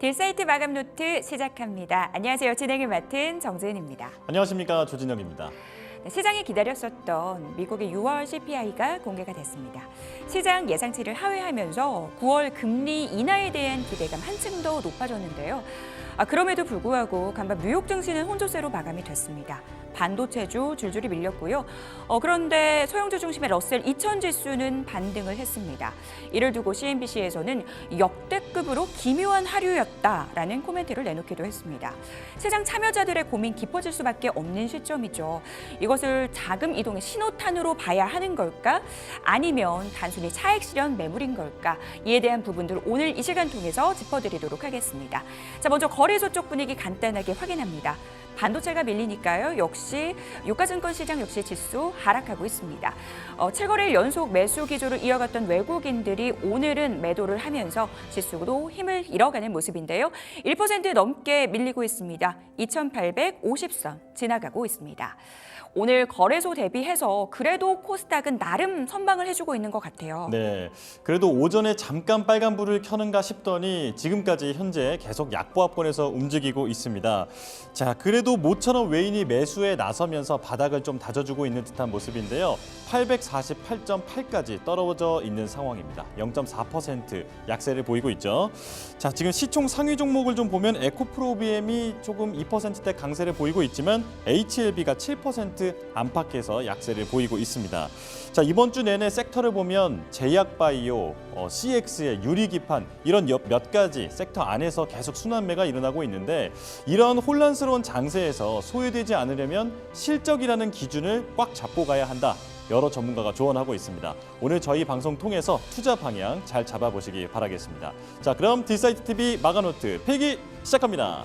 딜사이트 마감 노트 시작합니다. 안녕하세요. 진행을 맡은 정지은입니다. 안녕하십니까, 조진혁입니다. 시장이 기다렸었던 미국의 6월 CPI가 공개가 됐습니다. 시장 예상치를 하회하면서 9월 금리 인하에 대한 기대감 한층 더 높아졌는데요. 그럼에도 불구하고 간밤 뉴욕 증시는 혼조세로 마감이 됐습니다. 반도체주 줄줄이 밀렸고요. 그런데 소형주 중심의 러셀 2000 지수는 반등을 했습니다. 이를 두고 CNBC에서는 역대급으로 기묘한 하류였다라는 코멘트를 내놓기도 했습니다. 시장 참여자들의 고민 깊어질 수밖에 없는 시점이죠. 이것을 자금 이동의 신호탄으로 봐야 하는 걸까? 아니면 단순히 차익 실현 매물인 걸까? 이에 대한 부분들 오늘 이 시간 통해서 짚어드리도록 하겠습니다. 자, 먼저 거래소 쪽 분위기 간단하게 확인합니다. 반도체가 밀리니까요. 역시 유가증권 시장 역시 지수 하락하고 있습니다. 7거래일 연속 매수 기조를 이어갔던 외국인들이 오늘은 매도를 하면서 지수도 힘을 잃어가는 모습인데요. 1% 넘게 밀리고 있습니다. 2850선 지나가고 있습니다. 오늘 거래소 대비해서 그래도 코스닥은 나름 선방을 해주고 있는 것 같아요. 네, 그래도 오전에 잠깐 빨간불을 켜는가 싶더니 지금까지 현재 계속 약보합권에서 움직이고 있습니다. 자, 그래도 모처럼 외인이 매수에 나서면서 바닥을 좀 다져주고 있는 듯한 모습인데요. 848.8까지 떨어져 있는 상황입니다. 0.4% 약세를 보이고 있죠. 자, 지금 시총 상위 종목을 좀 보면 에코프로비엠이 조금 2%대 강세를 보이고 있지만 HLB가 7% 안팎에서 약세를 보이고 있습니다. 자, 이번 주 내내 섹터를 보면 제약바이오, CX의 유리기판 이런 몇 가지 섹터 안에서 계속 순환매가 일어나고 있는데 이런 혼란스러운 장세에서 소외되지 않으려면 실적이라는 기준을 꽉 잡고 가야 한다. 여러 전문가가 조언하고 있습니다. 오늘 저희 방송 통해서 투자 방향 잘 잡아보시기 바라겠습니다. 자, 그럼 딜사이트 TV 마가노트 필기 시작합니다.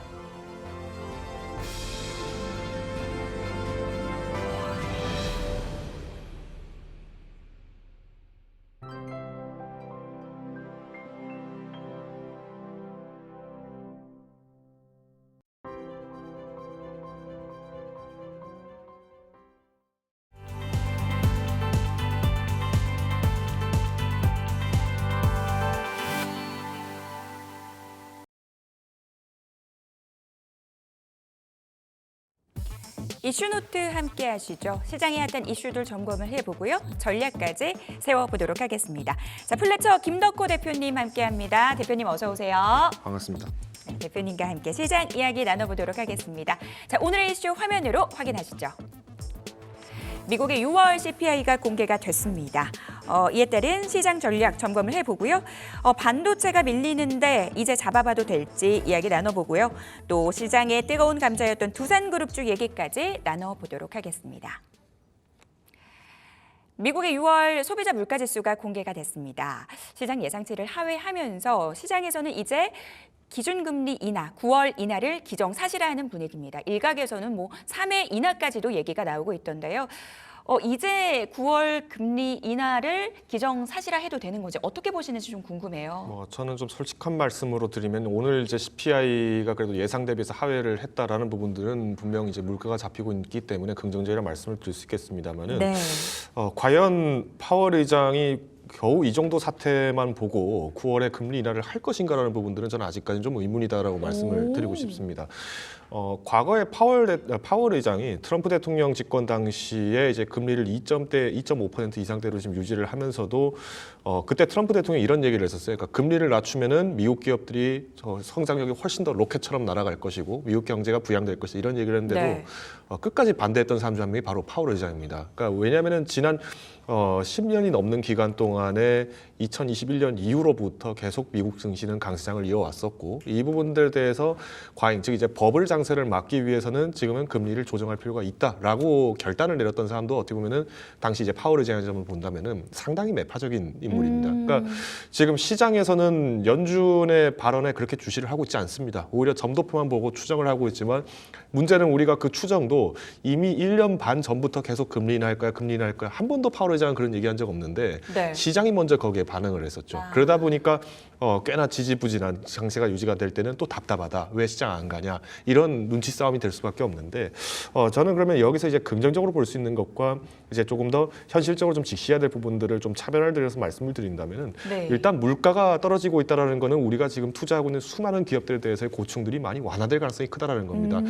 이슈노트 함께 하시죠. 시장에 핫한 이슈들 점검을 해보고요. 전략까지 세워보도록 하겠습니다. 자, 플래처 김덕호 대표님 함께합니다. 대표님 어서 오세요. 반갑습니다. 네, 대표님과 함께 시장 이야기 나눠보도록 하겠습니다. 자, 오늘의 이슈 화면으로 확인하시죠. 미국의 6월 CPI가 공개가 됐습니다. 이에 따른 시장 전략 점검을 해보고요. 반도체가 밀리는데 이제 잡아봐도 될지 이야기 나눠보고요. 또 시장의 뜨거운 감자였던 두산그룹주 얘기까지 나눠보도록 하겠습니다. 미국의 6월 소비자 물가지수가 공개가 됐습니다. 시장 예상치를 하회하면서 시장에서는 이제 기준금리 인하, 9월 인하를 기정사실화하는 분위기입니다. 일각에서는 3회 인하까지도 얘기가 나오고 있던데요. 이제 9월 금리 인하를 기정사실화해도 되는 건지 어떻게 보시는지 좀 궁금해요. 저는 좀 솔직한 말씀으로 드리면 오늘 이제 CPI가 그래도 예상 대비해서 하회를 했다라는 부분들은 분명히 이제 물가가 잡히고 있기 때문에 긍정적이라는 말씀을 드릴 수 있겠습니다만은 네. 과연 파월 의장이 겨우 이 정도 사태만 보고 9월에 금리 인하를 할 것인가라는 부분들은 저는 아직까지는 좀 의문이다라고 말씀을 드리고 싶습니다. 과거에 파월 의장이 트럼프 대통령 집권 당시에 이제 금리를 2.5% 이상대로 지금 유지를 하면서도 그때 트럼프 대통령이 이런 얘기를 했었어요. 그러니까 금리를 낮추면은 미국 기업들이 성장력이 훨씬 더 로켓처럼 날아갈 것이고 미국 경제가 부양될 것이다 이런 얘기를 했는데도 네. 끝까지 반대했던 사람 중 한 명이 바로 파월 의장입니다. 그러니까 왜냐하면은 지난 10년이 넘는 기간 동안에 2021년 이후로부터 계속 미국 증시는 강세장을 이어왔었고 이 부분들에 대해서 과잉, 즉 이제 버블 장세를 막기 위해서는 지금은 금리를 조정할 필요가 있다라고 결단을 내렸던 사람도 어떻게 보면은 당시 이제 파월 의장의 점을 본다면은 상당히 매파적인 인물입니다. 그러니까 지금 시장에서는 연준의 발언에 그렇게 주시를 하고 있지 않습니다. 오히려 점도표만 보고 추정을 하고 있지만 문제는 우리가 그 추정도 이미 1년 반 전부터 계속 금리 인하할 거야, 금리 인하할 거야. 한 번도 파월 의장은 그런 얘기한 적 없는데 네. 시장이 먼저 거기에 반응을 했었죠. 그러다 보니까 꽤나 지지부진한 장세가 유지가 될 때는 또 답답하다. 왜 시장 안 가냐? 이런 눈치 싸움이 될 수밖에 없는데 저는 그러면 여기서 이제 긍정적으로 볼 수 있는 것과 이제 조금 더 현실적으로 좀 직시해야 될 부분들을 좀 차별화를 드려서 말씀을 드린다면은 네. 일단 물가가 떨어지고 있다라는 거는 우리가 지금 투자하고 있는 수많은 기업들에 대해서의 고충들이 많이 완화될 가능성이 크다라는 겁니다.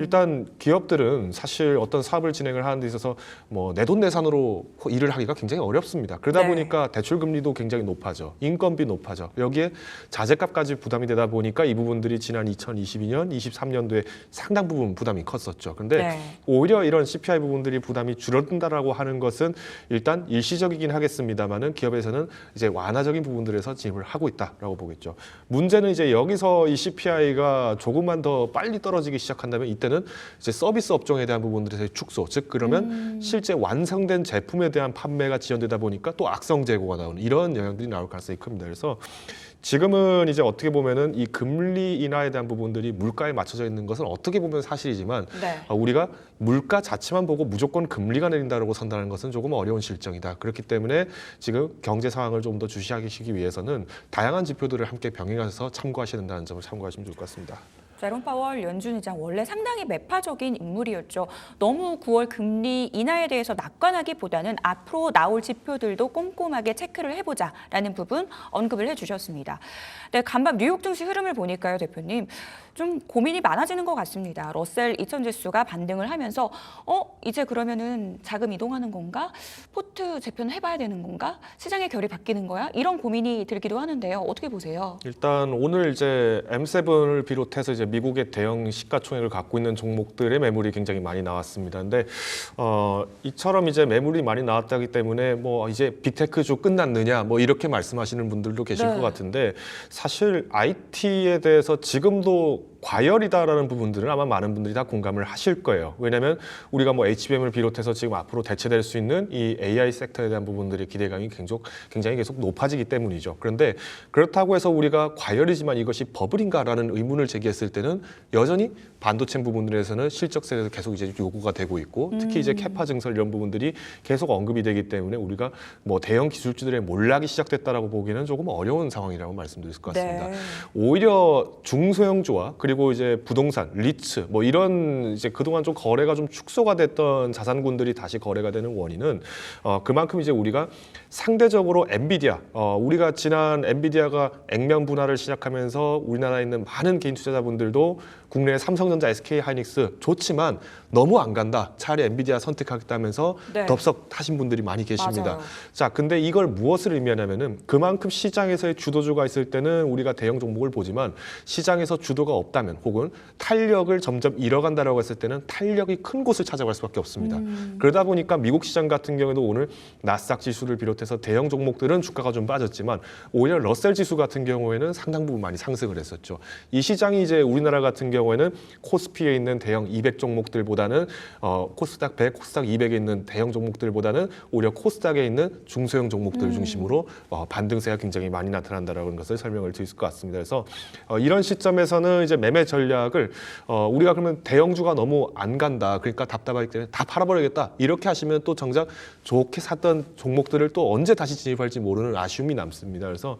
일단 기업들은 사실 어떤 사업을 진행을 하는 데 있어서 뭐 내돈내산으로 일을 하기가 굉장히 어렵습니다. 그러다 네. 보니까 대출 금리도 굉장히 높아져, 인건비 높아져. 여기에 자재값까지 부담이 되다 보니까 이 부분들이 지난 2022년, 23년도에 상당 부분 부담이 컸었죠. 근데 네. 오히려 이런 CPI 부분들이 부담이 줄어든다라고 하는 것은 일단 일시적이긴 하겠습니다만은 기업에서는 이제 완화적인 부분들에서 진입을 하고 있다라고 보겠죠. 문제는 이제 여기서 이 CPI가 조금만 더 빨리 떨어지기 시작한다면 이때는 이제 서비스 업종에 대한 부분들에서의 축소, 즉 그러면 실제 완성된 제품에 대한 판매가 지연되다 보니까 또 악성 재고가 나오는 이런 영향들이 나올 가능성이 큽니다. 그래서 지금은 이제 어떻게 보면은 이 금리 인하에 대한 부분들이 물가에 맞춰져 있는 것은 어떻게 보면 사실이지만 네. 우리가 물가 자체만 보고 무조건 금리가 내린다라고 선단하는 것은 조금 어려운 실정이다. 그렇기 때문에 지금 경제 상황을 좀 더 주시하기 위해서는 다양한 지표들을 함께 병행해서 참고하셔야 된다는 점을 참고하시면 좋을 것 같습니다. 제롬 파월 연준 의장 원래 상당히 매파적인 인물이었죠. 너무 9월 금리 인하에 대해서 낙관하기보다는 앞으로 나올 지표들도 꼼꼼하게 체크를 해보자라는 부분 언급을 해주셨습니다. 네, 간밤 뉴욕 증시 흐름을 보니까요, 대표님. 좀 고민이 많아지는 것 같습니다. 러셀 2000 지수가 반등을 하면서 이제 그러면은 자금 이동하는 건가? 포트 재편 해봐야 되는 건가? 시장의 결이 바뀌는 거야? 이런 고민이 들기도 하는데요. 어떻게 보세요? 일단 오늘 이제 M7을 비롯해서 이제 미국의 대형 시가총액을 갖고 있는 종목들의 매물이 굉장히 많이 나왔습니다. 근데 이처럼 이제 매물이 많이 나왔다기 때문에 뭐 이제 빅테크주 끝났느냐 뭐 이렇게 말씀하시는 분들도 계실 네. 것 같은데 사실 IT에 대해서 지금도 과열이다라는 부분들은 아마 많은 분들이 다 공감을 하실 거예요. 왜냐하면 우리가 뭐 HBM을 비롯해서 지금 앞으로 대체될 수 있는 이 AI 섹터에 대한 부분들의 기대감이 굉장히 계속 높아지기 때문이죠. 그런데 그렇다고 해서 우리가 과열이지만 이것이 버블인가라는 의문을 제기했을 때는 여전히 반도체 부분들에서는 실적세에서 계속 이제 요구가 되고 있고 특히 이제 캐파 증설 이런 부분들이 계속 언급이 되기 때문에 우리가 뭐 대형 기술주들의 몰락이 시작됐다라고 보기는 조금 어려운 상황이라고 말씀드릴 것 같습니다. 네. 오히려 중소형주와 그리고 이제 부동산, 리츠 뭐 이런 이제 그동안 좀 거래가 좀 축소가 됐던 자산군들이 다시 거래가 되는 원인은 그만큼 이제 우리가 상대적으로 엔비디아 우리가 지난 엔비디아가 액면 분할을 시작하면서 우리나라에 있는 많은 개인 투자자분들도 국내의 삼성전자, SK하이닉스 좋지만 너무 안 간다. 차라리 엔비디아 선택하겠다면서 네. 덥석 하신 분들이 많이 계십니다. 맞아요. 자, 근데 이걸 무엇을 의미하냐면은 그만큼 시장에서의 주도주가 있을 때는 우리가 대형 종목을 보지만 시장에서 주도가 없다면 혹은 탄력을 점점 잃어간다라고 했을 때는 탄력이 큰 곳을 찾아갈 수밖에 없습니다. 그러다 보니까 미국 시장 같은 경우에도 오늘 나스닥 지수를 비롯해서 대형 종목들은 주가가 좀 빠졌지만 오히려 러셀 지수 같은 경우에는 상당 부분 많이 상승을 했었죠. 이 시장이 이제 우리나라 같은 경우에는 코스피에 있는 대형 200 종목들보다는 코스닥 100, 코스닥 200에 있는 대형 종목들보다는 오히려 코스닥에 있는 중소형 종목들 중심으로 반등세가 굉장히 많이 나타난다라는 것을 설명을 드릴 것 같습니다. 그래서 이런 시점에서는 이제 매매 전략을 우리가 그러면 대형주가 너무 안 간다. 그러니까 답답하기 때문에 다 팔아버리겠다. 이렇게 하시면 또 정작 좋게 샀던 종목들을 또 언제 다시 진입할지 모르는 아쉬움이 남습니다. 그래서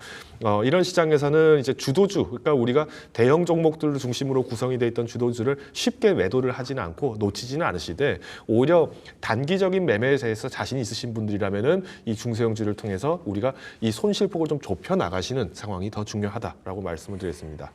이런 시장에서는 이제 주도주, 그러니까 우리가 대형 종목들을 중심으로 구성이 돼 있던 주도주를 쉽게 매도를 하지는 않고 놓치지는 않으시되 오히려 단기적인 매매에 대해서 자신이 있으신 분들이라면은 이 중소형주를 통해서 우리가 이 손실폭을 좀 좁혀 나가시는 상황이 더 중요하다라고 말씀을 드렸습니다.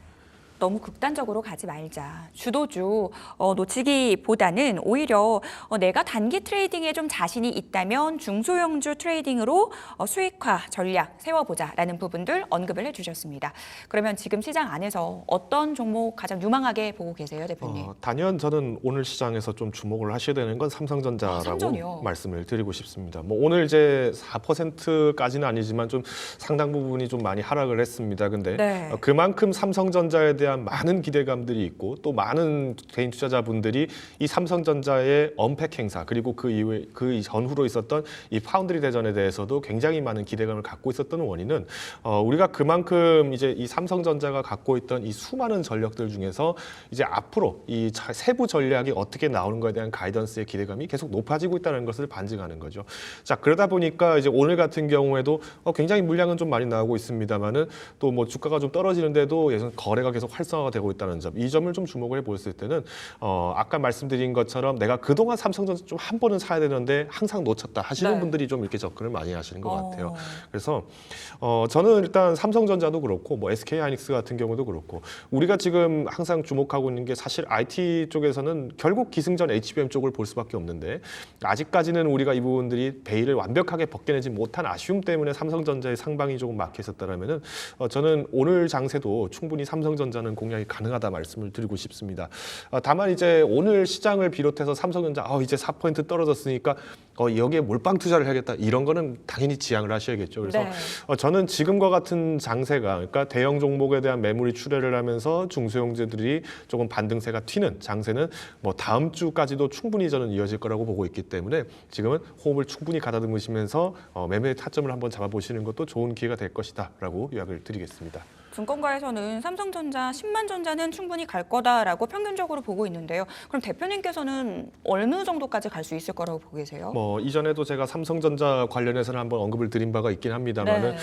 너무 극단적으로 가지 말자. 주도주 놓치기보다는 오히려 내가 단기 트레이딩에 좀 자신이 있다면 중소형주 트레이딩으로 수익화 전략 세워보자라는 부분들 언급을 해주셨습니다. 그러면 지금 시장 안에서 어떤 종목 가장 유망하게 보고 계세요, 대표님? 단연 저는 오늘 시장에서 좀 주목을 하셔야 되는 건 삼성전자라고 삼전이요? 말씀을 드리고 싶습니다. 뭐 오늘 이제 4%까지는 아니지만 좀 상당 부분이 좀 많이 하락을 했습니다. 근데 네. 그만큼 삼성전자에 대한 대한 많은 기대감들이 있고 또 많은 개인 투자자분들이 이 삼성전자의 언팩 행사 그리고 그 이후에 그 전후로 있었던 이 파운드리 대전에 대해서도 굉장히 많은 기대감을 갖고 있었던 원인은 우리가 그만큼 이제 이 삼성전자가 갖고 있던 이 수많은 전력들 중에서 이제 앞으로 이 세부 전략이 어떻게 나오는 거에 대한 가이던스의 기대감이 계속 높아지고 있다는 것을 반증하는 거죠. 자, 그러다 보니까 이제 오늘 같은 경우에도 굉장히 물량은 좀 많이 나오고 있습니다만은 또 뭐 주가가 좀 떨어지는데도 예전 거래가 계속 활성화가 되고 있다는 점, 이 점을 좀 주목을 해보았을 때는 아까 말씀드린 것처럼 내가 그동안 삼성전자 좀 한 번은 사야 되는데 항상 놓쳤다 하시는 네. 분들이 좀 이렇게 접근을 많이 하시는 것 같아요. 그래서 저는 일단 삼성전자도 그렇고 뭐 SK하이닉스 같은 경우도 그렇고 우리가 지금 항상 주목하고 있는 게 사실 IT 쪽에서는 결국 기승전 HBM 쪽을 볼 수밖에 없는데 아직까지는 우리가 이 부분들이 베일을 완벽하게 벗겨내지 못한 아쉬움 때문에 삼성전자의 상방이 조금 막혀 있었다라면은 저는 오늘 장세도 충분히 삼성전자는 공략이 가능하다 말씀을 드리고 싶습니다. 다만 이제 오늘 시장을 비롯해서 삼성전자 이제 4% 떨어졌으니까 여기에 몰빵 투자를 해야겠다 이런 거는 당연히 지양을 하셔야겠죠. 그래서 네. 저는 지금과 같은 장세가 그러니까 대형 종목에 대한 매물이 출회를 하면서 중소형주들이 조금 반등세가 튀는 장세는 뭐 다음 주까지도 충분히 저는 이어질 거라고 보고 있기 때문에 지금은 호흡을 충분히 가다듬으시면서 매매의 타점을 한번 잡아보시는 것도 좋은 기회가 될 것이다라고 요약을 드리겠습니다. 증권가에서는 삼성전자 10만 전자는 충분히 갈 거다라고 평균적으로 보고 있는데요. 그럼 대표님께서는 어느 정도까지 갈 수 있을 거라고 보고 계세요? 뭐 이전에도 제가 삼성전자 관련해서는 한번 언급을 드린 바가 있긴 합니다만은 네.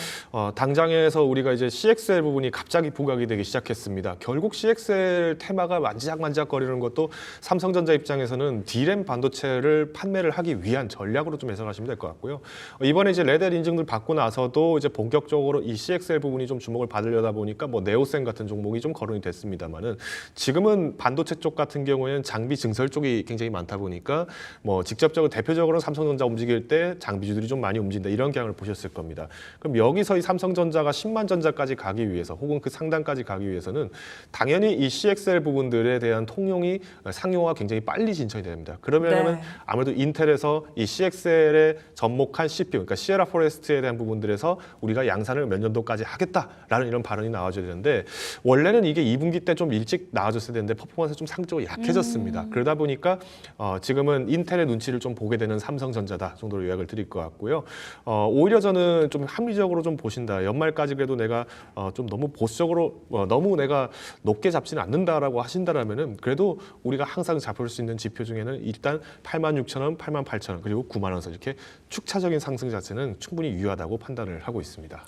당장에서 우리가 이제 CXL 부분이 갑자기 부각이 되기 시작했습니다. 결국 CXL 테마가 만지작만지작거리는 것도 삼성전자 입장에서는 D램 반도체를 판매를 하기 위한 전략으로 좀 해석하시면 될 것 같고요. 이번에 이제 레벨 인증을 받고 나서도 이제 본격적으로 이 CXL 부분이 좀 주목을 받으려다 보니까 뭐 네오센 같은 종목이 좀 거론이 됐습니다만은 지금은 반도체 쪽 같은 경우에는 장비 증설 쪽이 굉장히 많다 보니까 뭐 직접적으로 대표적으로 삼성전자 움직일 때 장비주들이 좀 많이 움직인다 이런 경향을 보셨을 겁니다. 그럼 여기서 이 삼성전자가 10만 전자까지 가기 위해서 혹은 그 상단까지 가기 위해서는 당연히 이 CXL 부분들에 대한 통용이 상용화가 굉장히 빨리 진척이 됩니다. 그러려면 네. 아무래도 인텔에서 이 CXL에 접목한 CPU, 그러니까 시에라 포레스트에 대한 부분들에서 우리가 양산을 몇 년도까지 하겠다라는 이런 발언이 나와줘야 되는데 원래는 이게 2분기 때 좀 일찍 나와줬어야 되는데 퍼포먼스가 좀 상적으로 약해졌습니다. 그러다 보니까 지금은 인텔의 눈치를 좀 보게 되는 삼성전자다 정도로 요약을 드릴 것 같고요. 오히려 저는 좀 합리적으로 좀 보신다. 연말까지 그래도 내가 좀 너무 보수적으로 너무 내가 높게 잡지는 않는다라고 하신다라면은 그래도 우리가 항상 잡을 수 있는 지표 중에는 일단 86,000원, 88,000원 그리고 9만 원 이렇게 축차적인 상승 자체는 충분히 유효하다고 판단을 하고 있습니다.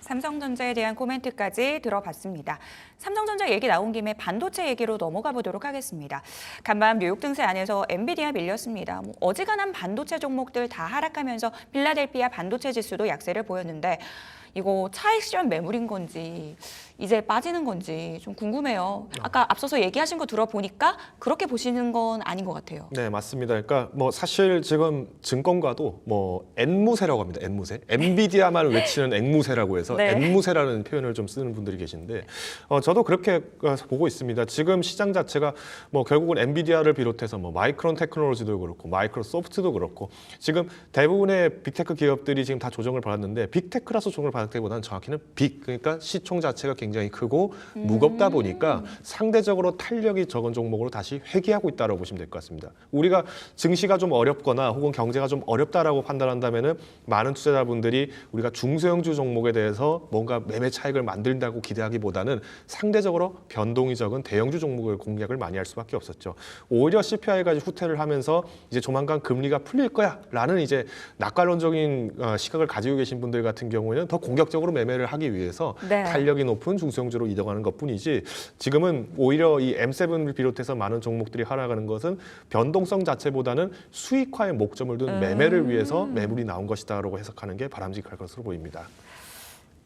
삼성전자에 대한 코멘트까지 들어봤습니다. 삼성전자 얘기 나온 김에 반도체 얘기로 넘어가 보도록 하겠습니다. 간밤 뉴욕 증시 안에서 엔비디아 밀렸습니다. 어지간한 반도체 종목들 다 하락하면서 필라델피아 반도체 지수도 약세를 보였는데 이거 차익 실현 매물인 건지 이제 빠지는 건지 좀 궁금해요. 아까 앞서서 얘기하신 거 들어보니까 그렇게 보시는 건 아닌 것 같아요. 네, 맞습니다. 그러니까 뭐 사실 지금 증권가도 뭐 앵무새라고 합니다. 앵무새. 엔비디아만 외치는 앵무새라고 해서 네. 앵무새라는 표현을 좀 쓰는 분들이 계신데 저도 그렇게 보고 있습니다. 지금 시장 자체가 뭐 결국은 엔비디아를 비롯해서 뭐 마이크론 테크놀로지도 그렇고 마이크로소프트도 그렇고 지금 대부분의 빅테크 기업들이 지금 다 조정을 받았는데 빅테크라서 조정을 받았기보다는 정확히는 그러니까 시총 자체가 굉장히 크고 무겁다 보니까 상대적으로 탄력이 적은 종목으로 다시 회귀하고 있다고 보시면 될 것 같습니다. 우리가 증시가 좀 어렵거나 혹은 경제가 좀 어렵다라고 판단한다면은 많은 투자자분들이 우리가 중소형주 종목에 대해서 뭔가 매매 차익을 만든다고 기대하기보다는 상대적으로 변동이 적은 대형주 종목을 공략을 많이 할 수밖에 없었죠. 오히려 CPI가 후퇴를 하면서 이제 조만간 금리가 풀릴 거야라는 이제 낙관론적인 시각을 가지고 계신 분들 같은 경우에는 더 공격적으로 매매를 하기 위해서 네. 탄력이 높은 중소형주로 이동하는 것뿐이지 지금은 오히려 이 M7을 비롯해서 많은 종목들이 하락하는 것은 변동성 자체보다는 수익화에 목점을 둔 매매를 위해서 매물이 나온 것이다라고 해석하는 게 바람직할 것으로 보입니다.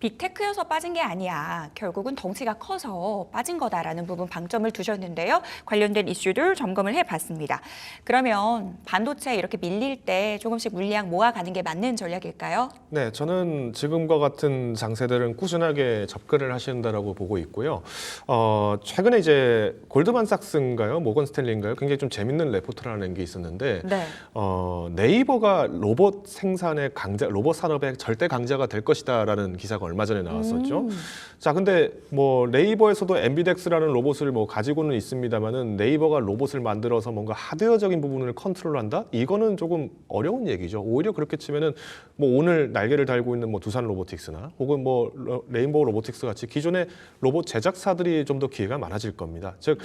빅테크여서 빠진 게 아니야. 결국은 덩치가 커서 빠진 거다라는 부분 방점을 두셨는데요. 관련된 이슈들 점검을 해봤습니다. 그러면 반도체 이렇게 밀릴 때 조금씩 물량 모아가는 게 맞는 전략일까요? 네, 저는 지금과 같은 장세들은 꾸준하게 접근을 하신다라고 보고 있고요. 최근에 이제 골드만삭스인가요, 모건 스탠리인가요? 굉장히 좀 재밌는 레포트라는 게 있었는데 네. 네이버가 로봇 생산의 강자, 로봇 산업의 절대 강자가 될 것이다라는 기사가 얼마 전에 나왔었죠. 자, 근데 뭐 네이버에서도 엠비덱스라는 로봇을 뭐 가지고는 있습니다만은 네이버가 로봇을 만들어서 뭔가 하드웨어적인 부분을 컨트롤한다? 이거는 조금 어려운 얘기죠. 오히려 그렇게 치면은 뭐 오늘 날개를 달고 있는 뭐 두산 로보틱스나 혹은 뭐 레인보우 로보틱스 같이 기존의 로봇 제작사들이 좀 더 기회가 많아질 겁니다. 즉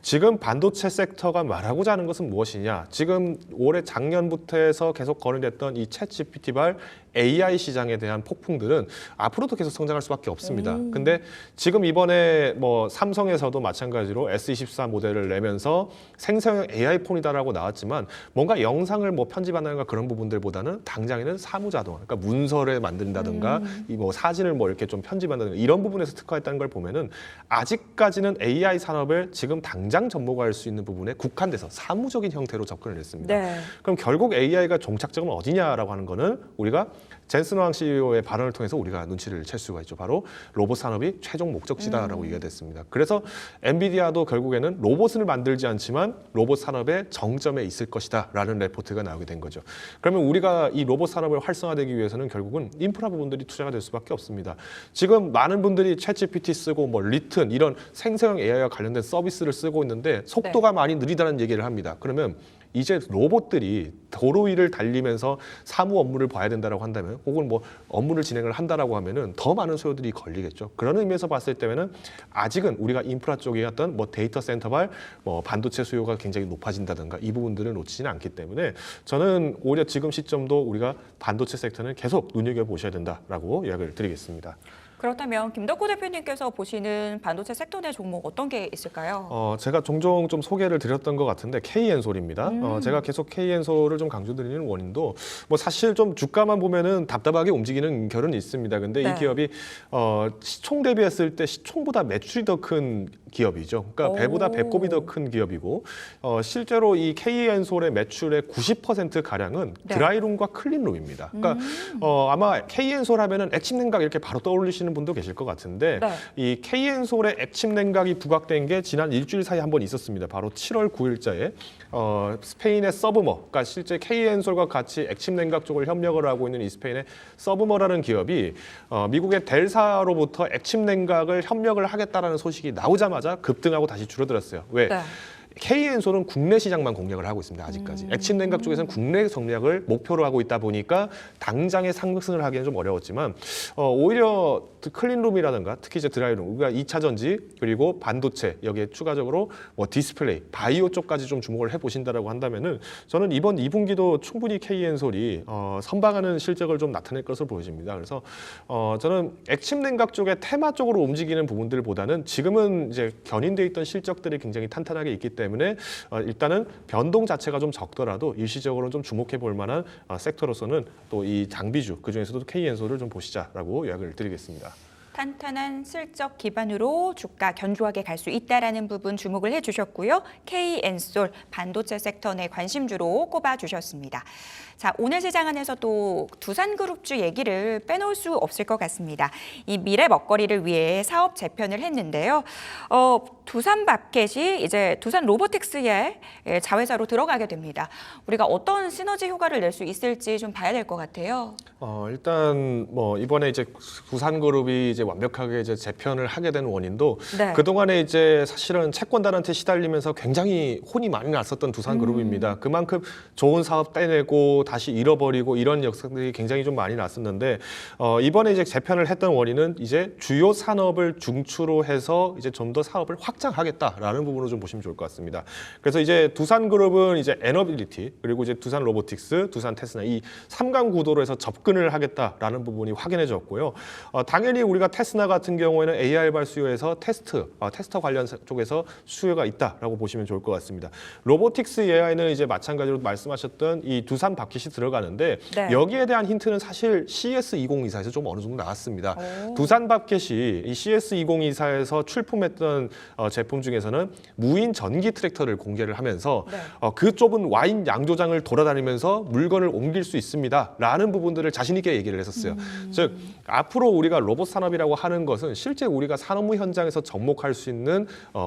지금 반도체 섹터가 말하고자 하는 것은 무엇이냐? 지금 올해 작년부터 해서 계속 거론됐던 이 챗 GPT발 AI 시장에 대한 폭풍들은 앞으로도 계속 성장할 수밖에 없습니다. 근데 지금 이번에 뭐 삼성에서도 마찬가지로 S24 모델을 내면서 생성형 AI 폰이다라고 나왔지만 뭔가 영상을 뭐 편집한다든가 그런 부분들보다는 당장에는 사무자동, 그러니까 문서를 만든다든가 이 뭐 사진을 뭐 이렇게 좀 편집한다든가 이런 부분에서 특화했다는 걸 보면은 아직까지는 AI 산업을 지금 당장 접목할 수 있는 부분에 국한돼서 사무적인 형태로 접근을 했습니다. 네. 그럼 결국 AI가 종착점은 어디냐라고 하는 거는 우리가 젠슨 왕 CEO의 발언을 통해서 우리가 눈치를 챌 수가 있죠. 바로 로봇 산업이 최종 목적지다라고 얘기가 됐습니다. 그래서 엔비디아도 결국에는 로봇을 만들지 않지만 로봇 산업의 정점에 있을 것이다라는 레포트가 나오게 된 거죠. 그러면 우리가 이 로봇 산업을 활성화되기 위해서는 결국은 인프라 부분들이 투자가 될 수밖에 없습니다. 지금 많은 분들이 챗GPT 쓰고 뭐 리튼 이런 생성형 AI와 관련된 서비스를 쓰고 있는데 속도가 많이 느리다는 얘기를 합니다. 그러면 이제 로봇들이 도로 위를 달리면서 사무 업무를 봐야 된다라고 한다면 혹은 뭐 업무를 진행을 한다라고 하면은 더 많은 소요들이 걸리겠죠. 그런 의미에서 봤을 때는 아직은 우리가 인프라 쪽에 어떤 뭐 데이터 센터발 뭐 반도체 수요가 굉장히 높아진다든가 이 부분들을 놓치지는 않기 때문에 저는 오히려 지금 시점도 우리가 반도체 섹터는 계속 눈여겨보셔야 된다라고 이야기를 드리겠습니다. 그렇다면 김덕구 대표님께서 보시는 반도체 섹터 내 종목 어떤 게 있을까요? 제가 종종 좀 소개를 드렸던 것 같은데 KN솔입니다. 제가 계속 KN솔을 좀 강조드리는 원인도 뭐 사실 좀 주가만 보면은 답답하게 움직이는 결은 있습니다. 근데 네. 이 기업이 시총 대비했을 때 시총보다 매출이 더 큰 기업이죠. 그러니까 배보다 배꼽이 더 큰 기업이고 실제로 이 KN솔의 매출의 90% 가량은 네. 드라이룸과 클린룸입니다. 그러니까 아마 KN솔 하면은 액침 냉각 이렇게 바로 떠올리시는 분도 계실 것 같은데 네. 이 KN솔의 액침 냉각이 부각된 게 지난 일주일 사이에 한 번 있었습니다. 바로 7월 9일자에 스페인의 서브머, 그러니까 실제 KN솔과 같이 액침 냉각 쪽을 협력을 하고 있는 이 스페인의 서브머라는 기업이 미국의 델사로부터 액침 냉각을 협력을 하겠다라는 소식이 나오자마자 급등하고 다시 줄어들었어요. 왜? 네. KN솔은 국내 시장만 공략을 하고 있습니다. 아직까지. 액침 냉각 쪽에서는 국내 전략을 목표로 하고 있다 보니까 당장의 상승을 하기는 좀 어려웠지만 오히려 클린룸이라든가 특히 이제 드라이룸, 우리가 2차 전지 그리고 반도체 여기에 추가적으로 뭐 디스플레이, 바이오 쪽까지 좀 주목을 해보신다라고 한다면은 저는 이번 2분기도 충분히 KN솔이 선방하는 실적을 좀 나타낼 것으로 보여집니다. 그래서 저는 액침 냉각 쪽의 테마 쪽으로 움직이는 부분들보다는 지금은 이제 견인돼 있던 실적들이 굉장히 탄탄하게 있기 때문에 일단은 변동 자체가 좀 적더라도 일시적으로는 좀 주목해 볼 만한 섹터로서는 또 이 장비주 그중에서도 KN솔을 좀 보시자라고 이야기를 드리겠습니다. 탄탄한 실적 기반으로 주가 견조하게 갈 수 있다라는 부분 주목을 해주셨고요. KN솔 반도체 섹터 내 관심주로 꼽아주셨습니다. 자, 오늘 시장 안에서 또 두산그룹주 얘기를 빼놓을 수 없을 것 같습니다. 이 미래 먹거리를 위해 사업 재편을 했는데요. 두산마켓이 이제 두산 로보틱스의 자회사로 들어가게 됩니다. 우리가 어떤 시너지 효과를 낼 수 있을지 좀 봐야 될 것 같아요. 일단 뭐 이번에 이제 두산그룹이 이제 완벽하게 이제 재편을 하게 된 원인도 네. 그동안에 이제 사실은 채권단한테 시달리면서 굉장히 혼이 많이 났었던 두산그룹입니다. 그만큼 좋은 사업 떼내고 다시 잃어버리고 이런 역사들이 굉장히 좀 많이 났었는데 이번에 이제 재편을 했던 원인은 이제 주요 산업을 중추로 해서 이제 좀 더 사업을 확장하겠다라는 부분으로 좀 보시면 좋을 것 같습니다. 그래서 이제 두산그룹은 이제 에너빌리티 그리고 이제 두산 로보틱스, 두산 테스나 이 3강 구도로 해서 접근을 하겠다라는 부분이 확인해졌고요. 당연히 우리가 테스나 같은 경우에는 AR발 수요에서 테스터 관련 쪽에서 수요가 있다라고 보시면 좋을 것 같습니다. 로보틱스 AI는 이제 마찬가지로 말씀하셨던 이 두산 바퀴 들어가는데 네. 여기에 대한 힌트는 사실 CS2024에서 좀 어느 정도 나왔습니다. 두산 바켓이 이 CS2024에서 출품했던 제품 중에서는 무인 전기 트랙터를 공개를 하면서 네. 그 좁은 와인 양조장을 돌아다니면서 물건을 옮길 수 있습니다라는 부분들을 자신 있게 얘기를 했었어요. 즉 앞으로 우리가 로봇 산업이라는 로보틱이라고 하는 것은 실제 우리가 산업무 현장에서 접목할 수 있는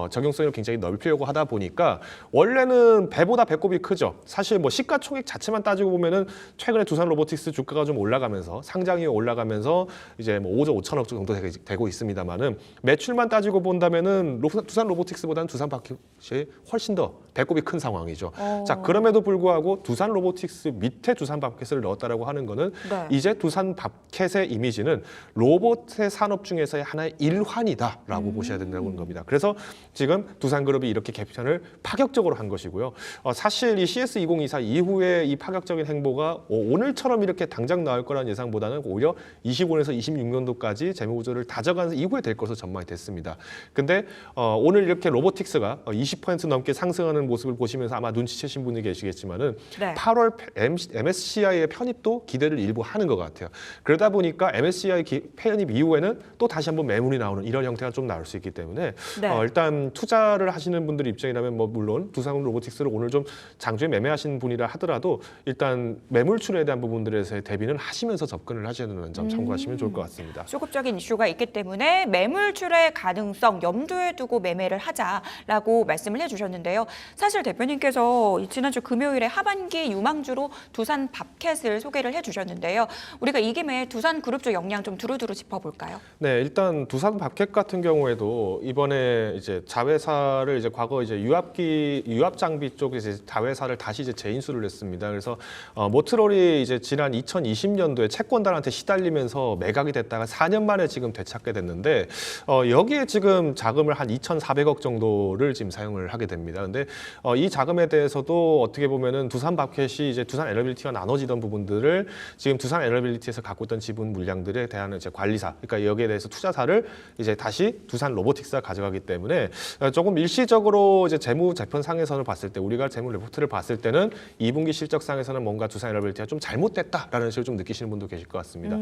적용성을 굉장히 넓히려고 하다 보니까 원래는 배보다 배꼽이 크죠. 사실 뭐 시가총액 자체만 따지고 보면은 최근에 두산 로보틱스 주가가 좀 올라가면서 상장이 올라가면서 이제 뭐 5조 5천억 정도 되고 있습니다만은 매출만 따지고 본다면은 두산 로보틱스보다는 두산 바켓이 훨씬 더 배꼽이 큰 상황이죠. 자, 그럼에도 불구하고 두산 로보틱스 밑에 두산 바켓을 넣었다라고 하는 거는 네. 이제 두산 바켓의 이미지는 로봇의 산업 중에서의 하나의 일환이다라고 보셔야 된다는 겁니다. 그래서 지금 두산그룹이 이렇게 개편을 파격적으로 한 것이고요. 사실 이 CS2024 이후에 이 파격적인 행보가 오늘처럼 이렇게 당장 나올 거라는 예상보다는 오히려 25년에서 26년도까지 재무구조를 다져간 이후에 될 것으로 전망이 됐습니다. 근데 오늘 이렇게 로보틱스가 20% 넘게 상승하는 모습을 보시면서 아마 눈치채신 분이 계시겠지만은 네. 8월 MSCI의 편입도 기대를 일부 하는 것 같아요. 그러다 보니까 MSCI 편입 이후에는 또 다시 한번 매물이 나오는 이런 형태가 좀 나올 수 있기 때문에 네. 일단 투자를 하시는 분들 입장이라면 뭐 물론 두산 로보틱스를 오늘 좀 장중에 매매하신 분이라 하더라도 일단 매물출에 대한 부분들에서의 대비는 하시면서 접근을 하셔야 되는 점 참고하시면 좋을 것 같습니다. 수급적인 이슈가 있기 때문에 매물출의 가능성 염두에 두고 매매를 하자라고 말씀을 해주셨는데요. 사실 대표님께서 지난주 금요일에 하반기 유망주로 두산 밥캣을 소개를 해주셨는데요. 우리가 이 김에 두산 그룹 쪽 역량 좀 두루두루 짚어볼까요? 네, 일단 두산 밥캣 같은 경우에도 이번에 이제 자회사를 이제 과거 이제 유압 장비 쪽 이제 자회사를 다시 이제 재인수를 했습니다. 그래서 모트롤이 이제 지난 2020년도에 채권단한테 시달리면서 매각이 됐다가 4년 만에 지금 되찾게 됐는데 여기에 지금 자금을 한 2,400억 정도를 지금 사용을 하게 됩니다. 근데 이 자금에 대해서도 어떻게 보면은 두산 밥캣이 이제 두산 에너빌리티와 나눠지던 부분들을 지금 두산 에너빌리티에서 갖고 있던 지분 물량들에 대한 이제 관리사, 그러니까 여기에 대해서 투자사를 이제 다시 두산 로보틱스가 가져가기 때문에 조금 일시적으로 이제 재무 재편 상에서는 봤을 때 우리가 재무 레포트를 봤을 때는 2분기 실적상에서는 뭔가 두산 에너빌리티가 좀 잘못됐다라는 식으로 좀 느끼시는 분도 계실 것 같습니다.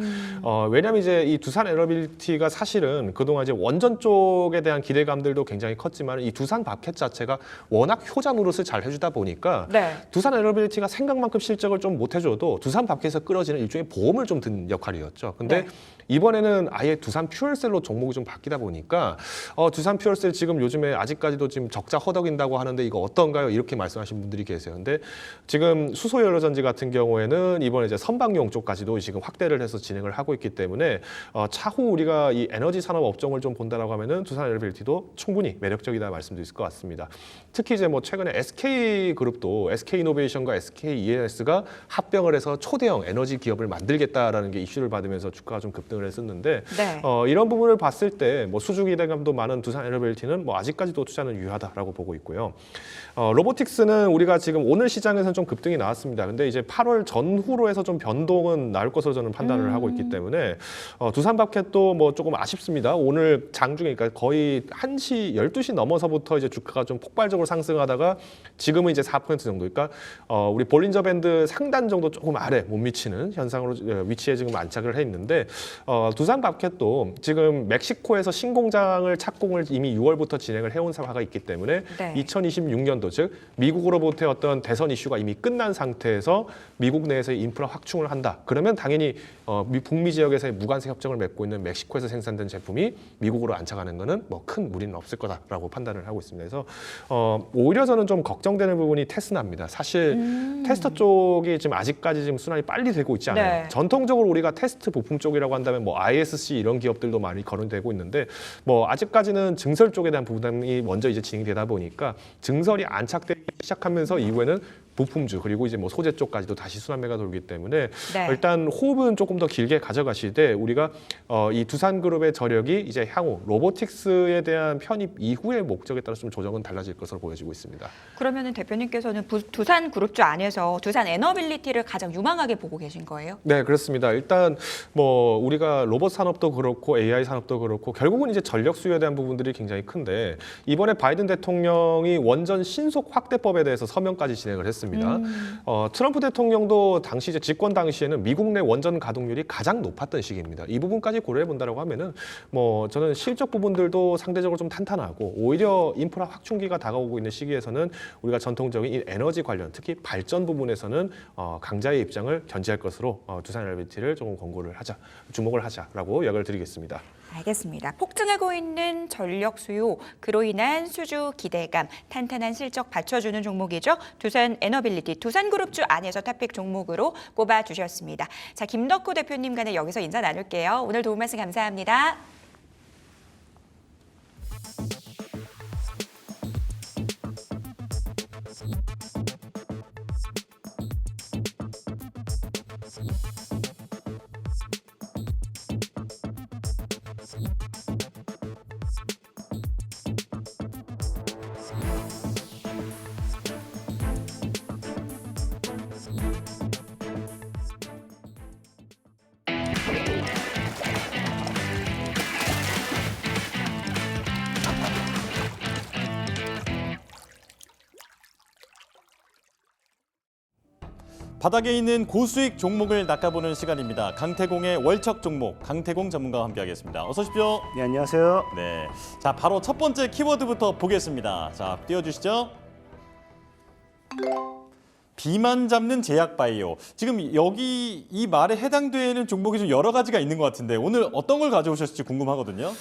왜냐하면 이제 이 두산 에너빌리티가 사실은 그동안 이제 원전 쪽에 대한 기대감들도 굉장히 컸지만 이 두산 밥캣 자체가 워낙 효자 노릇을 잘 해주다 보니까 네. 두산 에너빌리티가 생각만큼 실적을 좀 못 해줘도 두산 밥캣에서 끌어지는 일종의 보험을 좀 든 역할이었죠. 근데 네. 이번에는 아예 두산 퓨얼셀로 종목이 좀 바뀌다 보니까 두산 퓨얼셀 지금 요즘에 아직까지도 지금 적자 허덕인다고 하는데 이거 어떤가요? 이렇게 말씀하신 분들이 계세요. 근데 지금 수소연료전지 같은 경우에는 이번에 이제 선박용 쪽까지도 지금 확대를 해서 진행을 하고 있기 때문에 차후 우리가 이 에너지 산업 업종을 좀 본다라고 하면은 두산 에너빌리티도 충분히 매력적이다 말씀도 있을 것 같습니다. 특히 이제 뭐 최근에 SK 그룹도 SK 이노베이션과 SK E&S가 합병을 해서 초대형 에너지 기업을 만들겠다라는 게 이슈를 받으면서 주가가 좀 급등을 했었는데 네. 이런 부분을 봤을 때 뭐 수주 기대감도 많은 두산 에너빌리티는 뭐 아직까지도 투자는 유효하다라고 보고 있고요. 로보틱스는 우리가 지금 오늘 시장에서는 좀 급등이 나왔습니다. 근데 이제 8월 전후로 해서 좀 변동은 나올 것으로 저는 판단을 하고 있기 때문에 두산 밥캣도 뭐 조금 아쉽습니다. 오늘 장중에 그러니까 거의 1시, 12시 넘어서부터 이제 주가가 좀 폭발적으로 상승하다가 지금은 이제 4% 정도. 그러니까 우리 볼린저 밴드 상단 정도 조금 아래 못 미치는 현상으로 위치에 지금 안착을 해 있는데 두산 밥캣도 지금 멕시코에서 신공장을 착공을 이미 6월부터 진행을 해온 사화가 있기 때문에 네. 2026년도 즉 미국으로부터의 어떤 대선 이슈가 이미 끝난 상태에서 미국 내에서의 인프라 확충을 한다. 그러면 당연히 북미 지역에서의 무관세 협정을 맺고 있는 멕시코에서 생산된 제품이 미국으로 안착하는 것은 뭐 큰 무리는 없을 거다라고 판단을 하고 있습니다. 그래서 오히려 저는 좀 걱정되는 부분이 테스나입니다. 사실 테스터 쪽이 지금 아직까지 지금 순환이 빨리 되고 있지 않아요. 네. 전통적으로 우리가 테스트 부품 쪽이라고 한다면 뭐 ISC 이런 기업들도 많이 거론되고 있는데 뭐 아직까지는 증설 쪽에 대한 부담이 먼저 이제 진행이 되다 보니까 증설이 안착되기 시작하면서 이후에는 부품주 그리고 이제 뭐 소재 쪽까지도 다시 순환매가 돌기 때문에 네. 일단 호흡은 조금 더 길게 가져가시되 우리가 이 두산그룹의 저력이 이제 향후 로보틱스에 대한 편입 이후의 목적에 따라서 좀 조정은 달라질 것으로 보여지고 있습니다. 그러면은 대표님께서는 두산 그룹주 안에서 두산 에너빌리티를 가장 유망하게 보고 계신 거예요? 네, 그렇습니다. 일단 뭐 우리가 로봇 산업도 그렇고 AI 산업도 그렇고 결국은 이제 전력 수요에 대한 부분들이 굉장히 큰데 이번에 바이든 대통령이 원전 신속 확대법에 대해서 서명까지 진행을 했습니다. 트럼프 대통령도 당시 이제 집권 당시에는 미국 내 원전 가동률이 가장 높았던 시기입니다. 이 부분까지 고려해 본다라고 하면은 뭐 저는 실적 부분들도 상대적으로 좀 탄탄하고 오히려 인프라 확충기가 다가오고 있는 시기에서는 우리가 전통적인 이 에너지 관련 특히 발전 부분에서는 강자의 입장을 견지할 것으로 두산 에너빌리티를 조금 권고를 하자, 주목을 하자라고 이야기를 드리겠습니다. 알겠습니다. 폭증하고 있는 전력 수요, 그로 인한 수주 기대감, 탄탄한 실적 받쳐주는 종목이죠. 두산 에너빌리티, 두산그룹주 안에서 탑픽 종목으로 꼽아주셨습니다. 자, 김덕호 대표님 간에 여기서 인사 나눌게요. 오늘 도움 말씀 감사합니다. 바닥에 있는 고수익 종목을 낚아보는 시간입니다. 강태공의 월척 종목, 강태공 전문가와 함께하겠습니다. 어서 오십시오. 네, 안녕하세요. 네, 자 바로 첫 번째 키워드부터 보겠습니다. 자, 띄워주시죠. 비만 잡는 제약바이오. 지금 여기 이 말에 해당되는 종목이 좀 여러 가지가 있는 것 같은데 오늘 어떤 걸 가져오셨을지 궁금하거든요.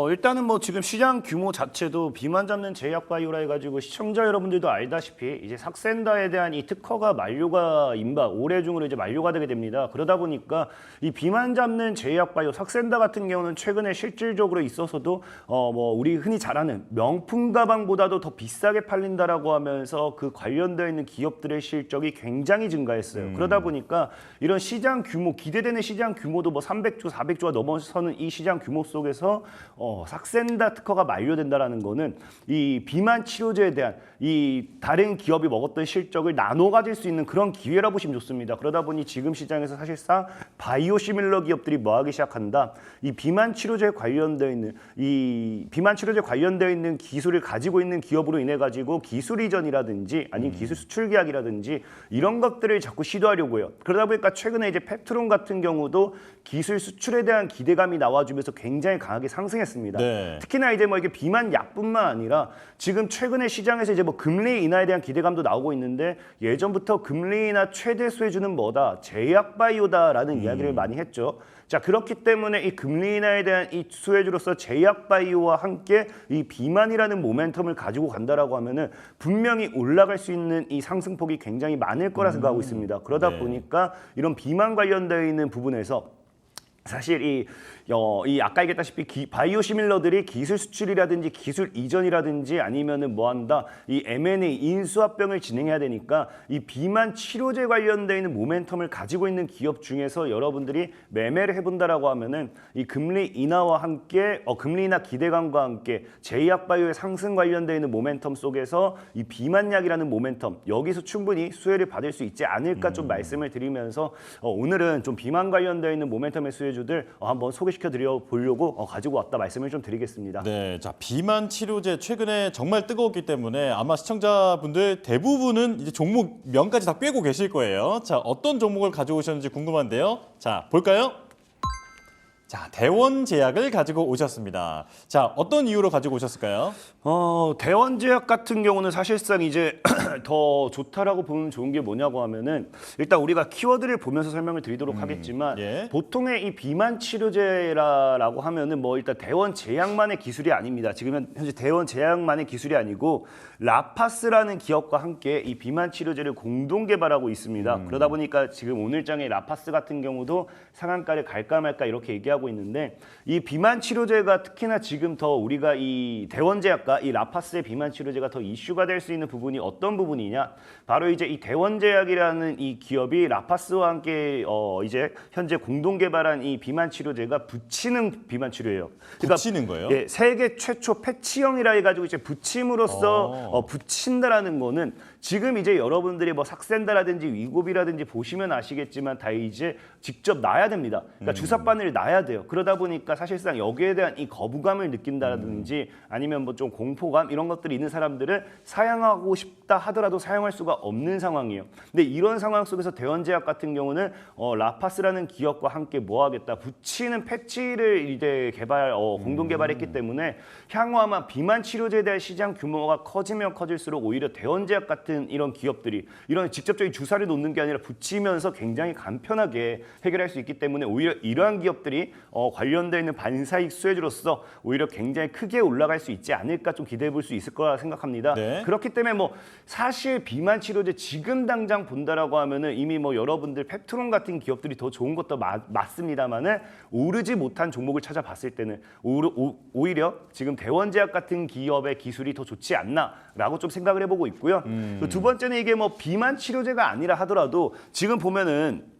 일단은 뭐 지금 시장 규모 자체도 비만 잡는 제약바이오라 해가지고 시청자 여러분들도 알다시피 이제 삭센다에 대한 이 특허가 만료가 올해 중으로 이제 만료가 되게 됩니다. 그러다 보니까 이 비만 잡는 제약바이오 삭센다 같은 경우는 최근에 실질적으로 있어서도 뭐 우리 흔히 잘 아는 명품 가방보다도 더 비싸게 팔린다라고 하면서 그 관련되어 있는 기업들의 실적이 굉장히 증가했어요. 그러다 보니까 이런 시장 규모, 기대되는 시장 규모도 뭐 300조, 400조가 넘어서는 이 시장 규모 속에서 삭센다 특허가 만료된다라는 거는 이 비만 치료제에 대한 이 다른 기업이 먹었던 실적을 나눠 가질 수 있는 그런 기회라 보시면 좋습니다. 그러다 보니 지금 시장에서 사실상 바이오 시밀러 기업들이 뭐하기 시작한다. 이 비만 치료제에 관련되어 있는 기술을 가지고 있는 기업으로 인해 가지고 기술 이전이라든지 아니면 기술 수출 계약이라든지 이런 것들을 자꾸 시도하려고 해요. 그러다 보니까 최근에 이제 펩트론 같은 경우도 기술 수출에 대한 기대감이 나와주면서 굉장히 강하게 상승했습니다. 네. 특히나 이제 뭐 이게 비만 약뿐만 아니라 지금 최근에 시장에서 이제 뭐 금리 인하에 대한 기대감도 나오고 있는데 예전부터 금리 인하 최대 수혜주는 뭐다? 제약바이오다라는 이야기를 많이 했죠. 자, 그렇기 때문에 이 금리 인하에 대한 이 수혜주로서 제약바이오와 함께 이 비만이라는 모멘텀을 가지고 간다라고 하면은 분명히 올라갈 수 있는 이 상승폭이 굉장히 많을 거라 생각하고 있습니다. 그러다 네. 보니까 이런 비만 관련되어 있는 부분에서 사실 이 아까 얘기했다시피 바이오 시밀러들이 기술 수출이라든지 기술 이전이라든지 아니면은 뭐 한다 이 M&A 인수합병을 진행해야 되니까 이 비만 치료제 관련돼 있는 모멘텀을 가지고 있는 기업 중에서 여러분들이 매매를 해본다라고 하면은 이 금리 인하와 함께 금리 인하 기대감과 함께 제약바이오의 상승 관련돼 있는 모멘텀 속에서 이 비만약이라는 모멘텀 여기서 충분히 수혜를 받을 수 있지 않을까 좀 말씀을 드리면서 오늘은 좀 비만 관련돼 있는 모멘텀의 수혜주들 한번 소개시켜 드려 보려고 가지고 왔다 말씀을 좀 드리겠습니다. 네, 자 비만 치료제 최근에 정말 뜨거웠기 때문에 아마 시청자분들 대부분은 이제 종목명까지 다 꿰고 계실 거예요. 자, 어떤 종목을 가져오셨는지 궁금한데요. 자, 볼까요? 자, 대원제약을 가지고 오셨습니다. 자, 어떤 이유로 가지고 오셨을까요? 대원제약 같은 경우는 사실상 이제 더 좋다라고 보면 좋은 게 뭐냐고 하면은 일단 우리가 키워드를 보면서 설명을 드리도록 하겠지만 예. 보통의 이 비만 치료제라고 하면은 뭐 일단 대원제약만의 기술이 아닙니다. 지금 현재 대원제약만의 기술이 아니고 라파스라는 기업과 함께 이 비만 치료제를 공동 개발하고 있습니다. 그러다 보니까 지금 오늘장의 라파스 같은 경우도 상한가를 갈까 말까 이렇게 얘기하고 있는데 이 비만 치료제가 특히나 지금 더 우리가 이 대원제약과 이 라파스의 비만 치료제가 더 이슈가 될 수 있는 부분이 어떤 부분이냐? 바로 이제 이 대원제약이라는 이 기업이 라파스와 함께 이제 현재 공동 개발한 이 비만 치료제가 붙이는 비만 치료예요. 그러니까 붙이는 거예요? 예, 세계 최초 패치형이라 해가지고 이제 붙임으로써 붙인다라는 거는 지금 이제 여러분들이 뭐 삭센다라든지 위고비라든지 보시면 아시겠지만 다 이제 직접 놔야 됩니다. 그러니까 주사바늘을 놔야 돼요. 그러다 보니까 사실상 여기에 대한 이 거부감을 느낀다라든지 아니면 뭐 좀 공포감 이런 것들이 있는 사람들은 사용하고 싶다 하더라도 사용할 수가 없는 상황이에요. 근데 이런 상황 속에서 대원제약 같은 경우는 라파스라는 기업과 함께 뭐 하겠다 붙이는 패치를 이제 공동 개발했기 때문에 향후 아마 비만 치료제에 대한 시장 규모가 커지면 커질수록 오히려 대원제약 같은 이런 기업들이 이런 직접적인 주사를 놓는 게 아니라 붙이면서 굉장히 간편하게 해결할 수 있기 때문에 오히려 이러한 기업들이 관련되어 있는 반사익 수혜주로서 오히려 굉장히 크게 올라갈 수 있지 않을까 좀 기대해 볼 수 있을 거라 생각합니다. 네. 그렇기 때문에 뭐 사실 비만 치료제 지금 당장 본다라고 하면은 이미 뭐 여러분들 펩트론 같은 기업들이 더 좋은 것도 맞습니다만은 오르지 못한 종목을 찾아봤을 때는 오히려 지금 대원제약 같은 기업의 기술이 더 좋지 않나라고 좀 생각을 해보고 있고요. 두 번째는 이게 뭐 비만 치료제가 아니라 하더라도 지금 보면은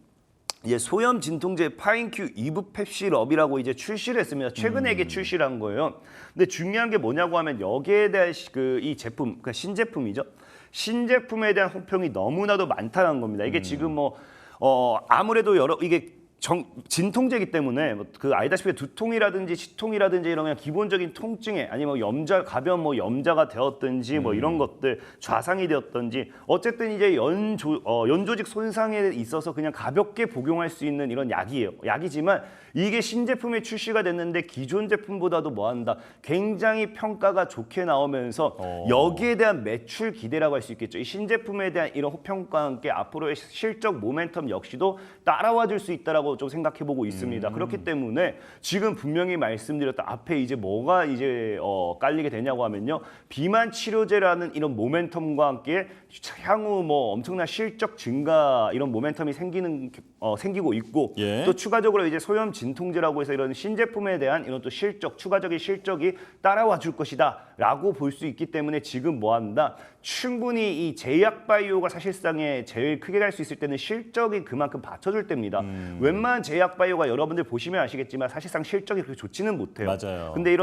이제 소염 진통제 파인큐 이브펩시럽이라고 이제 출시를 했습니다. 최근에 이게 출시를 한 거예요. 근데 중요한 게 뭐냐고 하면 여기에 대한 이 제품, 그러니까 신제품이죠. 신제품에 대한 호평이 너무나도 많다는 겁니다. 이게 지금 뭐 아무래도 이게 진통제이기 때문에 그 알다시피 두통이라든지 치통이라든지 이런 그냥 기본적인 통증에 아니면 가벼운 뭐 염자가 되었든지 뭐 이런 것들 좌상이 되었든지 어쨌든 이제 연조직 손상에 있어서 그냥 가볍게 복용할 수 있는 이런 약이에요. 약이지만 이게 신제품이 출시가 됐는데 기존 제품보다도 뭐한다 굉장히 평가가 좋게 나오면서 여기에 대한 매출 기대라고 할 수 있겠죠. 이 신제품에 대한 이런 호평과 함께 앞으로의 실적 모멘텀 역시도 따라와 줄 수 있다라고 좀 생각해보고 있습니다. 그렇기 때문에 지금 분명히 말씀드렸던 앞에 이제 뭐가 이제 깔리게 되냐고 하면요, 비만 치료제라는 이런 모멘텀과 함께 향후 뭐 엄청난 실적 증가 이런 모멘텀이 생기고 있고 예. 또 추가적으로 이제 소염 진통제라고 해서 이런 신제품에 대한 이런 또 추가적인 실적이 따라와 줄 것이다라고 볼 수 있기 때문에 지금 뭐한다 충분히 이 제약바이오가 사실상에 제일 크게 갈 수 있을 때는 실적이 그만큼 받쳐줄 때입니다. 웬만한 제약바이오가 여러분들 보시면 아시겠지만 사실상 실적이 그렇게 좋지는 못해요. 맞아요. 근데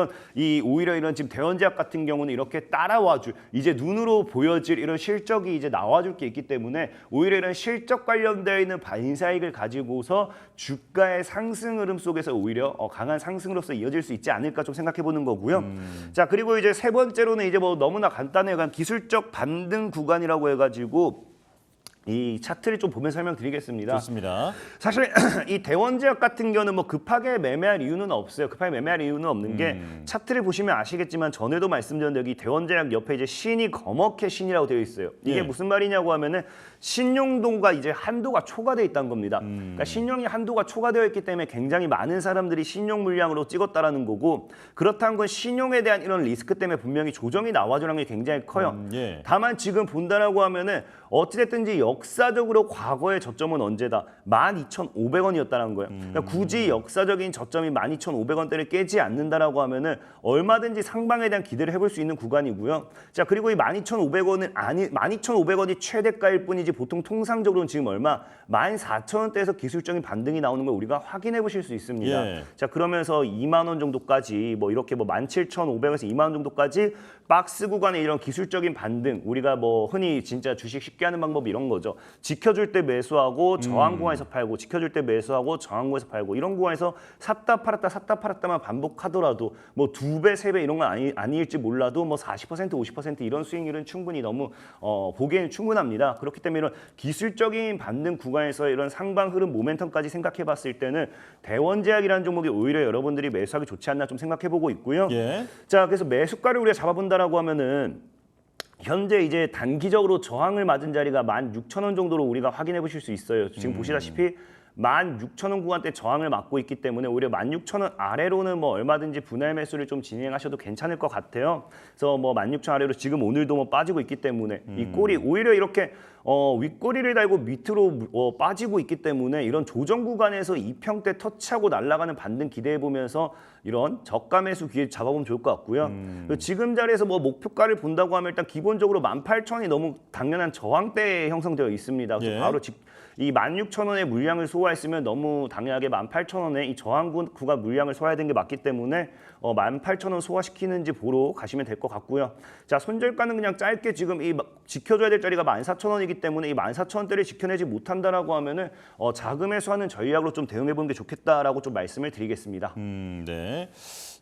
오히려 이런 지금 대원제약 같은 경우는 이렇게 따라와줄 이제 눈으로 보여질 이런 실적이 이제 나와줄 게 있기 때문에 오히려 이런 실적 관련되어 있는 반사익을 가지고서 주가의 상승 흐름 속에서 오히려 강한 상승으로서 이어질 수 있지 않을까 좀 생각해 보는 거고요. 자, 그리고 이제 세 번째로는 이제 뭐 너무나 간단해요. 기술적 반등 구간이라고 해가지고 이 차트를 좀 보면서 설명드리겠습니다. 좋습니다. 사실 이 대원제약 같은 경우는 뭐 급하게 매매할 이유는 없어요. 급하게 매매할 이유는 없는 게 차트를 보시면 아시겠지만 전에도 말씀드렸는데 여기 대원제약 옆에 이제 신이 검게 신이라고 되어 있어요. 이게 예. 무슨 말이냐고 하면은 신용도가 이제 한도가 초과되어 있다는 겁니다. 그러니까 신용이 한도가 초과되어 있기 때문에 굉장히 많은 사람들이 신용 물량으로 찍었다라는 거고 그렇다는 건 신용에 대한 이런 리스크 때문에 분명히 조정이 나와주는 게 굉장히 커요. 예. 다만 지금 본다라고 하면은 어찌됐든지 역사적으로 과거의 저점은 언제다? 12,500원이었다는 거예요. 그러니까 굳이 역사적인 저점이 12,500원대를 깨지 않는다라고 하면은 얼마든지 상방에 대한 기대를 해볼 수 있는 구간이고요. 자, 그리고 이 12,500원이 최대가일 뿐이지 보통 통상적으로는 지금 얼마? 14,000원대에서 기술적인 반등이 나오는 걸 우리가 확인해 보실 수 있습니다. 예. 자, 그러면서 2만 원 정도까지 뭐 이렇게 뭐 17,500원에서 2만 원 정도까지 박스 구간의 이런 기술적인 반등 우리가 뭐 흔히 진짜 주식 쉽게 하는 방법이 이런 거죠. 지켜줄 때 매수하고 저항 구간에서 팔고 지켜줄 때 매수하고 저항 구간에서 팔고 이런 구간에서 샀다 팔았다만 반복하더라도 뭐 2배, 3배 이런 건 아닐지 몰라도 뭐 40%, 50% 이런 수익률은 충분히 너무 보기에는 충분합니다. 그렇기 때문에 이런 기술적인 반등 구간에서 이런 상방 흐름 모멘텀까지 생각해 봤을 때는 대원제약이라는 종목이 오히려 여러분들이 매수하기 좋지 않나 좀 생각해 보고 있고요. 예. 자, 그래서 매수가를 우리가 잡아본다라고 하면은 현재 이제 단기적으로 저항을 맞은 자리가 16,000원 정도로 우리가 확인해 보실 수 있어요. 지금 보시다시피 16,000원 구간대 저항을 맞고 있기 때문에 오히려 16,000원 아래로는 뭐 얼마든지 분할 매수를 좀 진행하셔도 괜찮을 것 같아요. 그래서 뭐 16,000원 아래로 지금 오늘도 뭐 빠지고 있기 때문에 이 꼴이 오히려 이렇게 윗꼬리를 달고 밑으로 빠지고 있기 때문에 이런 조정 구간에서 이평대 터치하고 날아가는 반등 기대해 보면서 이런 저가 매수 기회 잡아보면 좋을 것 같고요. 지금 자리에서 뭐 목표가를 본다고 하면 일단 기본적으로 18,000원이 너무 당연한 저항대에 형성되어 있습니다. 그래서 예. 바로 이 16,000원의 물량을 소화했으면 너무 당연하게 18,000원에 이 저항 구간 물량을 소화해야 되는 게 맞기 때문에 18,000원 소화시키는지 보러 가시면 될 것 같고요. 자, 손절가는 그냥 짧게 지금 이 지켜줘야 될 자리가 14,000원이기 때문에 이 14,000원대를 지켜내지 못한다라고 하면은 자금 회수하는 전략으로 좀 대응해 보는 게 좋겠다라고 좀 말씀을 드리겠습니다. 네.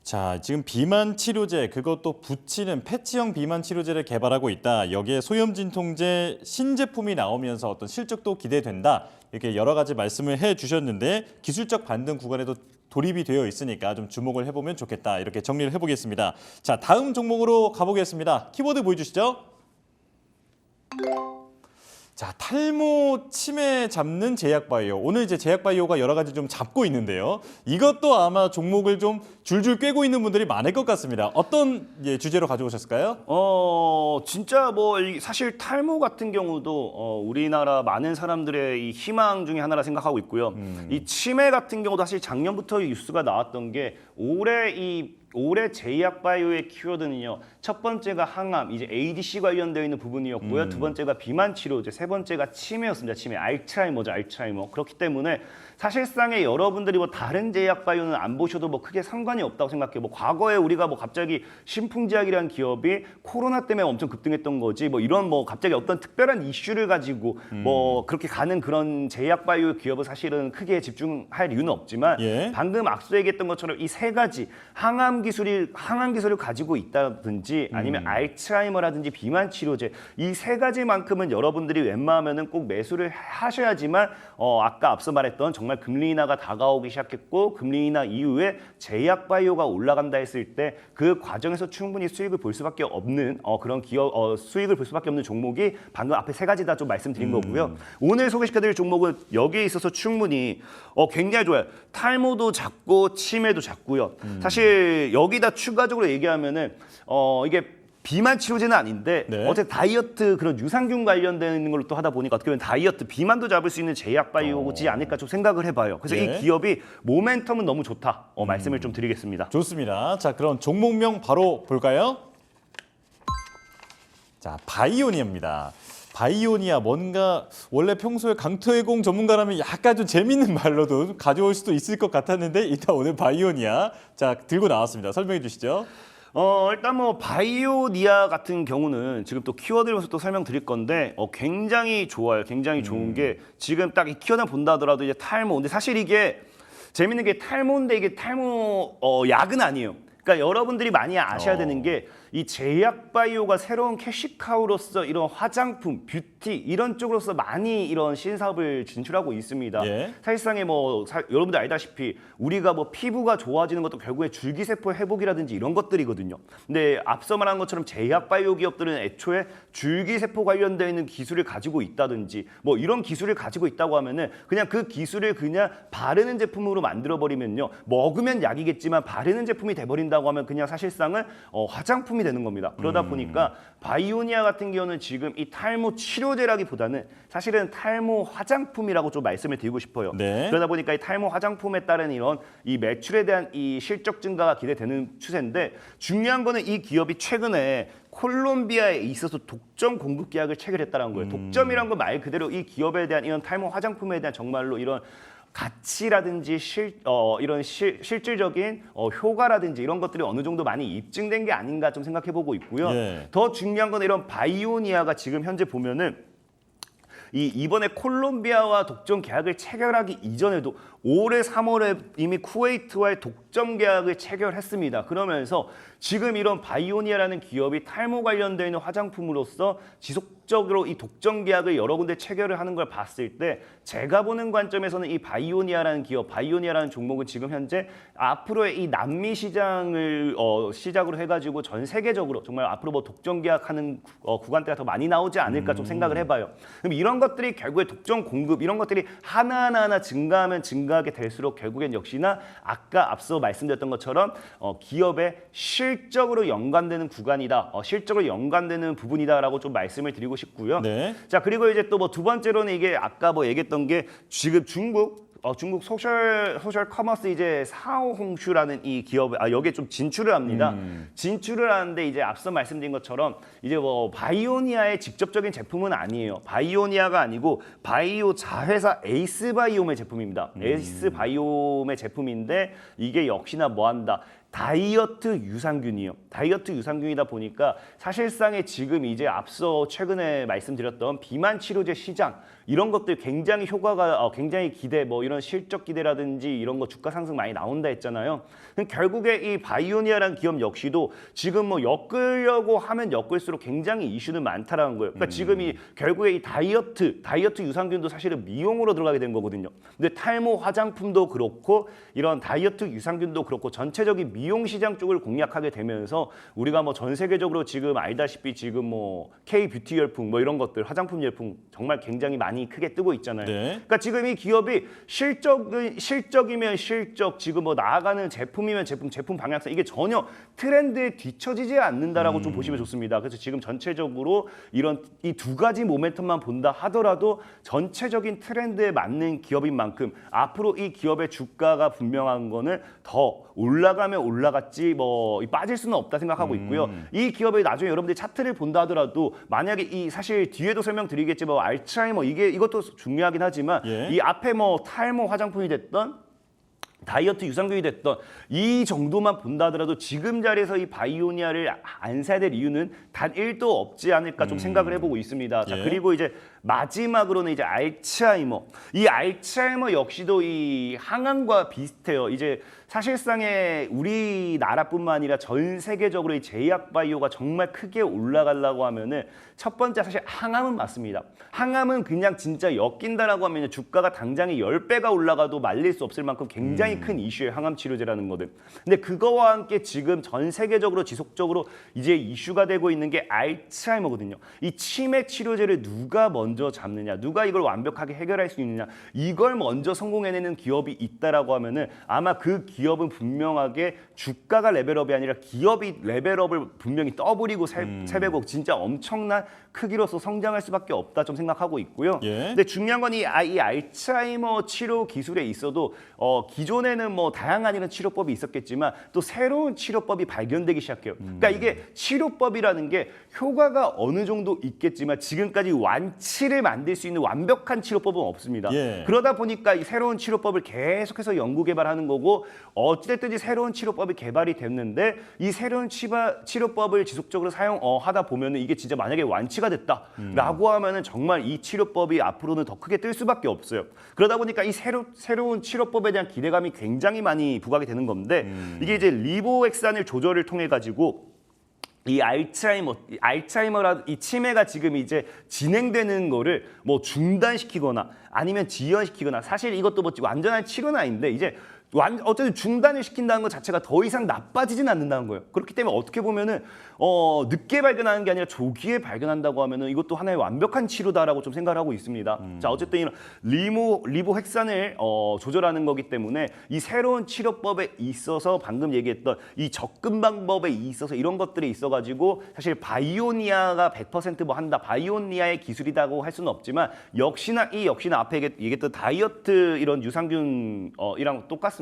자, 지금 비만 치료제 그것도 붙이는 패치형 비만 치료제를 개발하고 있다. 여기에 소염 진통제 신제품이 나오면서 어떤 실적도 기대된다. 이렇게 여러 가지 말씀을 해 주셨는데 기술적 반등 구간에도 돌입이 되어 있으니까 좀 주목을 해보면 좋겠다. 이렇게 정리를 해보겠습니다. 자, 다음 종목으로 가보겠습니다. 키보드 보여주시죠. 자, 탈모 치매 잡는 제약바이오. 오늘 이제 제약바이오가 여러 가지 좀 잡고 있는데요. 이것도 아마 종목을 좀 줄줄 꿰고 있는 분들이 많을 것 같습니다. 어떤 주제로 가져오셨을까요? 진짜 사실 탈모 같은 경우도 우리나라 많은 사람들의 이 희망 중에 하나라 생각하고 있고요. 이 치매 같은 경우도 사실 작년부터 뉴스가 나왔던 게 올해 제약바이오의 키워드는요. 첫 번째가 항암, 이제 ADC 관련되어 있는 부분이었고요. 두 번째가 비만 치료제, 세 번째가 치매였습니다. 치매, 알츠하이머죠, 알츠하이머. 그렇기 때문에 사실상의 여러분들이 다른 제약바이오는 안 보셔도 크게 상관이 없다고 생각해요. 과거에 우리가 갑자기 신풍제약이라는 기업이 코로나 때문에 엄청 급등했던 거지. 이런 갑자기 어떤 특별한 이슈를 가지고 그렇게 가는 그런 제약바이오 기업은 사실은 크게 집중할 이유는 없지만 예. 방금 앞서 얘기했던 것처럼 이 세 가지 항암 기술을 가지고 있다든지 아니면 알츠하이머라든지 비만 치료제 이 세 가지만큼은 여러분들이 웬만하면은 꼭 매수를 하셔야지만 아까 앞서 말했던 정말 금리 인하가 다가오기 시작했고 금리 인하 이후에 제약 바이오가 올라간다 했을 때 그 과정에서 충분히 수익을 볼 수밖에 없는 그런 기업 수익을 볼 수밖에 없는 종목이 방금 앞에 세 가지 다 좀 말씀드린 거고요. 오늘 소개시켜드릴 종목은 여기에 있어서 충분히 굉장히 좋아요. 탈모도 작고 치매도 작고요. 사실 여기다 추가적으로 얘기하면은 이게 비만 치료제는 아닌데 네. 어쨌든 다이어트 그런 유산균 관련되는 걸로 또 하다 보니까 어떻게 보면 다이어트 비만도 잡을 수 있는 제약 바이오지 않을까 좀 생각을 해봐요. 그래서 예. 이 기업이 모멘텀은 너무 좋다 말씀을 좀 드리겠습니다. 좋습니다. 자, 그럼 종목명 바로 볼까요? 자, 바이오니아입니다. 바이오니아 뭔가 원래 평소에 강토해공 전문가라면 약간 좀 재밌는 말로도 가져올 수도 있을 것 같았는데 일단 오늘 바이오니아 자 들고 나왔습니다. 설명해 주시죠. 일단 바이오니아 같은 경우는 지금 또 키워드로서 또 설명드릴 건데 굉장히 좋아요. 굉장히 좋은 게 지금 딱 이 키워드 본다 하더라도 이제 탈모. 근데 사실 이게 재밌는 게 탈모인데 이게 탈모 약은 아니에요. 그러니까 여러분들이 많이 아셔야 되는 게 이 제약 바이오가 새로운 캐시카우로서 이런 화장품, 뷰티 이런 쪽으로서 많이 이런 신사업을 진출하고 있습니다. 예. 사실상에 여러분들 알다시피 우리가 피부가 좋아지는 것도 결국에 줄기세포 회복이라든지 이런 것들이거든요. 근데 앞서 말한 것처럼 제약 바이오 기업들은 애초에 줄기세포 관련되어 있는 기술을 가지고 있다든지 이런 기술을 가지고 있다고 하면은 그냥 그 기술을 그냥 바르는 제품으로 만들어 버리면요. 먹으면 약이겠지만 바르는 제품이 돼 버린다고 하면 그냥 사실상은 화장품이 되는 겁니다. 그러다 보니까 바이오니아 같은 경우는 지금 이 탈모 치료제라기보다는 사실은 탈모 화장품이라고 좀 말씀을 드리고 싶어요. 네. 그러다 보니까 이 탈모 화장품에 따른 이런 이 매출에 대한 이 실적 증가가 기대되는 추세인데 중요한 거는 이 기업이 최근에 콜롬비아에 있어서 독점 공급 계약을 체결했다는 거예요. 독점이란 건 말 그대로 이 기업에 대한 이런 탈모 화장품에 대한 정말로 이런 가치라든지 이런 실질적인 효과라든지 이런 것들이 어느 정도 많이 입증된 게 아닌가 좀 생각해보고 있고요. 예. 더 중요한 건 이런 바이오니아가 지금 현재 보면은 이번에 콜롬비아와 독점 계약을 체결하기 이전에도 올해 3월에 이미 쿠웨이트와의 독점 계약을 체결했습니다. 그러면서 지금 이런 바이오니아라는 기업이 탈모 관련되어 있는 화장품으로서 지속적으로 이 독점 계약을 여러 군데 체결을 하는 걸 봤을 때 제가 보는 관점에서는 이 바이오니아라는 기업, 바이오니아라는 종목은 지금 현재 앞으로의 이 남미 시장을 시작으로 해가지고 전 세계적으로 정말 앞으로 독점 계약하는 구간대가 더 많이 나오지 않을까 좀 생각을 해봐요. 그럼 이런 것들이 결국에 독점 공급 이런 것들이 하나하나 증가하면 증가하게 될수록 결국엔 역시나 아까 앞서 말씀드렸던 것처럼 기업의 실적으로 연관되는 구간이다, 실적으로 연관되는 부분이다라고 좀 말씀을 드리고 싶고요. 네. 자 그리고 이제 또 두 번째로는 이게 아까 얘기했던 게 지금 중국 소셜 커머스 이제 사오홍슈라는 이 기업 여기에 좀 진출을 합니다. 진출을 하는데 이제 앞서 말씀드린 것처럼 이제 바이오니아의 직접적인 제품은 아니에요. 바이오니아가 아니고 바이오 자회사 에이스 바이옴의 제품입니다. 에이스 바이옴의 제품인데 이게 역시나 뭐한다. 다이어트 유산균이에요. 다이어트 유산균이다 보니까 사실상에 지금 이제 앞서 최근에 말씀드렸던 비만 치료제 시장 이런 것들 굉장히 효과가 굉장히 기대 이런 실적 기대라든지 이런 거 주가 상승 많이 나온다 했잖아요. 결국에 이 바이오니아라는 기업 역시도 지금 엮으려고 하면 엮을수록 굉장히 이슈는 많다라는 거예요. 그러니까 지금 이 결국에 이 다이어트 유산균도 사실은 미용으로 들어가게 된 거거든요. 근데 탈모 화장품도 그렇고 이런 다이어트 유산균도 그렇고 전체적인 미용 시장 쪽을 공략하게 되면서 우리가 뭐 전 세계적으로 지금 알다시피 지금 뭐 K 뷰티 열풍 뭐 이런 것들 화장품 열풍 정말 굉장히 많이 크게 뜨고 있잖아요. 네. 그러니까 지금 이 기업이 실적이면 실적, 지금 뭐 나아가는 제품이면 제품 방향성 이게 전혀 트렌드에 뒤처지지 않는다라고 좀 보시면 좋습니다. 그래서 지금 전체적으로 이런 이 두 가지 모멘텀만 본다 하더라도 전체적인 트렌드에 맞는 기업인 만큼 앞으로 이 기업의 주가가 분명한 거는 더 올라가면 올라갔지 뭐 빠질 수는 없다 생각하고 있고요. 이 기업의 나중에 여러분들이 차트를 본다 하더라도 만약에 이 사실 뒤에도 설명드리겠지만 뭐 알츠하이머 이것도 중요하긴 하지만 예. 이 앞에 뭐 탈모 화장품이 됐던 다이어트 유산균이 됐던 이 정도만 본다 하더라도 지금 자리에서 이 바이오니아를 안 사야 될 이유는 단 1도 없지 않을까 좀 생각을 해보고 있습니다. 자, 예. 그리고 이제 마지막으로는 이제 알츠하이머. 이 알츠하이머 역시도 이 항암과 비슷해요. 이제 사실상의 우리나라뿐만 아니라 전 세계적으로 이 제약 바이오가 정말 크게 올라가려고 하면은 첫 번째 사실 항암은 맞습니다. 항암은 그냥 진짜 엮인다라고 하면 주가가 당장에 10배가 올라가도 말릴 수 없을 만큼 굉장히 큰 이슈예요. 항암 치료제라는 거는. 근데 그거와 함께 지금 전 세계적으로 지속적으로 이제 이슈가 되고 있는 게 알츠하이머거든요. 이 치매 치료제를 누가 먼저 잡느냐, 누가 이걸 완벽하게 해결할 수 있느냐, 이걸 먼저 성공해내는 기업이 있다라고 하면은 아마 그 기업은 분명하게 주가가 레벨업이 아니라 기업이 레벨업을 분명히 더블이고 세배고 진짜 엄청난 크기로서 성장할 수밖에 없다 좀 생각하고 있고요. 예. 근데 중요한 건 이 알츠하이머 치료 기술에 있어도 기존에는 뭐 다양한 이런 치료법이 있었겠지만 또 새로운 치료법이 발견되기 시작해요. 그러니까 이게 치료법이라는 게 효과가 어느 정도 있겠지만 지금까지 완치를 만들 수 있는 완벽한 치료법은 없습니다. 예. 그러다 보니까 이 새로운 치료법을 계속해서 연구 개발하는 거고 어찌됐든지 새로운 치료법이 개발이 됐는데 이 새로운 치료법을 지속적으로 사용하다 보면은 이게 진짜 만약에 완치가 됐다라고 하면은 정말 이 치료법이 앞으로는 더 크게 뜰 수밖에 없어요. 그러다 보니까 이 새로운 치료법에 대한 기대감이 굉장히 많이 부각이 되는 건데 이게 이제 리보엑산을 조절을 통해 가지고 이 알츠하이머라 이 치매가 지금 이제 진행되는 거를 뭐 중단시키거나 아니면 지연시키거나 사실 이것도 뭐 완전한 치료는 아닌데 이제 어쨌든 중단을 시킨다는 것 자체가 더 이상 나빠지진 않는다는 거예요. 그렇기 때문에 어떻게 보면은 늦게 발견하는 게 아니라 조기에 발견한다고 하면은 이것도 하나의 완벽한 치료다라고 좀 생각을 하고 있습니다. 자, 어쨌든 이런 리보핵산을 조절하는 거기 때문에 이 새로운 치료법에 있어서 방금 얘기했던 이 접근 방법에 있어서 이런 것들이 있어가지고 사실 바이오니아가 100% 한다, 바이오니아의 기술이라고 할 수는 없지만 역시나 앞에 얘기했던 다이어트 이런 유산균 이랑 똑같습니다.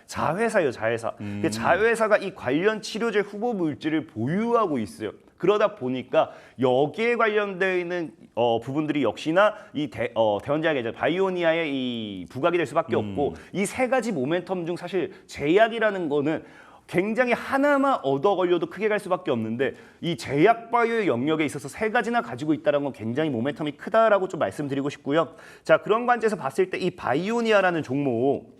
자회사예요, 자회사. 자회사가 이 관련 치료제 후보 물질을 보유하고 있어요. 그러다 보니까 여기에 관련되어 있는 부분들이 역시나 이 대원제약의 바이오니아의 이 부각이 될 수밖에 없고 이 세 가지 모멘텀 중 사실 제약이라는 거는 굉장히 하나만 얻어 걸려도 크게 갈 수밖에 없는데 이 제약 바이오의 영역에 있어서 세 가지나 가지고 있다는 건 굉장히 모멘텀이 크다라고 좀 말씀드리고 싶고요. 자, 그런 관점에서 봤을 때 이 바이오니아라는 종목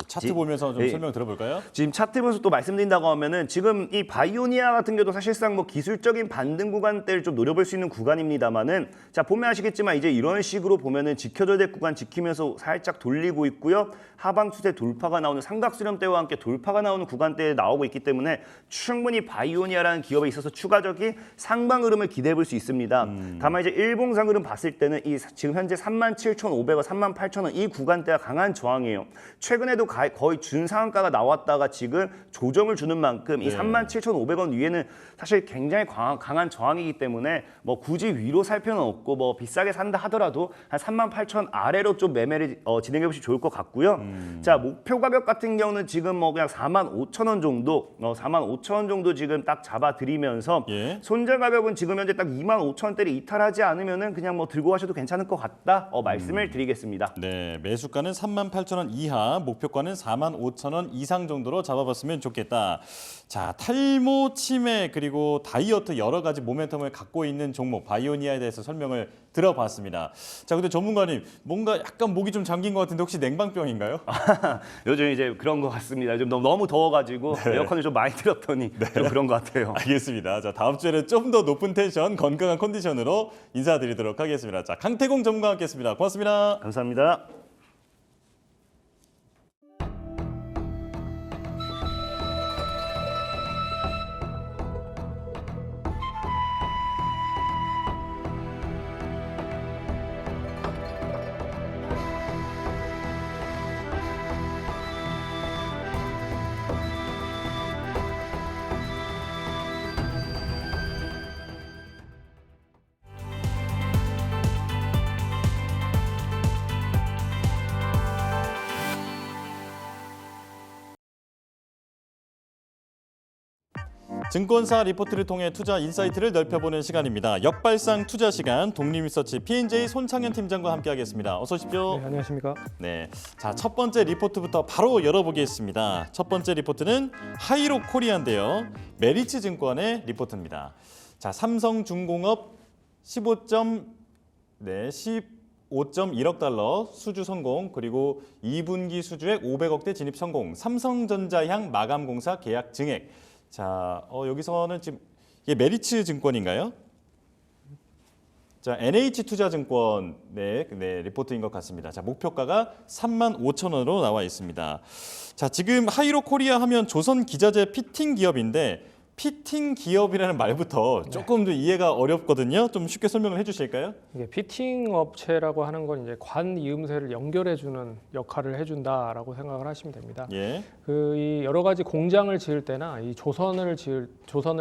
차트 보면서 좀 예. 설명 들어볼까요? 지금 차트 보면서 또 말씀드린다고 하면은 지금 이 바이오니아 같은 경우도 사실상 뭐 기술적인 반등 구간대를 좀 노려볼 수 있는 구간입니다만은 자, 보면 아시겠지만 이제 이런 식으로 보면은 지켜줘야 될 구간 지키면서 살짝 돌리고 있고요. 하방 추세 돌파가 나오는 삼각수렴대와 함께 돌파가 나오는 구간대에 나오고 있기 때문에 충분히 바이오니아라는 기업에 있어서 추가적인 상방 흐름을 기대해 볼 수 있습니다. 다만 이제 일봉상 흐름 봤을 때는 이 지금 현재 37,500원, 38,000원 이 구간대가 강한 저항이에요. 최근에도 거의 준상한가가 나왔다가 지금 조정을 주는 만큼 이 37,500원 위에는 사실 굉장히 강한 저항이기 때문에 뭐 굳이 위로 살 필요는 없고 뭐 비싸게 산다 하더라도 한 38,000 아래로 좀 매매를 진행해 보시면 좋을 것 같고요. 자, 목표 가격 같은 경우는 지금 뭐 그냥 45,000원 정도, 45,000원 정도 지금 딱 잡아드리면서 예. 손절 가격은 지금 현재 딱 25,000원대를 이탈하지 않으면은 그냥 뭐 들고 가셔도 괜찮을 것 같다 말씀을 드리겠습니다. 네, 매수가는 38,000원 이하, 목표가는 45,000원 이상 정도로 잡아봤으면 좋겠다. 자, 탈모, 치매 그리고 다이어트 여러 가지 모멘텀을 갖고 있는 종목 바이오니아에 대해서 설명을 들어봤습니다. 자, 근데 전문가님 뭔가 약간 목이 좀 잠긴 것 같은데 혹시 냉방병인가요? 요즘 이제 그런 것 같습니다. 좀 너무 더워가지고 에어컨을 좀 많이 틀었더니 좀 그런 것 같아요. 알겠습니다. 자, 다음 주에는 좀 더 높은 텐션, 건강한 컨디션으로 인사드리도록 하겠습니다. 자, 강태공 전문가와 함께했습니다. 고맙습니다. 감사합니다. 증권사 리포트를 통해 투자 인사이트를 넓혀보는 시간입니다. 역발상 투자 시간 독립리서치 P&J 손창현 팀장과 함께하겠습니다. 어서 오십시오. 네, 안녕하십니까. 네, 자, 첫 번째 리포트부터 바로 열어보겠습니다. 첫 번째 리포트는 하이록 코리아인데요. 메리츠 증권의 리포트입니다. 자, 삼성중공업 15.1억 달러 수주 성공, 그리고 2분기 수주액 500억대 진입 성공, 삼성전자향 마감공사 계약 증액. 자, 여기서는 지금 이게 메리츠 증권인가요? 자, NH투자증권 네, 리포트인 것 같습니다. 자, 목표가가 35,000원으로 나와 있습니다. 자, 지금 하이로 코리아 하면 조선 기자재 피팅 기업인데 피팅 기업이라는 말부터 조금 더 이해가 어렵거든요. 좀 쉽게 설명을 해주실까요? 이게 피팅 업체라고 하는 건 이제 관 이음새를 연결해주는 역할을 해준다라고 생각을 하시면 됩니다. 예. 이 여러 가지 공장을 지을 때나 이 조선을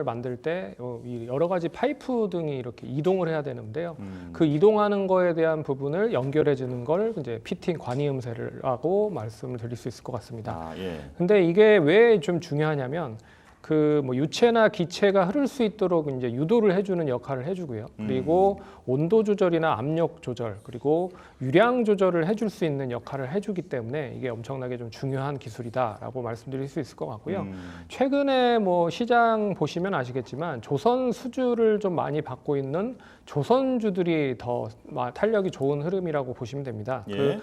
만들 때 이 여러 가지 파이프 등이 이렇게 이동을 해야 되는데요. 그 이동하는 거에 대한 부분을 연결해주는 걸 이제 피팅 관이음새라고 말씀을 드릴 수 있을 것 같습니다. 아, 예. 근데 이게 왜 좀 중요하냐면 그 뭐 유체나 기체가 흐를 수 있도록 이제 유도를 해주는 역할을 해주고요. 그리고 온도 조절이나 압력 조절, 그리고 유량 조절을 해줄 수 있는 역할을 해주기 때문에 이게 엄청나게 좀 중요한 기술이다라고 말씀드릴 수 있을 것 같고요. 최근에 뭐 시장 보시면 아시겠지만 조선 수주를 좀 많이 받고 있는 조선주들이 더 탄력이 좋은 흐름이라고 보시면 됩니다. 예.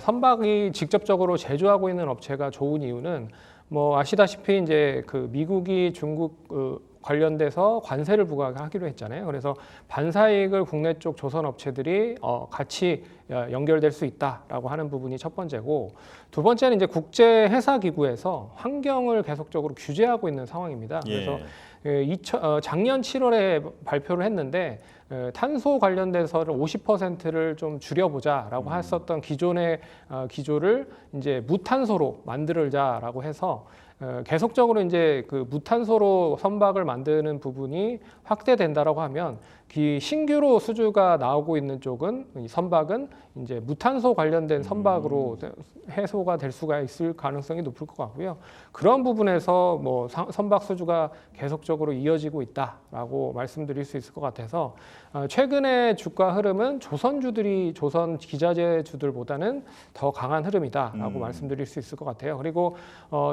선박이 직접적으로 제조하고 있는 업체가 좋은 이유는 뭐 아시다시피 이제 그 미국이 중국 관련돼서 관세를 부과하기로 했잖아요. 그래서 반사이익을 국내 쪽 조선 업체들이 같이 연결될 수 있다라고 하는 부분이 첫 번째고, 두 번째는 이제 국제 회사 기구에서 환경을 계속적으로 규제하고 있는 상황입니다. 그래서 작년 7월에 발표를 했는데 탄소 관련돼서는 50%를 좀 줄여보자라고 했었던 기존의 기조를 이제 무탄소로 만들자라고 해서 계속적으로 이제 그 무탄소로 선박을 만드는 부분이 확대된다라고 하면 이 신규로 수주가 나오고 있는 쪽은 이 선박은 이제 무탄소 관련된 선박으로 해소가 될 수가 있을 가능성이 높을 것 같고요. 그런 부분에서 뭐 선박 수주가 계속적으로 이어지고 있다라고 말씀드릴 수 있을 것 같아서 최근에 주가 흐름은 조선주들이 조선 기자재주들보다는 더 강한 흐름이다라고 말씀드릴 수 있을 것 같아요. 그리고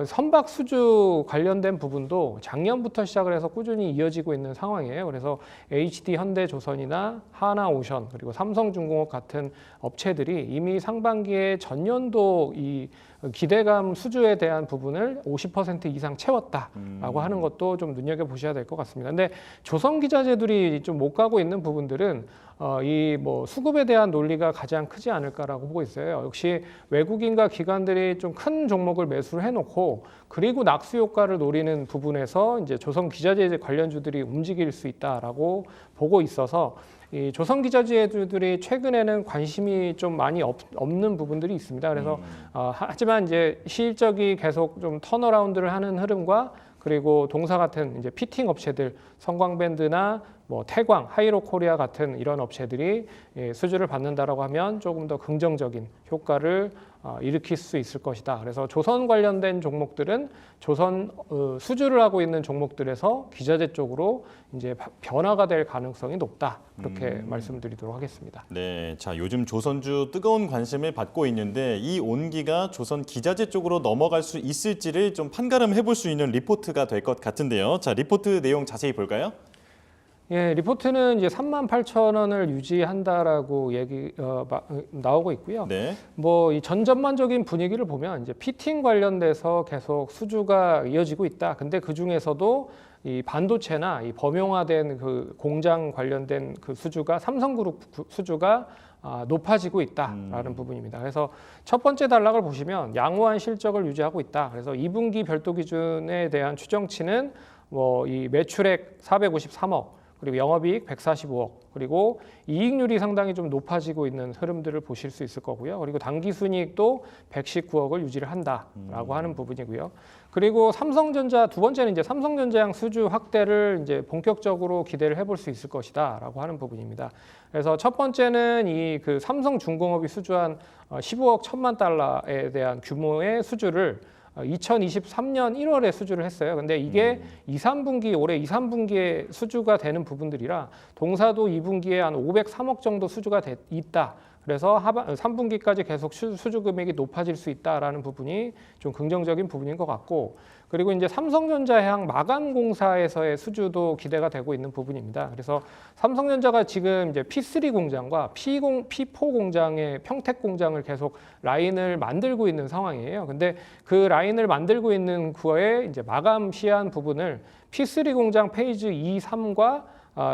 선박 수주 관련된 부분도 작년부터 시작을 해서 꾸준히 이어지고 있는 상황이에요. 그래서 HD 현대조선이나 하나오션 그리고 삼성중공업 같은 업체들이 이미 상반기에 전년도 이 기대감 수주에 대한 부분을 50% 이상 채웠다라고 하는 것도 좀 눈여겨보셔야 될 것 같습니다. 근데 조선기자재들이 좀 못 가고 있는 부분들은 이 뭐 수급에 대한 논리가 가장 크지 않을까라고 보고 있어요. 역시 외국인과 기관들이 좀 큰 종목을 매수를 해놓고 그리고 낙수 효과를 노리는 부분에서 이제 조선기자재 관련주들이 움직일 수 있다라고 보고 있어서 이 조선기자재들이 최근에는 관심이 좀 많이 없는 부분들이 있습니다. 그래서 하지만 이제 실적이 계속 좀 턴어라운드를 하는 흐름과 그리고 동사 같은 이제 피팅 업체들, 성광밴드나 뭐 태광, 하이로 코리아 같은 이런 업체들이 수주를 받는다라고 하면 조금 더 긍정적인 효과를 일으킬 수 있을 것이다. 그래서 조선 관련된 종목들은 조선 수주를 하고 있는 종목들에서 기자재 쪽으로 이제 변화가 될 가능성이 높다. 그렇게 말씀드리도록 하겠습니다. 네, 자, 요즘 조선주 뜨거운 관심을 받고 있는데 이 온기가 조선 기자재 쪽으로 넘어갈 수 있을지를 좀 판가름해 볼 수 있는 리포트가 될 것 같은데요. 자, 리포트 내용 자세히 볼까요? 예, 리포트는 이제 38,000원을 유지한다라고 나오고 있고요. 네. 뭐 이 전반적인 분위기를 보면 이제 피팅 관련돼서 계속 수주가 이어지고 있다. 근데 그 중에서도 이 반도체나 이 범용화된 그 공장 관련된 그 수주가 삼성그룹 수주가 높아지고 있다라는 부분입니다. 그래서 첫 번째 단락을 보시면 양호한 실적을 유지하고 있다. 그래서 2분기 별도 기준에 대한 추정치는 뭐 이 매출액 453억, 그리고 영업이익 145억, 그리고 이익률이 상당히 좀 높아지고 있는 흐름들을 보실 수 있을 거고요. 그리고 당기순이익도 119억을 유지를 한다라고 하는 부분이고요. 그리고 삼성전자 두 번째는 이제 삼성전자향 수주 확대를 이제 본격적으로 기대를 해볼 수 있을 것이다라고 하는 부분입니다. 그래서 첫 번째는 이 그 삼성중공업이 수주한 15억 1천만 달러에 대한 규모의 수주를 2023년 1월에 수주를 했어요. 근데 이게 2, 3분기 올해 2, 3분기에 수주가 되는 부분들이라 동사도 2분기에 한 503억 정도 수주가 있다. 그래서 3분기까지 계속 수주 금액이 높아질 수 있다라는 부분이 좀 긍정적인 부분인 것 같고, 그리고 이제 삼성전자향 마감 공사에서의 수주도 기대가 되고 있는 부분입니다. 그래서 삼성전자가 지금 이제 P3 공장과 P4 공장의 평택 공장을 계속 라인을 만들고 있는 상황이에요. 근데 그 라인을 만들고 있는 거에 이제 마감 시한 부분을 P3 공장 페이지 2, 3과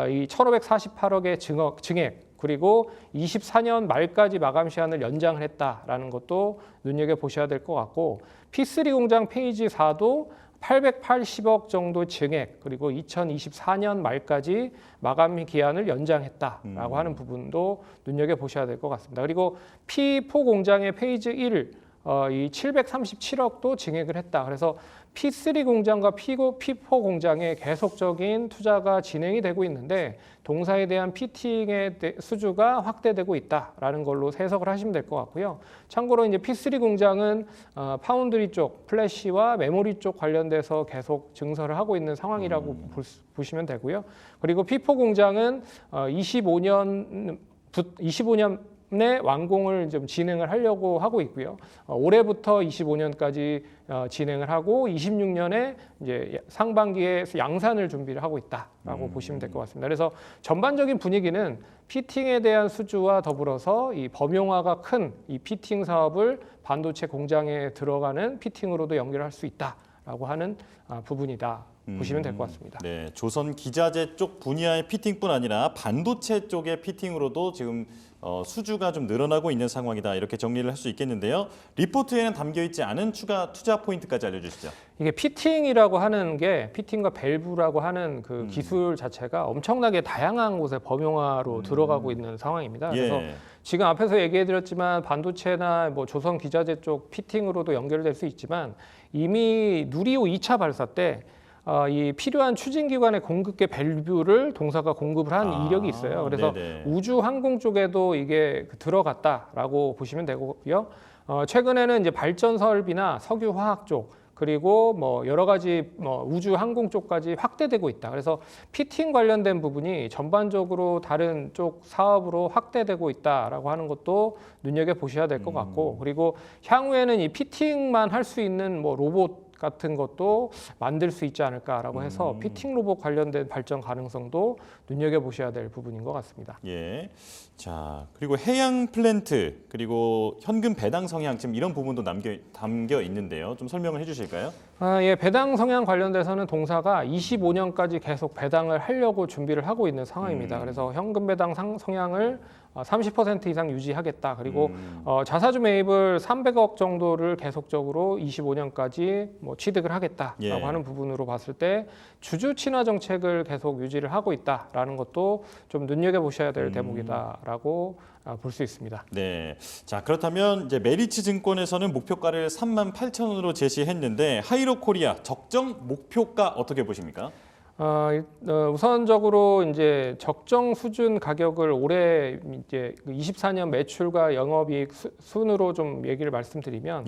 이 1,548억의 증액 그리고 24년 말까지 마감 시한을 연장을 했다라는 것도 눈여겨보셔야 될 것 같고, P3 공장 페이지 4도 880억 정도 증액 그리고 2024년 말까지 마감 기한을 연장했다라고 하는 부분도 눈여겨보셔야 될 것 같습니다. 그리고 P4 공장의 페이지 1, 이 737억도 증액을 했다. 그래서 P3 공장과 P4 공장에 계속적인 투자가 진행이 되고 있는데 동사에 대한 피팅의 수주가 확대되고 있다라는 걸로 해석을 하시면 될 것 같고요. 참고로 이제 P3 공장은 파운드리 쪽, 플래시와 메모리 쪽 관련돼서 계속 증설을 하고 있는 상황이라고 보시면 되고요. 그리고 P4 공장은 25년 내 완공을 좀 진행을 하려고 하고 있고요. 올해부터 25년까지 진행을 하고 26년에 이제 상반기에 양산을 준비를 하고 있다라고 보시면 될 것 같습니다. 그래서 전반적인 분위기는 피팅에 대한 수주와 더불어서 이 범용화가 큰 이 피팅 사업을 반도체 공장에 들어가는 피팅으로도 연결할 수 있다라고 하는 부분이다. 보시면 될 것 같습니다. 네, 조선 기자재 쪽 분야의 피팅뿐 아니라 반도체 쪽의 피팅으로도 지금 수주가 좀 늘어나고 있는 상황이다. 이렇게 정리를 할 수 있겠는데요. 리포트에는 담겨 있지 않은 추가 투자 포인트까지 알려주시죠. 이게 피팅이라고 하는 게 피팅과 밸브라고 하는 그 기술 자체가 엄청나게 다양한 곳에 범용화로 들어가고 있는 상황입니다. 그래서 지금 앞에서 얘기해드렸지만 반도체나 뭐 조선 기자재 쪽 피팅으로도 연결될 수 있지만 이미 누리호 2차 발사 때 이 필요한 추진기관의 공급계 밸브를 동사가 공급을 한 이력이 있어요. 그래서 네네. 우주 항공 쪽에도 이게 들어갔다라고 보시면 되고요. 최근에는 이제 발전 설비나 석유 화학 쪽 그리고 뭐 여러 가지 우주 항공 쪽까지 확대되고 있다. 그래서 피팅 관련된 부분이 전반적으로 다른 쪽 사업으로 확대되고 있다라고 하는 것도 눈여겨 보셔야 될 것 같고, 그리고 향후에는 이 피팅만 할 수 있는 뭐 로봇 같은 것도 만들 수 있지 않을까라고 해서 피팅 로봇 관련된 발전 가능성도 눈여겨보셔야 될 부분인 것 같습니다. 예. 자, 그리고 해양 플랜트 그리고 현금 배당 성향 지금 이런 부분도 담겨 있는데요. 좀 설명을 해주실까요? 예, 배당 성향 관련돼서는 동사가 25년까지 계속 배당을 하려고 준비를 하고 있는 상황입니다. 그래서 현금 배당 성향을 30% 이상 유지하겠다. 그리고 자사주 매입을 300억 정도를 계속적으로 25년까지 뭐 취득을 하겠다라고 하는 부분으로 봤을 때 주주 친화 정책을 계속 유지를 하고 있다라는 것도 좀 눈여겨 보셔야 될 대목이다라고 볼 수 있습니다. 네. 자, 그렇다면 이제 메리츠 증권에서는 목표가를 38,000원으로 제시했는데 하이로 코리아 적정 목표가 어떻게 보십니까? 우선적으로 이제 적정 수준 가격을 올해 이제 24년 매출과 영업이익 순으로 좀 얘기를 말씀드리면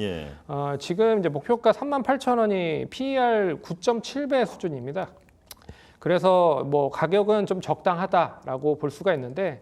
지금 이제 목표가 38,000원이 PER 9.7배 수준입니다. 그래서 뭐 가격은 좀 적당하다라고 볼 수가 있는데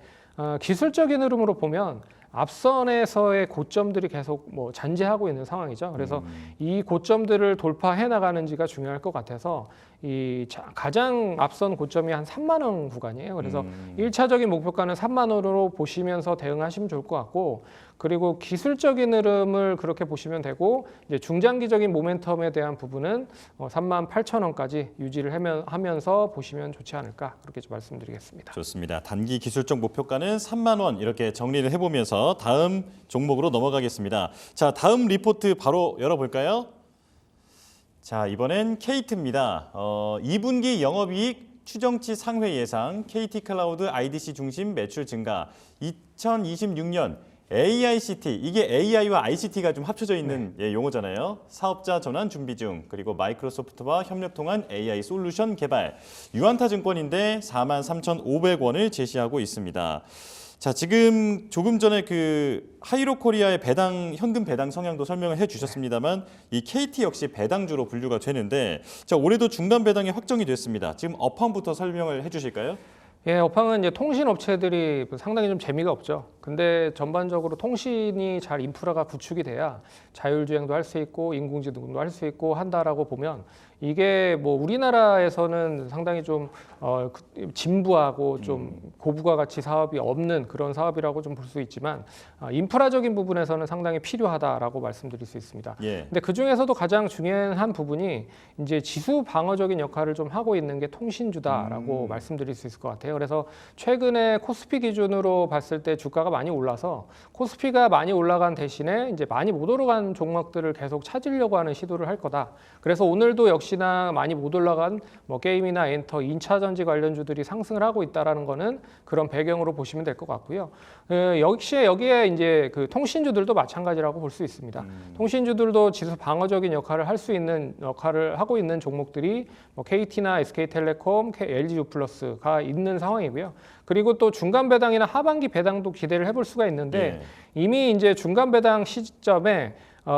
기술적인 흐름으로 보면 앞선에서의 고점들이 계속 뭐 잔재하고 있는 상황이죠. 그래서 이 고점들을 돌파해 나가는지가 중요할 것 같아서 이 가장 앞선 고점이 한 3만 원 구간이에요. 그래서 1차적인 목표가는 3만 원으로 보시면서 대응하시면 좋을 것 같고, 그리고 기술적인 흐름을 그렇게 보시면 되고 이제 중장기적인 모멘텀에 대한 부분은 38,000원까지 유지를 하면서 보시면 좋지 않을까 그렇게 좀 말씀드리겠습니다. 좋습니다. 단기 기술적 목표가는 3만 원 이렇게 정리를 해보면서 다음 종목으로 넘어가겠습니다. 자, 다음 리포트 바로 열어볼까요? 자, 이번엔 KT입니다. 2분기 영업이익 추정치 상회 예상, KT 클라우드 IDC 중심 매출 증가, 2026년 AICT, 이게 AI와 ICT가 좀 합쳐져 있는 용어잖아요. 사업자 전환 준비 중, 그리고 마이크로소프트와 협력 통한 AI 솔루션 개발, 유안타 증권인데 43,500원을 제시하고 있습니다. 자, 지금 조금 전에 그 하이로코리아의 현금 배당 성향도 설명을 해주셨습니다만 이 KT 역시 배당주로 분류가 되는데 자, 올해도 중간 배당이 확정이 됐습니다. 지금 업황부터 설명을 해주실까요? 예, 업황은 이제 통신 업체들이 상당히 좀 재미가 없죠. 근데 전반적으로 통신이 잘 인프라가 구축이 돼야 자율주행도 할 수 있고 인공지능도 할 수 있고 한다라고 보면 이게 뭐 우리나라에서는 상당히 좀 진부하고 좀 고부가 가치 사업이 없는 그런 사업이라고 좀 볼 수 있지만 인프라적인 부분에서는 상당히 필요하다라고 말씀드릴 수 있습니다. 예. 근데 그 중에서도 가장 중요한 부분이 이제 지수 방어적인 역할을 좀 하고 있는 게 통신주다라고 말씀드릴 수 있을 것 같아요. 그래서 최근에 코스피 기준으로 봤을 때 주가가 많이 올라서 코스피가 많이 올라간 대신에 이제 많이 못 올라간 종목들을 계속 찾으려고 하는 시도를 할 거다. 그래서 오늘도 역시나 많이 못 올라간 뭐 게임이나 엔터, 2차 전지 관련주들이 상승을 하고 있다라는 거는 그런 배경으로 보시면 될 것 같고요. 역시 여기에 이제 그 통신주들도 마찬가지라고 볼 수 있습니다. 통신주들도 지수 방어적인 역할을 할 수 있는 역할을 하고 있는 종목들이 뭐 KT나 SK텔레콤, LG유플러스가 있는 상황이고요. 그리고 또 중간 배당이나 하반기 배당도 기대를 해볼 수가 있는데 이미 이제 중간 배당 시점에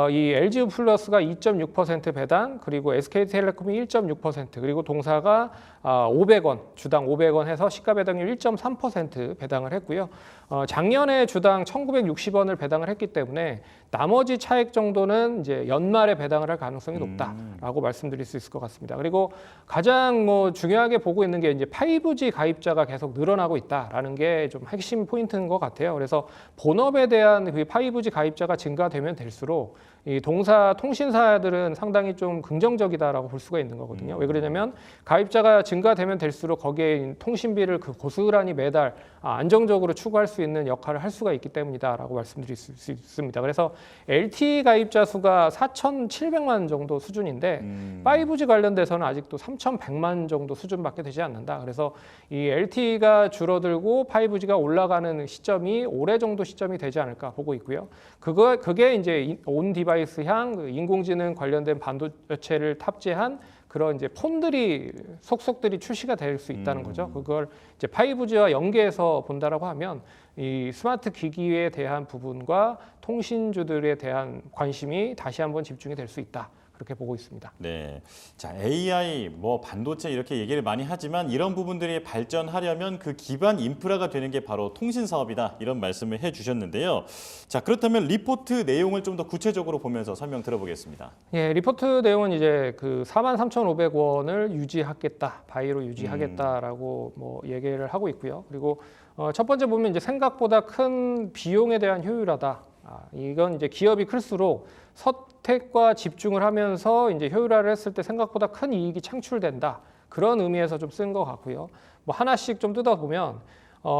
이 LG유플러스가 2.6% 배당, 그리고 SK텔레콤이 1.6%, 그리고 동사가 500원, 주당 500원 해서 시가 배당률 1.3% 배당을 했고요. 작년에 주당 1,960원을 배당을 했기 때문에 나머지 차액 정도는 이제 연말에 배당을 할 가능성이 높다라고 말씀드릴 수 있을 것 같습니다. 그리고 가장 뭐 중요하게 보고 있는 게 이제 5G 가입자가 계속 늘어나고 있다라는 게 좀 핵심 포인트인 것 같아요. 그래서 본업에 대한 그 5G 가입자가 증가되면 될수록 이 동사 통신사들은 상당히 좀 긍정적이다라고 볼 수가 있는 거거든요. 왜 그러냐면 가입자가 증가되면 될수록 거기에 통신비를 그 고스란히 매달 안정적으로 추구할 수 있는 역할을 할 수가 있기 때문이다라고 말씀드릴 수 있습니다. 그래서 LTE 가입자 수가 4,700만 정도 수준인데 5G 관련돼서는 아직도 3,100만 정도 수준밖에 되지 않는다. 그래서 이 LTE가 줄어들고 5G가 올라가는 시점이 올해 정도 시점이 되지 않을까 보고 있고요. 그게 이제 온 디바이스향 인공지능 관련된 반도체를 탑재한 그런 이제 폰들이 속속들이 출시가 될 수 있다는 거죠. 그걸 이제 5G와 연계해서 본다라고 하면 이 스마트 기기에 대한 부분과 통신주들에 대한 관심이 다시 한번 집중이 될 수 있다. 그렇게 보고 있습니다. 네, 자 AI, 뭐 반도체 이렇게 얘기를 많이 하지만 이런 부분들이 발전하려면 그 기반 인프라가 되는 게 바로 통신 사업이다 이런 말씀을 해주셨는데요. 자 그렇다면 리포트 내용을 좀 더 구체적으로 보면서 설명 들어보겠습니다. 예, 리포트 내용은 이제 그 43,500원을 유지하겠다, 바이로 유지하겠다라고 뭐 얘기를 하고 있고요. 그리고 첫 번째 보면 이제 생각보다 큰 비용에 대한 효율화다. 이건 이제 기업이 클수록 선택과 집중을 하면서 이제 효율화를 했을 때 생각보다 큰 이익이 창출된다. 그런 의미에서 좀 쓴 것 같고요. 뭐 하나씩 좀 뜯어보면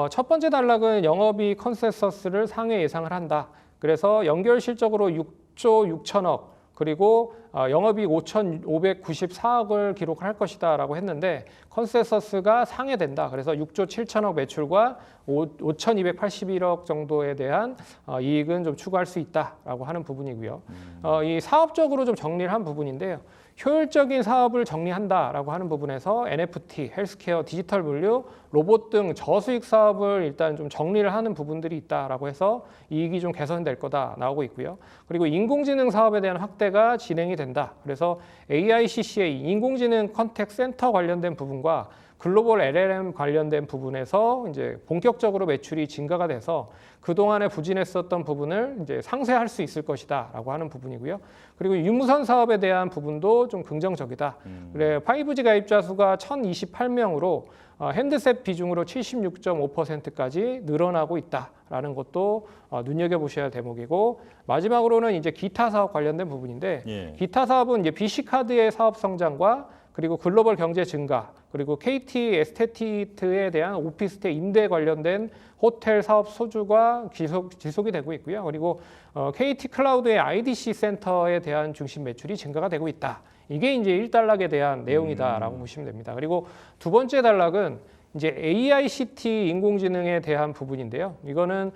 첫 번째 단락은 영업이익 컨센서스를 상회 예상을 한다. 그래서 연결 실적으로 6조 6천억 그리고 영업이익 5,594억을 기록을 할 것이다라고 했는데 컨센서스가 상회된다. 그래서 6조 7천억 매출과 5,281억 정도에 대한 이익은 좀 추구할 수 있다라고 하는 부분이고요. 이 사업적으로 좀 정리를 한 부분인데요. 효율적인 사업을 정리한다라고 하는 부분에서 NFT, 헬스케어, 디지털 물류, 로봇 등 저수익 사업을 일단 좀 정리를 하는 부분들이 있다라고 해서 이익이 좀 개선될 거다 나오고 있고요. 그리고 인공지능 사업에 대한 확대가 진행이 된다. 그래서 AICCA 인공지능 컨택 센터 관련된 부분과 글로벌 LLM 관련된 부분에서 이제 본격적으로 매출이 증가가 돼서 그동안에 부진했었던 부분을 이제 상쇄할 수 있을 것이다라고 하는 부분이고요. 그리고 유무선 사업에 대한 부분도 좀 긍정적이다. 그래 5G 가입자 수가 1,028명으로 핸드셋 비중으로 76.5%까지 늘어나고 있다라는 것도 눈여겨보셔야 할 대목이고 마지막으로는 이제 기타 사업 관련된 부분인데 기타 사업은 이제 BC카드의 사업 성장과 그리고 글로벌 경제 증가, 그리고 KT 에스테티트에 대한 오피스텔 임대 관련된 호텔 사업 소주가 지속이 되고 있고요. 그리고 KT 클라우드의 IDC 센터에 대한 중심 매출이 증가가 되고 있다. 이게 이제 1단락에 대한 내용이다라고 보시면 됩니다. 그리고 두 번째 단락은 이제 AICT 인공지능에 대한 부분인데요. 이거는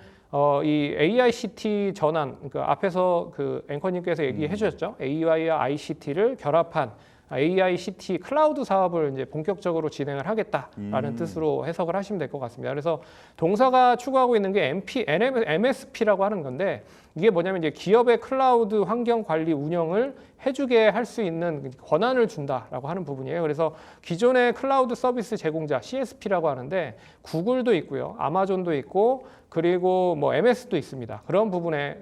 이 AICT 전환, 그러니까 앞에서 그 앵커님께서 얘기해 주셨죠. AI와 ICT를 결합한 AICT 클라우드 사업을 이제 본격적으로 진행을 하겠다라는 뜻으로 해석을 하시면 될 것 같습니다. 그래서 동사가 추구하고 있는 게 MSP라고 하는 건데 이게 뭐냐면 이제 기업의 클라우드 환경 관리 운영을 해주게 할 수 있는 권한을 준다라고 하는 부분이에요. 그래서 기존의 클라우드 서비스 제공자 CSP라고 하는데 구글도 있고요, 아마존도 있고 그리고 뭐 MS도 있습니다. 그런 부분에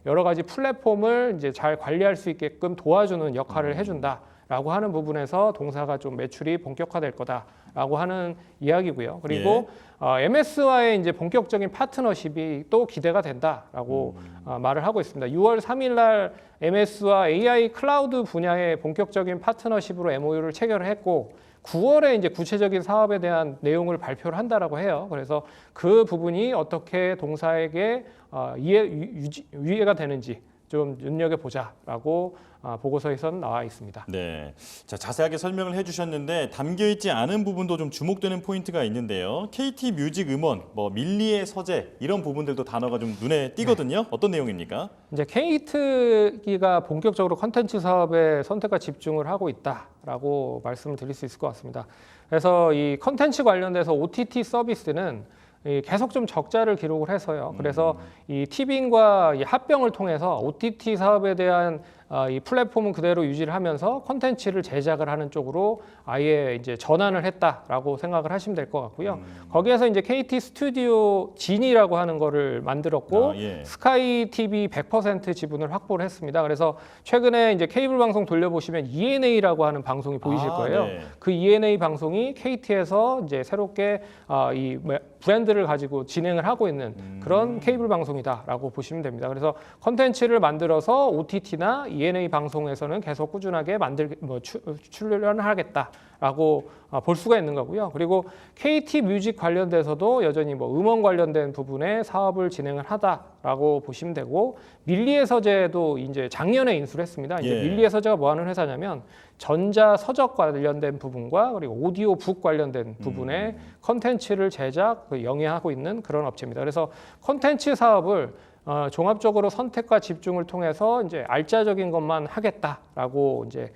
여러 가지 플랫폼을 이제 잘 관리할 수 있게끔 도와주는 역할을 해준다라고 하는 부분에서 동사가 좀 매출이 본격화될 거다라고 하는 이야기고요. 그리고 MS와의 이제 본격적인 파트너십이 또 기대가 된다라고 말을 하고 있습니다. 6월 3일 날 MS와 AI 클라우드 분야의 본격적인 파트너십으로 MOU를 체결을 했고 9월에 이제 구체적인 사업에 대한 내용을 발표를 한다라고 해요. 그래서 그 부분이 어떻게 동사에게 이해가 되는지 좀 눈여겨보자라고 보고서에선 나와 있습니다. 네, 자, 자세하게 설명을 해주셨는데 담겨있지 않은 부분도 좀 주목되는 포인트가 있는데요. KT 뮤직 음원, 뭐 밀리의 서재 이런 부분들도 단어가 좀 눈에 띄거든요. 어떤 내용입니까? 이제 KT가 본격적으로 컨텐츠 사업에 선택과 집중을 하고 있다라고 말씀을 드릴 수 있을 것 같습니다. 그래서 이 컨텐츠 관련돼서 OTT 서비스는 계속 좀 적자를 기록을 해서요. 그래서 이 티빙과 이 합병을 통해서 OTT 사업에 대한 이 플랫폼은 그대로 유지를 하면서 콘텐츠를 제작을 하는 쪽으로 아예 이제 전환을 했다라고 생각을 하시면 될 것 같고요. 거기에서 이제 KT 스튜디오 진이라고 하는 거를 만들었고 스카이 TV 100% 지분을 확보를 했습니다. 그래서 최근에 이제 케이블 방송 돌려보시면 ENA라고 하는 방송이 보이실 거예요. 그 ENA 방송이 KT에서 이제 새롭게 이 브랜드를 가지고 진행을 하고 있는 그런 케이블 방송이다라고 보시면 됩니다. 그래서 콘텐츠를 만들어서 OTT나 ENA 방송에서는 계속 꾸준하게 출연을 하겠다라고 볼 수가 있는 거고요. 그리고 KT 뮤직 관련돼서도 여전히 뭐 음원 관련된 부분에 사업을 진행을 하다라고 보시면 되고 밀리의 서재도 이제 작년에 인수를 했습니다. 이제 밀리의 서재가 뭐 하는 회사냐면 전자 서적 관련된 부분과 그리고 오디오 북 관련된 부분에 컨텐츠를 제작, 영위하고 있는 그런 업체입니다. 그래서 컨텐츠 사업을 종합적으로 선택과 집중을 통해서 이제 알짜적인 것만 하겠다라고 이제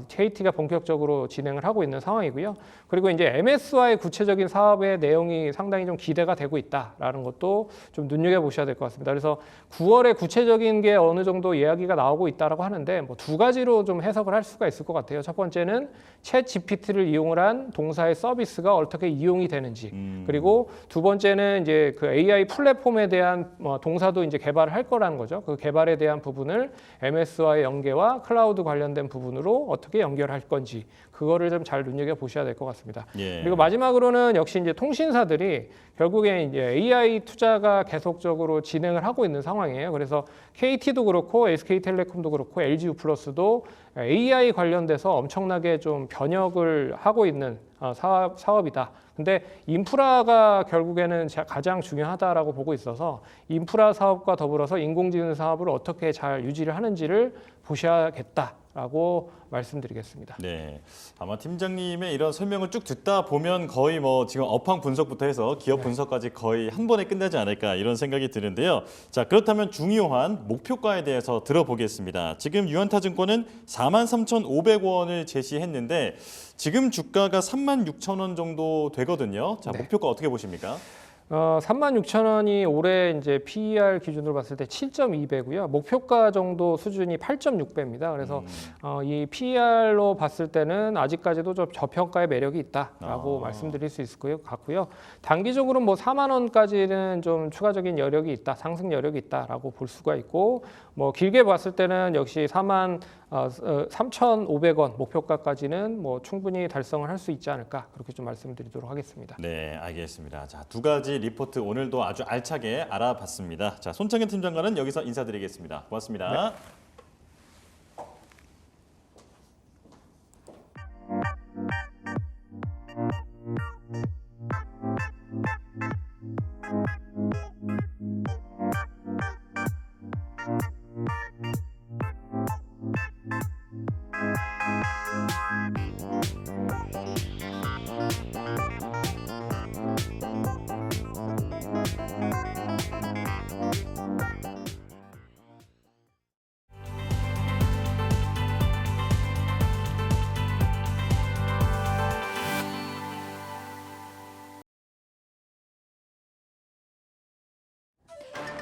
KT가 본격적으로 진행을 하고 있는 상황이고요. 그리고 이제 MS와의 구체적인 사업의 내용이 상당히 좀 기대가 되고 있다라는 것도 좀 눈여겨 보셔야 될 것 같습니다. 그래서 9월에 구체적인 게 어느 정도 이야기가 나오고 있다라고 하는데 뭐 두 가지로 좀 해석을 할 수가 있을 것 같아요. 첫 번째는 챗 GPT를 이용을 한 동사의 서비스가 어떻게 이용이 되는지, 그리고 두 번째는 이제 그 AI 플랫폼에 대한 동사도 이제 개발을 할 거라는 거죠. 그 개발에 대한 부분을 MS와의 연계와 클라우드 관련된 부분으로 어떻게 연결할 건지 그거를 좀 잘 눈여겨 보셔야 될 것 같습니다. 그리고 마지막으로는 역시 이제 통신사들이 결국에 이제 AI 투자가 계속적으로 진행을 하고 있는 상황이에요. 그래서 KT도 그렇고 SK텔레콤도 그렇고 LG유플러스도 AI 관련돼서 엄청나게 좀 변혁을 하고 있는 사업이다. 근데 인프라가 결국에는 가장 중요하다라고 보고 있어서 인프라 사업과 더불어서 인공지능 사업을 어떻게 잘 유지를 하는지를 보셔야겠다라고 말씀드리겠습니다. 네, 아마 팀장님의 이런 설명을 쭉 듣다 보면 거의 뭐 지금 업황 분석부터 해서 기업 분석까지 거의 한 번에 끝나지 않을까 이런 생각이 드는데요. 자, 그렇다면 중요한 목표가에 대해서 들어보겠습니다. 지금 유한타증권은 43,500원을 제시했는데 지금 주가가 36,000원 정도 되거든요. 자, 목표가 어떻게 보십니까? 36,000원이 올해 이제 PER 기준으로 봤을 때 7.2배고요. 목표가 정도 수준이 8.6배입니다. 그래서 이 PER로 봤을 때는 아직까지도 좀 저평가의 매력이 있다라고 말씀드릴 수 있을 것 같고요. 단기적으로 뭐 4만 원까지는 좀 추가적인 여력이 있다, 상승 여력이 있다라고 볼 수가 있고, 뭐 길게 봤을 때는 역시 43,500원 목표가까지는 뭐 충분히 달성을 할 수 있지 않을까 그렇게 좀 말씀드리도록 하겠습니다. 네, 알겠습니다. 자, 두 가지 리포트 오늘도 아주 알차게 알아봤습니다. 자, 손창현 팀장과는 여기서 인사드리겠습니다. 고맙습니다. 네.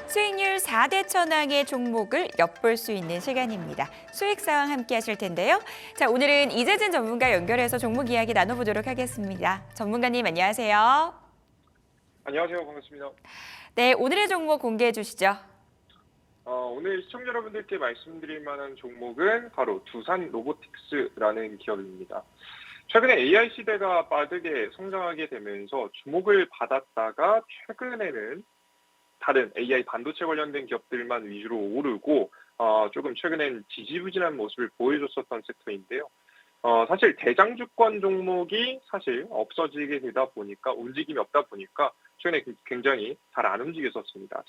수익률 4대 천왕의 종목을 엿볼 수 있는 시간입니다. 수익 상황 함께 하실 텐데요. 자, 오늘은 이재진 전문가 연결해서 종목 이야기 나눠보도록 하겠습니다. 전문가님 안녕하세요. 안녕하세요. 반갑습니다. 네, 오늘의 종목 공개해 주시죠. 오늘 시청자 여러분들께 말씀드릴 만한 종목은 바로 두산 로보틱스라는 기업입니다. 최근에 AI 시대가 빠르게 성장하게 되면서 주목을 받았다가 최근에는 다른 AI 반도체 관련된 기업들만 위주로 오르고 조금 최근엔 지지부진한 모습을 보여줬었던 섹터인데요. 사실 대장주권 종목이 사실 없어지게 되다 보니까 움직임이 없다 보니까 최근에 굉장히 잘 안 움직였었습니다.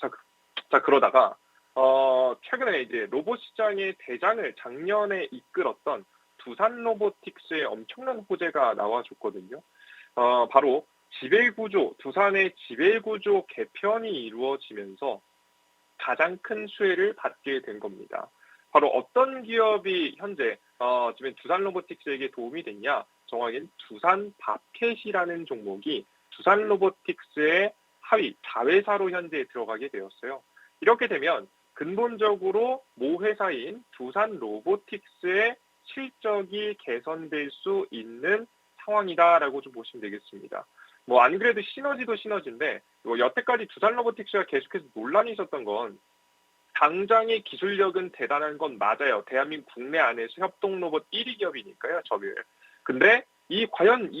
자 그러다가 최근에 이제 로봇 시장의 대장을 작년에 이끌었던 두산 로보틱스의 엄청난 호재가 나와줬거든요. 바로 지배구조, 두산의 지배구조 개편이 이루어지면서 가장 큰 수혜를 받게 된 겁니다. 바로 어떤 기업이 현재 지금 두산 로보틱스에게 도움이 됐냐? 정확히는 두산 밥캣이라는 종목이 두산 로보틱스의 하위 자회사로 현재 들어가게 되었어요. 이렇게 되면 근본적으로 모 회사인 두산 로보틱스의 실적이 개선될 수 있는 상황이다라고 좀 보시면 되겠습니다. 뭐 안 그래도 시너지도 시너지인데 여태까지 두산 로보틱스가 계속해서 논란이 있었던 건 당장의 기술력은 대단한 건 맞아요. 대한민국 국내 안에서 협동 로봇 1위 기업이니까요, 저길. 근데 과연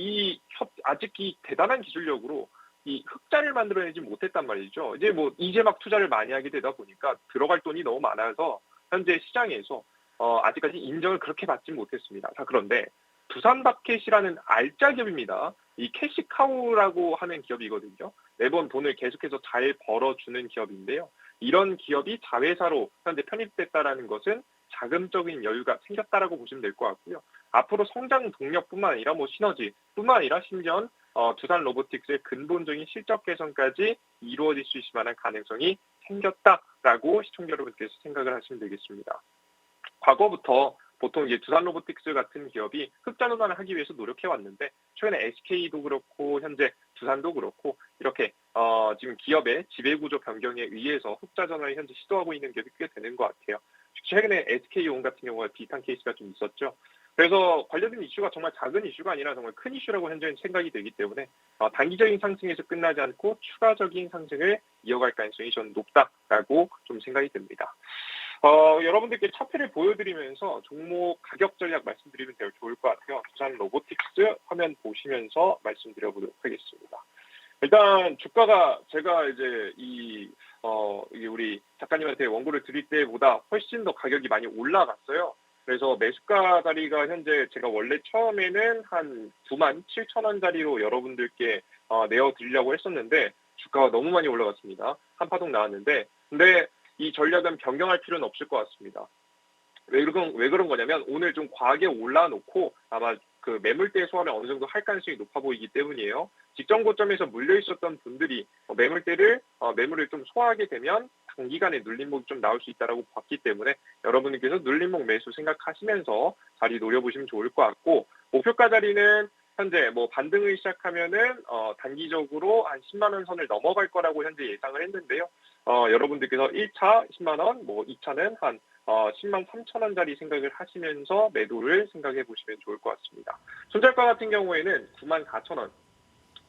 아직 이 대단한 기술력으로 이 흑자를 만들어내지 못했단 말이죠. 이제 막 투자를 많이 하게 되다 보니까 들어갈 돈이 너무 많아서 현재 시장에서 아직까지 인정을 그렇게 받지 못했습니다. 자, 그런데 두산밥캣이라는 알짜 기업입니다. 이 캐시카우라고 하는 기업이거든요. 매번 돈을 계속해서 잘 벌어주는 기업인데요. 이런 기업이 자회사로 현재 편입됐다라는 것은 자금적인 여유가 생겼다라고 보시면 될 것 같고요. 앞으로 성장 동력뿐만 아니라 시너지뿐만 아니라 심지어 두산 로보틱스의 근본적인 실적 개선까지 이루어질 수 있을 만한 가능성이 생겼다라고 시청자 여러분께서 생각을 하시면 되겠습니다. 과거부터 보통 이제 두산 로보틱스 같은 기업이 흑자 전환을 하기 위해서 노력해 왔는데 최근에 SK도 그렇고 현재 두산도 그렇고 이렇게 지금 기업의 지배구조 변경에 의해서 흑자 전환을 현재 시도하고 있는 기업이 꽤 되는 것 같아요. 최근에 SK온 같은 경우가 비슷한 케이스가 좀 있었죠. 그래서 관련된 이슈가 정말 작은 이슈가 아니라 정말 큰 이슈라고 현재는 생각이 되기 때문에 단기적인 상승에서 끝나지 않고 추가적인 상승을 이어갈 가능성이 저는 높다라고 좀 생각이 듭니다. 여러분들께 차트를 보여드리면서 종목 가격 전략 말씀드리면 되게 좋을 것 같아요. 두산 로보틱스 화면 보시면서 말씀드려보도록 하겠습니다. 일단 주가가 제가 이제 이게 우리 작가님한테 원고를 드릴 때보다 훨씬 더 가격이 많이 올라갔어요. 그래서 매수가 자리가 현재 제가 원래 처음에는 한 97,000원짜리로 여러분들께 내어드리려고 했었는데 주가가 너무 많이 올라갔습니다. 한파동 나왔는데 근데 이 전략은 변경할 필요는 없을 것 같습니다. 왜 그런 거냐면 오늘 좀 과하게 올라놓고 아마 그 매물대 소화를 어느 정도 할 가능성이 높아 보이기 때문이에요. 직전 고점에서 물려 있었던 분들이 매물을 좀 소화하게 되면 단기간에 눌림목이 좀 나올 수 있다라고 봤기 때문에 여러분께서 눌림목 매수 생각하시면서 자리 노려보시면 좋을 것 같고 목표가 자리는 현재 반등을 시작하면은 단기적으로 한 10만 원 선을 넘어갈 거라고 현재 예상을 했는데요. 여러분들께서 1차 10만 원, 2차는 한 10만 3천 원짜리 생각을 하시면서 매도를 생각해 보시면 좋을 것 같습니다. 손절가 같은 경우에는 9만 4천 원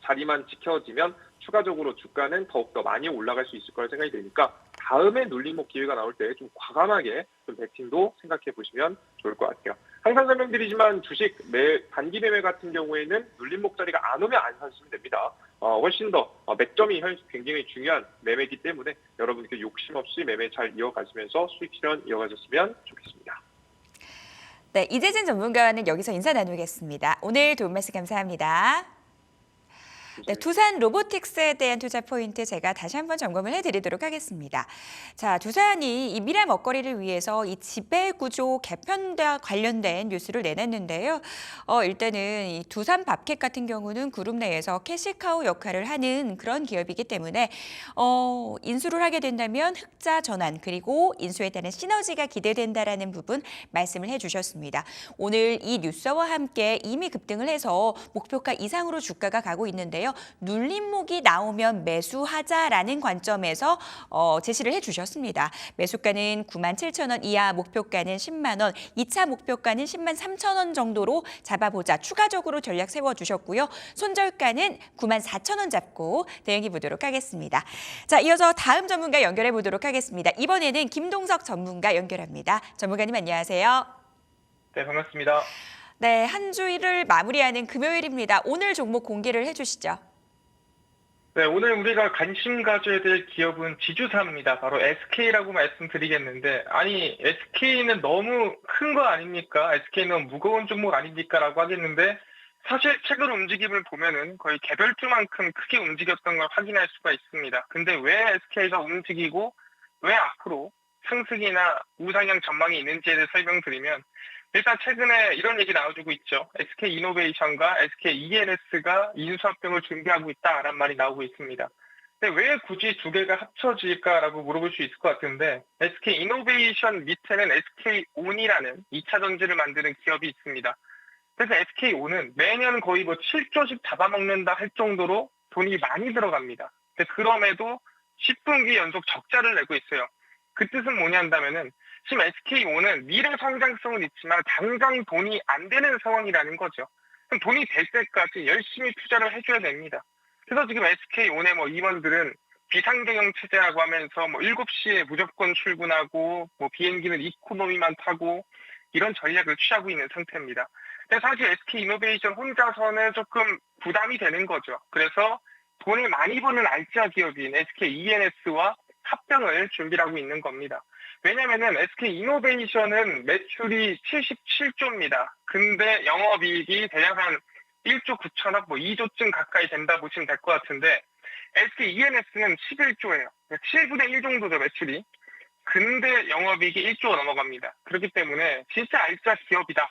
자리만 지켜지면 추가적으로 주가는 더욱더 많이 올라갈 수 있을 거라 생각이 되니까 다음에 눌림목 기회가 나올 때 좀 과감하게 좀 베팅도 생각해 보시면 좋을 것 같아요. 항상 설명드리지만 주식 단기 매매 같은 경우에는 눌림목 자리가 안 오면 안 사시면 됩니다. 훨씬 더 맥점이 굉장히 중요한 매매이기 때문에 여러분께 욕심 없이 매매 잘 이어가시면서 수익 실현 이어가셨으면 좋겠습니다. 네, 이재진 전문가와는 여기서 인사 나누겠습니다. 오늘 도움 말씀 감사합니다. 네, 두산 로보틱스에 대한 투자 포인트 제가 다시 한번 점검을 해드리도록 하겠습니다. 자, 두산이 이 미래 먹거리를 위해서 이 지배구조 개편과 관련된 뉴스를 내놨는데요. 일단은 이 두산 밥캣 같은 경우는 그룹 내에서 캐시카우 역할을 하는 그런 기업이기 때문에 인수를 하게 된다면 흑자 전환 그리고 인수에 따른 시너지가 기대된다라는 부분 말씀을 해주셨습니다. 오늘 이 뉴스와 함께 이미 급등을 해서 목표가 이상으로 주가가 가고 있는데요. 있는데요. 눌림목이 나오면 매수하자라는 관점에서 제시를 해주셨습니다. 매수가는 97,000원 이하, 목표가는 10만 원, 2차 목표가는 10만 3천 원 정도로 잡아보자. 추가적으로 전략 세워주셨고요. 손절가는 94,000원 잡고 대응해 보도록 하겠습니다. 자, 이어서 다음 전문가 연결해 보도록 하겠습니다. 이번에는 김동석 전문가 연결합니다. 전문가님 안녕하세요. 네, 반갑습니다. 네, 한 주일을 마무리하는 금요일입니다. 오늘 종목 공개를 해주시죠. 네, 오늘 우리가 관심 가져야 될 기업은 지주사입니다. 바로 SK라고 말씀드리겠는데, 아니, SK는 너무 큰 거 아닙니까? SK는 너무 무거운 종목 아닙니까? 라고 하겠는데, 사실 최근 움직임을 보면은 거의 개별주만큼 크게 움직였던 걸 확인할 수가 있습니다. 근데 왜 SK가 움직이고, 왜 앞으로 상승이나 우상향 전망이 있는지에 대해 설명드리면, 일단 최근에 이런 얘기 나와주고 있죠. SK이노베이션과 SKENS가 인수합병을 준비하고 있다라는 말이 나오고 있습니다. 근데 왜 굳이 두 개가 합쳐질까라고 물어볼 수 있을 것 같은데, SK이노베이션 밑에는 SK온이라는 2차 전지를 만드는 기업이 있습니다. 그래서 SK온은 매년 거의 7조씩 잡아먹는다 할 정도로 돈이 많이 들어갑니다. 근데 그럼에도 10분기 연속 적자를 내고 있어요. 그 뜻은 뭐냐 한다면은, 지금 SK온은 미래 성장성은 있지만 당장 돈이 안 되는 상황이라는 거죠. 그럼 돈이 될 때까지 열심히 투자를 해줘야 됩니다. 그래서 지금 SK온의 임원들은 비상경영 체제라고 하면서 7시에 무조건 출근하고 비행기는 이코노미만 타고 이런 전략을 취하고 있는 상태입니다. 근데 사실 SK이노베이션 혼자서는 조금 부담이 되는 거죠. 그래서 돈을 많이 버는 알짜 기업인 SKENS와 합병을 준비를 하고 있는 겁니다. 왜냐면은 SK이노베이션은 매출이 77조입니다. 근데 영업이익이 대략 한 1조 9천억, 2조쯤 가까이 된다 보시면 될 것 같은데, SKENS는 11조예요. 7분의 1 정도죠, 매출이. 근데 영업이익이 1조가 넘어갑니다. 그렇기 때문에 진짜 알짜 기업이다.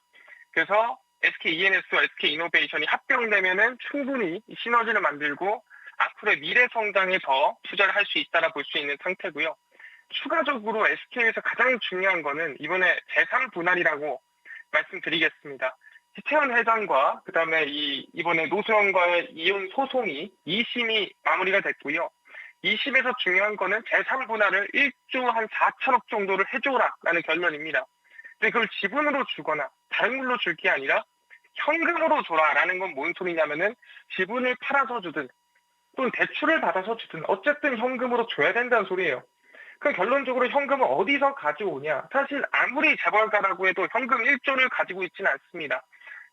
그래서 SKENS와 SK이노베이션이 합병되면은 충분히 시너지를 만들고 앞으로의 미래 성장에 더 투자를 할 수 있다라 볼 수 있는 상태고요. 추가적으로 SK에서 가장 중요한 거는 이번에 재산 분할이라고 말씀드리겠습니다. 희태원 회장과 그다음에 이번에 노수원과의 이혼 소송이 2심이 마무리가 됐고요. 2심에서 중요한 거는 재산 분할을 1조 한 4천억 정도를 해줘라라는 결론입니다. 근데 그걸 지분으로 주거나 다른 걸로 줄 게 아니라 현금으로 줘라라는 건 뭔 소리냐면은 지분을 팔아서 주든 또는 대출을 받아서 주든 어쨌든 현금으로 줘야 된다는 소리예요. 그럼 결론적으로 현금을 어디서 가져오냐? 사실 아무리 재벌가라고 해도 현금 1조를 가지고 있지는 않습니다.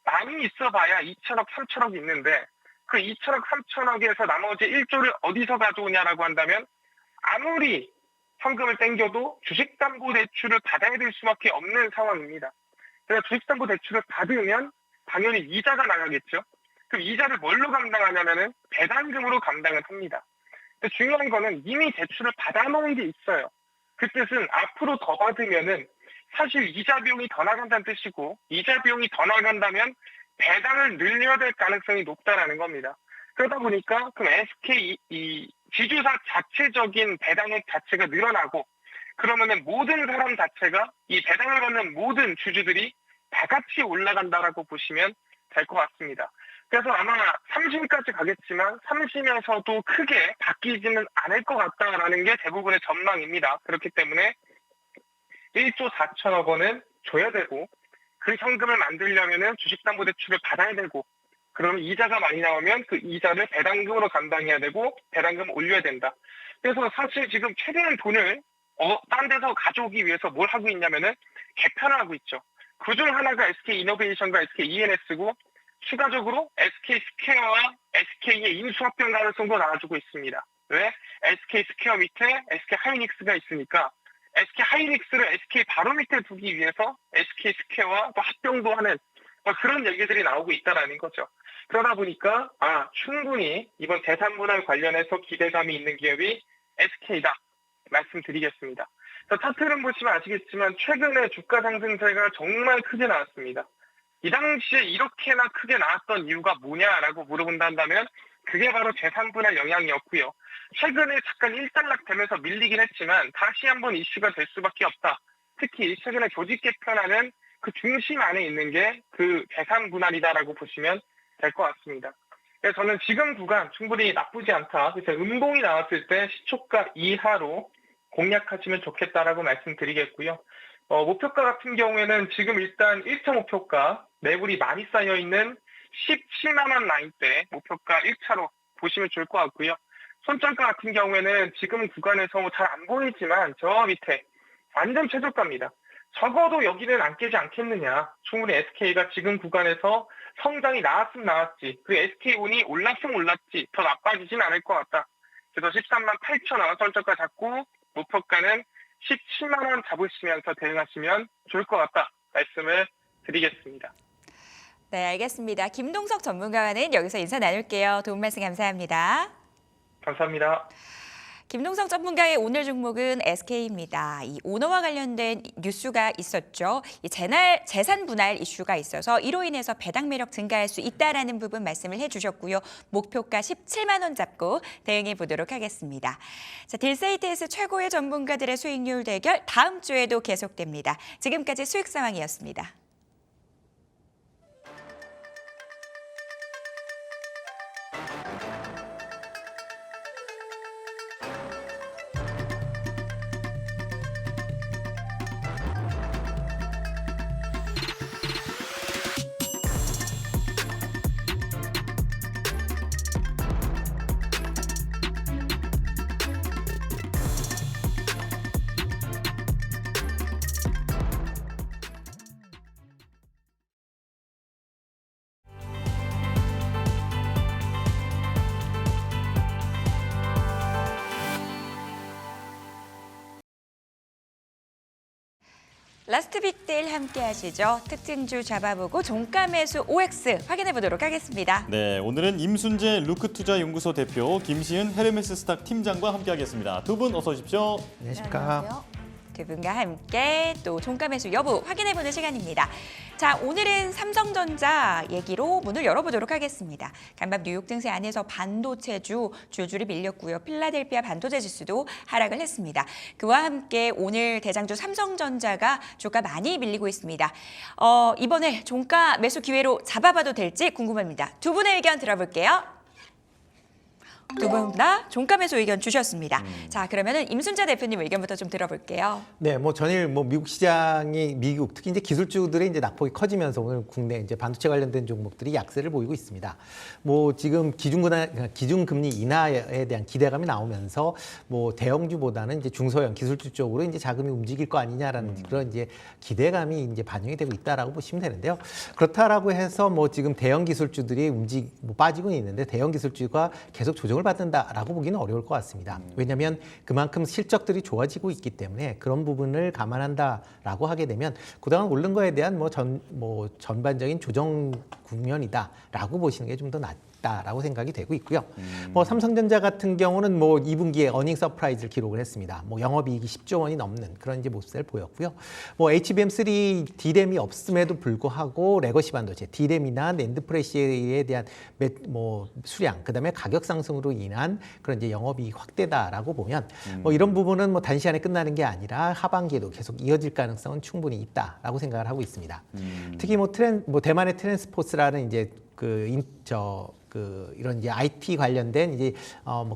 많이 있어봐야 2천억, 3천억 있는데 그 2천억, 3천억에서 나머지 1조를 어디서 가져오냐라고 한다면 아무리 현금을 땡겨도 주식담보대출을 받아야 될 수밖에 없는 상황입니다. 그래서 주식담보대출을 받으면 당연히 이자가 나가겠죠. 그럼 이자를 뭘로 감당하냐면은 배당금으로 감당을 합니다. 근데 중요한 거는 이미 대출을 받아놓은 게 있어요. 그 뜻은 앞으로 더 받으면은 사실 이자 비용이 더 나간다는 뜻이고, 이자 비용이 더 나간다면 배당을 늘려야 될 가능성이 높다라는 겁니다. 그러다 보니까 그럼 SK 이 지주사 자체적인 배당액 자체가 늘어나고, 그러면은 모든 사람 자체가 이 배당을 받는 모든 주주들이 다 같이 올라간다라고 보시면 될 것 같습니다. 그래서 아마 3심까지 가겠지만 3심에서도 크게 바뀌지는 않을 것 같다라는 게 대부분의 전망입니다. 그렇기 때문에 1조 4천억 원은 줘야 되고, 그 현금을 만들려면은 주식담보대출을 받아야 되고, 그러면 이자가 많이 나오면 그 이자를 배당금으로 감당해야 되고 배당금을 올려야 된다. 그래서 사실 지금 최대한 돈을 딴 데서 가져오기 위해서 뭘 하고 있냐면은 개편을 하고 있죠. 그중 하나가 SK이노베이션과 SKENS고 추가적으로 SK스퀘어와 SK의 인수합병 가능성도 나와주고 있습니다. 왜? SK스퀘어 밑에 SK하이닉스가 있으니까 SK하이닉스를 SK 바로 밑에 두기 위해서 SK스퀘어와 또 합병도 하는 그런 얘기들이 나오고 있다는 거죠. 그러다 보니까 충분히 이번 재산분할 관련해서 기대감이 있는 기업이 SK다 말씀드리겠습니다. 차트를 보시면 아시겠지만 최근에 주가 상승세가 정말 크게 나왔습니다. 이 당시에 이렇게나 크게 나왔던 이유가 뭐냐라고 물어본다면 그게 바로 재산분할 영향이었고요. 최근에 잠깐 일단락되면서 밀리긴 했지만 다시 한번 이슈가 될 수밖에 없다. 특히 최근에 조직 개편하는 그 중심 안에 있는 게 그 재산분할이다라고 보시면 될 것 같습니다. 그래서 저는 지금 구간 충분히 나쁘지 않다. 그래서 음봉이 나왔을 때 시초가 이하로 공략하시면 좋겠다라고 말씀드리겠고요. 목표가 같은 경우에는 지금 일단 1차 목표가 매물이 많이 쌓여있는 17만 원 라인대 목표가 1차로 보시면 좋을 것 같고요. 손절가 같은 경우에는 지금 구간에서 잘 안 보이지만 저 밑에 완전 최저가입니다. 적어도 여기는 안 깨지 않겠느냐. 충분히 SK가 지금 구간에서 성장이 나왔으면 나왔지. 그 SK운이 올랐으면 올랐지. 더 나빠지진 않을 것 같다. 그래서 13만 8천 원 손절가 잡고 목표가는 17만 원 잡으시면서 대응하시면 좋을 것 같다. 말씀을 드리겠습니다. 네, 알겠습니다. 김동석 전문가와는 여기서 인사 나눌게요. 도움 말씀 감사합니다. 감사합니다. 김동석 전문가의 오늘 종목은 SK입니다. 이 오너와 관련된 뉴스가 있었죠. 이 재산 분할 이슈가 있어서 이로 인해서 배당 매력 증가할 수 있다라는 부분 말씀을 해주셨고요. 목표가 17만 원 잡고 대응해 보도록 하겠습니다. 자, 딜세이트에서 최고의 전문가들의 수익률 대결 다음 주에도 계속됩니다. 지금까지 수익 상황이었습니다. 라스트 빅딜 함께 하시죠. 특징주 잡아보고 종가 매수 OX 확인해 보도록 하겠습니다. 네, 오늘은 임순재 루크투자연구소 대표, 김시은 헤르메스 스탁 팀장과 함께하겠습니다. 두 분 어서 오십시오. 안녕하십니까. 두 분과 함께 또 종가 매수 여부 확인해보는 시간입니다. 자, 오늘은 삼성전자 얘기로 문을 열어보도록 하겠습니다. 간밤 뉴욕 증시 안에서 반도체주 줄줄이 밀렸고요. 필라델피아 반도체 지수도 하락을 했습니다. 그와 함께 오늘 대장주 삼성전자가 주가 많이 밀리고 있습니다. 이번에 종가 매수 기회로 잡아봐도 될지 궁금합니다. 두 분의 의견 들어볼게요. 두 분 다 종가 매수 의견 주셨습니다. 자, 그러면은 임순재 대표님 의견부터 좀 들어볼게요. 네, 뭐 전일 뭐 미국 시장이 특히 이제 기술주들의 이제 낙폭이 커지면서 오늘 국내 이제 반도체 관련된 종목들이 약세를 보이고 있습니다. 뭐 지금 기준금리 인하에 대한 기대감이 나오면서 뭐 대형주보다는 이제 중소형 기술주 쪽으로 이제 자금이 움직일 거 아니냐라는 그런 이제 기대감이 이제 반영이 되고 있다라고 보시면 되는데요. 그렇다라고 해서 뭐 지금 대형 기술주들이 빠지고 있는데 대형 기술주가 계속 조정을 받는다라고 보기는 어려울 것 같습니다. 왜냐하면 그만큼 실적들이 좋아지고 있기 때문에 그런 부분을 감안한다라고 하게 되면 그동안 오른 거에 대한 전반적인 조정 국면이다라고 보시는 게 좀 더 낫다라고 생각이 되고 있고요. 뭐 삼성전자 같은 경우는 뭐 2분기에 어닝 서프라이즈를 기록을 했습니다. 뭐 영업이익이 10조 원이 넘는 그런 이제 모습을 보였고요. 뭐 HBM3 D램이 없음에도 불구하고 레거시 반도체, D램이나 낸드 프레시에 대한 수량, 그다음에 가격 상승으로 인한 그런 이제 영업이익 확대다라고 보면 뭐 이런 부분은 뭐 단시간에 끝나는 게 아니라 하반기에도 계속 이어질 가능성은 충분히 있다라고 생각을 하고 있습니다. 특히 대만의 트랜스포스라는 이제 이런 이제 IT 관련된 이제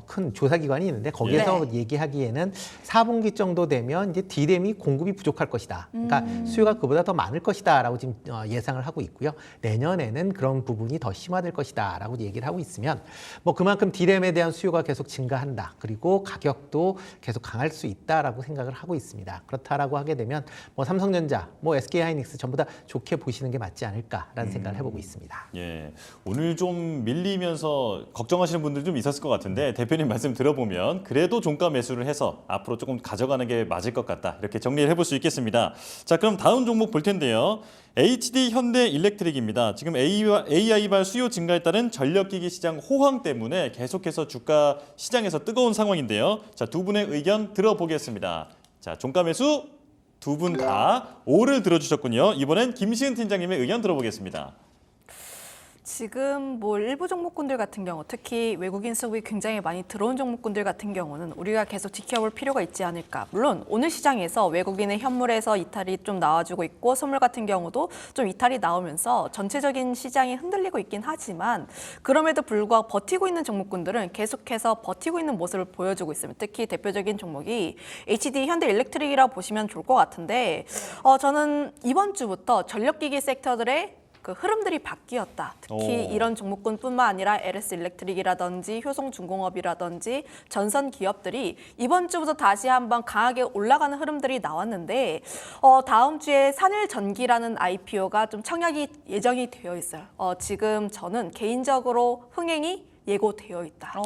큰 조사기관이 있는데 거기에서 얘기하기에는 4분기 정도 되면 이제 D램이 공급이 부족할 것이다. 그러니까 수요가 그보다 더 많을 것이다라고 지금 예상을 하고 있고요. 내년에는 그런 부분이 더 심화될 것이다라고 얘기를 하고 있으면 뭐 그만큼 D램에 대한 수요가 계속 증가한다. 그리고 가격도 계속 강할 수 있다라고 생각을 하고 있습니다. 그렇다라고 하게 되면 뭐 삼성전자, 뭐 SK하이닉스 전부 다 좋게 보시는 게 맞지 않을까라는 생각을 해보고 있습니다. 예, 오늘 좀 밀리면서 걱정하시는 분들 좀 있었을 것 같은데 대표님 말씀 들어보면 그래도 종가 매수를 해서 앞으로 조금 가져가는 게 맞을 것 같다. 이렇게 정리를 해볼 수 있겠습니다. 자, 그럼 다음 종목 볼 텐데요. HD 현대 일렉트릭입니다. 지금 AI발 수요 증가에 따른 전력기기 시장 호황 때문에 계속해서 주가 시장에서 뜨거운 상황인데요. 자, 두 분의 의견 들어보겠습니다. 자, 종가 매수 두 분 다 5를 들어주셨군요. 이번엔 김시은 팀장님의 의견 들어보겠습니다. 지금 뭐 일부 종목군들 같은 경우 특히 외국인 수급이 굉장히 많이 들어온 종목군들 같은 경우는 우리가 계속 지켜볼 필요가 있지 않을까. 물론 오늘 시장에서 외국인의 현물에서 이탈이 좀 나와주고 있고 선물 같은 경우도 좀 이탈이 나오면서 전체적인 시장이 흔들리고 있긴 하지만 그럼에도 불구하고 버티고 있는 종목군들은 계속해서 버티고 있는 모습을 보여주고 있습니다. 특히 대표적인 종목이 HD 현대일렉트릭이라고 보시면 좋을 것 같은데 저는 이번 주부터 전력기기 섹터들의 그 흐름들이 바뀌었다. 특히 이런 종목군뿐만 아니라 LS 일렉트릭이라든지 효성중공업이라든지 전선 기업들이 이번 주부터 다시 한번 강하게 올라가는 흐름들이 나왔는데 다음 주에 산일전기라는 IPO가 좀 청약이 예정이 되어 있어요. 지금 저는 개인적으로 흥행이 예고되어 있다.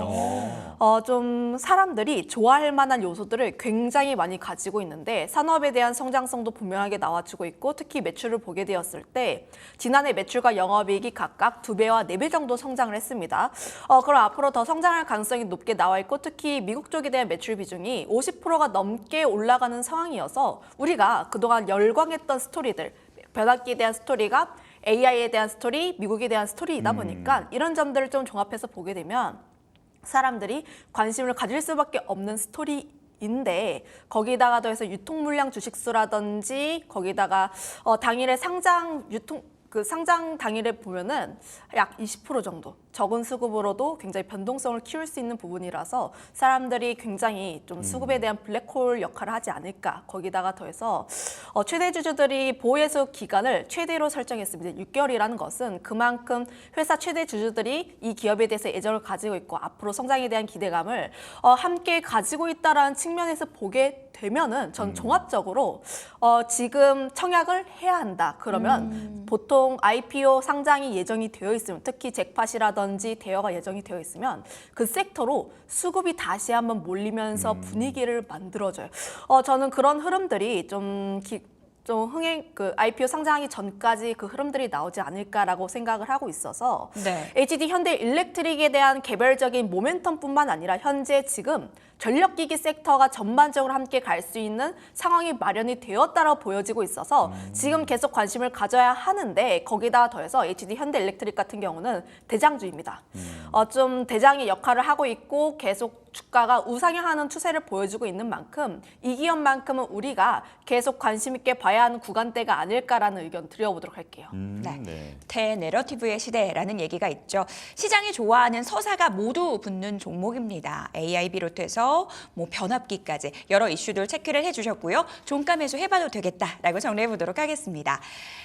좀 사람들이 좋아할 만한 요소들을 굉장히 많이 가지고 있는데 산업에 대한 성장성도 분명하게 나와주고 있고 특히 매출을 보게 되었을 때 지난해 매출과 영업이익이 각각 2배와 4배 정도 성장을 했습니다. 그럼 앞으로 더 성장할 가능성이 높게 나와 있고 특히 미국 쪽에 대한 매출 비중이 50%가 넘게 올라가는 상황이어서 우리가 그동안 열광했던 스토리들 변압기에 대한 스토리가 AI에 대한 스토리, 미국에 대한 스토리이다 보니까 이런 점들을 좀 종합해서 보게 되면 사람들이 관심을 가질 수밖에 없는 스토리인데 거기다가 더해서 유통 물량 주식수라든지 거기다가 당일에 상장 당일에 보면은 약 20% 정도 적은 수급으로도 굉장히 변동성을 키울 수 있는 부분이라서 사람들이 굉장히 좀 수급에 대한 블랙홀 역할을 하지 않을까. 거기다가 더해서 최대 주주들이 보호예수 기간을 최대로 설정했습니다. 6개월이라는 것은 그만큼 회사 최대 주주들이 이 기업에 대해서 애정을 가지고 있고 앞으로 성장에 대한 기대감을 함께 가지고 있다라는 측면에서 보게 되면은 전 종합적으로 지금 청약을 해야 한다. 그러면 보통 IPO 상장이 예정이 되어 있으면 특히 잭팟이라든지 대여가 예정이 되어 있으면 그 섹터로 수급이 다시 한번 몰리면서 분위기를 만들어줘요. 저는 그런 흐름들이 좀 IPO 상장하기 전까지 그 흐름들이 나오지 않을까라고 생각을 하고 있어서 네. HD 현대일렉트릭에 대한 개별적인 모멘텀뿐만 아니라 현재 지금 전력기기 섹터가 전반적으로 함께 갈 수 있는 상황이 마련이 되었다라고 보여지고 있어서 지금 계속 관심을 가져야 하는데 거기다 더해서 HD 현대일렉트릭 같은 경우는 대장주입니다. 좀 대장의 역할을 하고 있고 계속 주가가 우상향하는 추세를 보여주고 있는 만큼 이 기업만큼은 우리가 계속 관심 있게 봐야 하는 구간대가 아닐까라는 의견 드려보도록 할게요. 네. 대내러티브의 시대라는 얘기가 있죠. 시장이 좋아하는 서사가 모두 붙는 종목입니다. AI 비롯해서 뭐 변압기까지 여러 이슈들 체크를 해주셨고요. 종가 매수 해봐도 되겠다라고 정리해보도록 하겠습니다.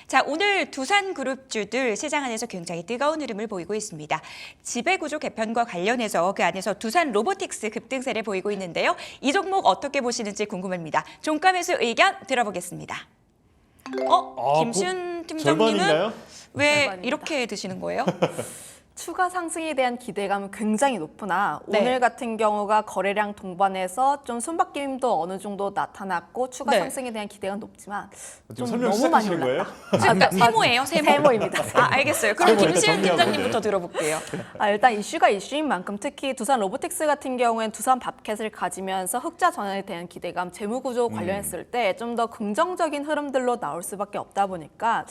자, 오늘 두산그룹주들 시장 안에서 굉장히 뜨거운 흐름을 보이고 있습니다. 지배구조 개편과 관련해서 그 안에서 두산 로보틱스 급등세를 보이고 있는데요. 이 종목 어떻게 보시는지 궁금합니다. 종가 매수 의견 들어보겠습니다. 김시훈 팀장님은 절반인가요? 왜 절반입니다. 이렇게 드시는 거예요? 추가 상승에 대한 기대감은 굉장히 높으나 네. 오늘 같은 경우가 거래량 동반해서 좀 손바뀜도 어느 정도 나타났고 추가 네. 상승에 대한 기대가 높지만 지금 좀 설명 너무 많이 시작하시는 올랐다. 거예요? 지금 세모예요, 세모? 세모입니다. 알겠어요. 그럼 세모에서 김시훈 정리하고, 팀장님부터 네. 들어볼게요. 일단 이슈가 이슈인 만큼 특히 두산 로보틱스 같은 경우에는 두산 밥캣을 가지면서 흑자 전환에 대한 기대감, 재무구조 관련했을 때 좀 더 긍정적인 흐름들로 나올 수밖에 없다 보니까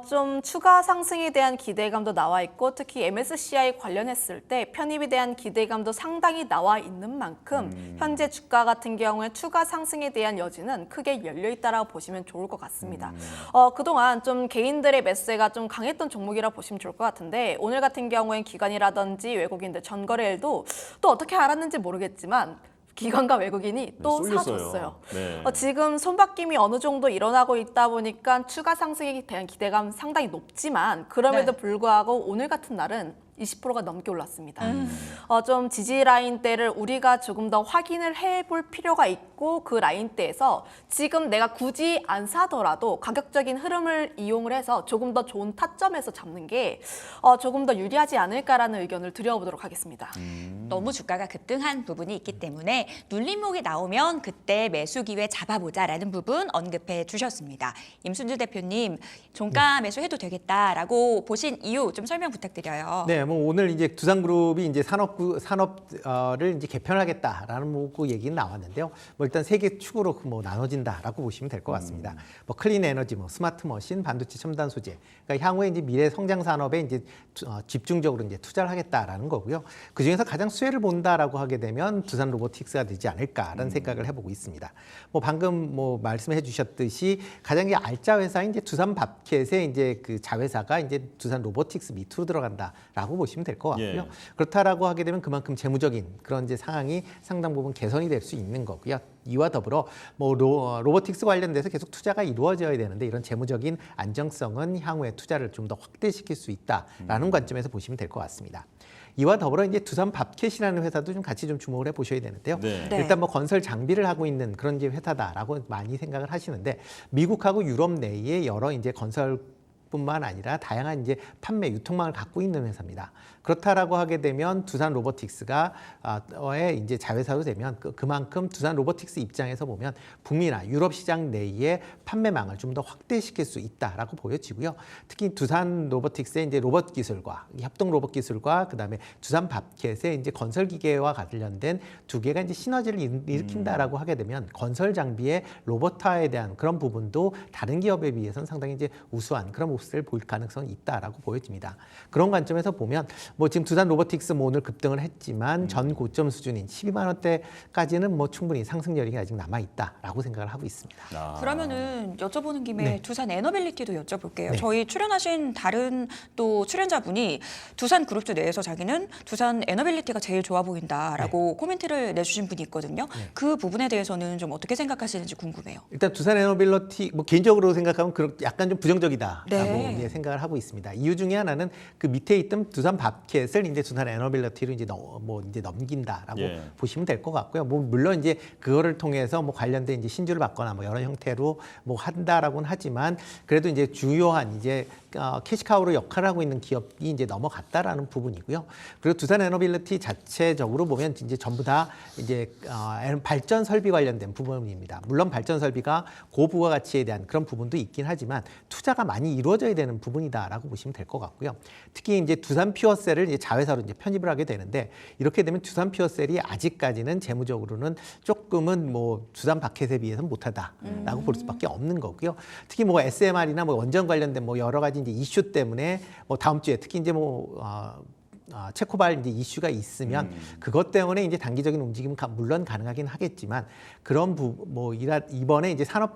좀 추가 상승에 대한 기대감도 나와 있고 특히 MSCI 관련했을 때 편입에 대한 기대감도 상당히 나와 있는 만큼 현재 주가 같은 경우에 추가 상승에 대한 여지는 크게 열려 있다라고 보시면 좋을 것 같습니다. 그동안 좀 개인들의 매수세가 좀 강했던 종목이라고 보시면 좋을 것 같은데 오늘 같은 경우엔 기관이라든지 외국인들 전거래일도 또 어떻게 알았는지 모르겠지만 기관과 외국인이 또 쏠렸어요. 사줬어요. 네. 지금 손바뀜이 어느 정도 일어나고 있다 보니까 추가 상승에 대한 기대감 상당히 높지만 그럼에도 네. 불구하고 오늘 같은 날은 20%가 넘게 올랐습니다. 좀 지지 라인대를 우리가 조금 더 확인을 해볼 필요가 있고 그 라인대에서 지금 내가 굳이 안 사더라도 가격적인 흐름을 이용을 해서 조금 더 좋은 타점에서 잡는 게 조금 더 유리하지 않을까라는 의견을 드려보도록 하겠습니다. 너무 주가가 급등한 부분이 있기 때문에 눌림목이 나오면 그때 매수 기회 잡아보자라는 부분 언급해 주셨습니다. 임순주 대표님, 종가 매수해도 되겠다라고 보신 이유 좀 설명 부탁드려요. 네, 네, 뭐 오늘 이제 두산그룹이 이제 산업을 이제 개편하겠다라는 뭐 얘기는 나왔는데요. 뭐 일단 세 개 축으로 뭐 나눠진다라고 보시면 될 것 같습니다. 뭐 클린 에너지, 뭐 스마트 머신, 반도체 첨단 소재. 그러니까 향후에 이제 미래 성장 산업에 이제 집중적으로 이제 투자를 하겠다라는 거고요. 그 중에서 가장 수혜를 본다라고 하게 되면 두산 로보틱스가 되지 않을까라는 생각을 해보고 있습니다. 뭐 방금 뭐 말씀해 주셨듯이 가장 이제 알짜 회사인 이제 두산 밥켓의 이제 그 자회사가 이제 두산 로보틱스 밑으로 들어간다라고 보시면 될 것 같고요. 예. 그렇다라고 하게 되면 그만큼 재무적인 그런 이제 상황이 상당 부분 개선이 될 수 있는 거고요. 이와 더불어 뭐 로보틱스 관련돼서 계속 투자가 이루어져야 되는데 이런 재무적인 안정성은 향후에 투자를 좀 더 확대시킬 수 있다라는 관점에서 보시면 될 것 같습니다. 이와 더불어 이제 두산 밥켓이라는 회사도 좀 같이 좀 주목을 해 보셔야 되는데요. 네. 네. 일단 뭐 건설 장비를 하고 있는 그런 이제 회사다라고 많이 생각을 하시는데 미국하고 유럽 내에 여러 이제 건설뿐만 아니라 다양한 이제 판매 유통망을 갖고 있는 회사입니다. 그렇다라고 하게 되면 두산 로보틱스가 이제 자회사로 되면 그만큼 두산 로보틱스 입장에서 보면 북미나 유럽 시장 내의 판매망을 좀 더 확대시킬 수 있다라고 보여지고요. 특히 두산 로보틱스의 이제 로봇 기술과 협동 로봇 기술과 그다음에 두산 밥켓의 이제 건설 기계와 관련된 두 개가 이제 시너지를 일으킨다라고 하게 되면 건설 장비의 로봇화에 대한 그런 부분도 다른 기업에 비해서는 상당히 이제 우수한 그런 모습을 보일 가능성이 있다라고 보여집니다. 그런 관점에서 보면 뭐 지금 두산 로보틱스 뭐 오늘 급등을 했지만 전 고점 수준인 12만 원대까지는 뭐 충분히 상승 여력이 아직 남아 있다라고 생각을 하고 있습니다. 그러면은 여쭤보는 김에 네. 두산 에너빌리티도 여쭤볼게요. 네. 저희 출연하신 다른 또 출연자분이 두산 그룹주 내에서 자기는 두산 에너빌리티가 제일 좋아 보인다라고 코멘트를 내주신 분이 있거든요. 네. 그 부분에 대해서는 좀 어떻게 생각하시는지 궁금해요. 일단 두산 에너빌리티 뭐 개인적으로 생각하면 약간 좀 부정적이다라고 네. 이제 생각을 하고 있습니다. 이유 중에 하나는 그 밑에 있던 두산 밥켓을 이제 두산 에너빌리티로 이제 이제 넘긴다라고 예. 보시면 될 것 같고요. 뭐 물론 이제 그거를 통해서 뭐 관련된 이제 신주를 받거나 뭐 여러 형태로 뭐 한다라고는 하지만 그래도 이제 주요한 이제 캐시카우로 역할을 하고 있는 기업이 이제 넘어갔다라는 부분이고요. 그리고 두산 에너빌리티 자체적으로 보면 이제 전부 다 이제 발전 설비 관련된 부분입니다. 물론 발전 설비가 고부가 가치에 대한 그런 부분도 있긴 하지만 투자가 많이 이루어져야 되는 부분이다라고 보시면 될 것 같고요. 특히 이제 두산 퓨어셀을 이제 자회사로 이제 편입을 하게 되는데 이렇게 되면 두산 퓨어셀이 아직까지는 재무적으로는 조금은 뭐 두산 밥켓에 비해서는 못하다라고 볼 수밖에 없는 거고요. 특히 뭐 SMR이나 뭐 원전 관련된 뭐 여러 가지 이제 이슈 때문에 뭐 다음 주에 특히 이제 체코발 이제 이슈가 있으면 그것 때문에 이제 단기적인 움직임은 물론 가능하긴 하겠지만 그런 이번에 이제 산업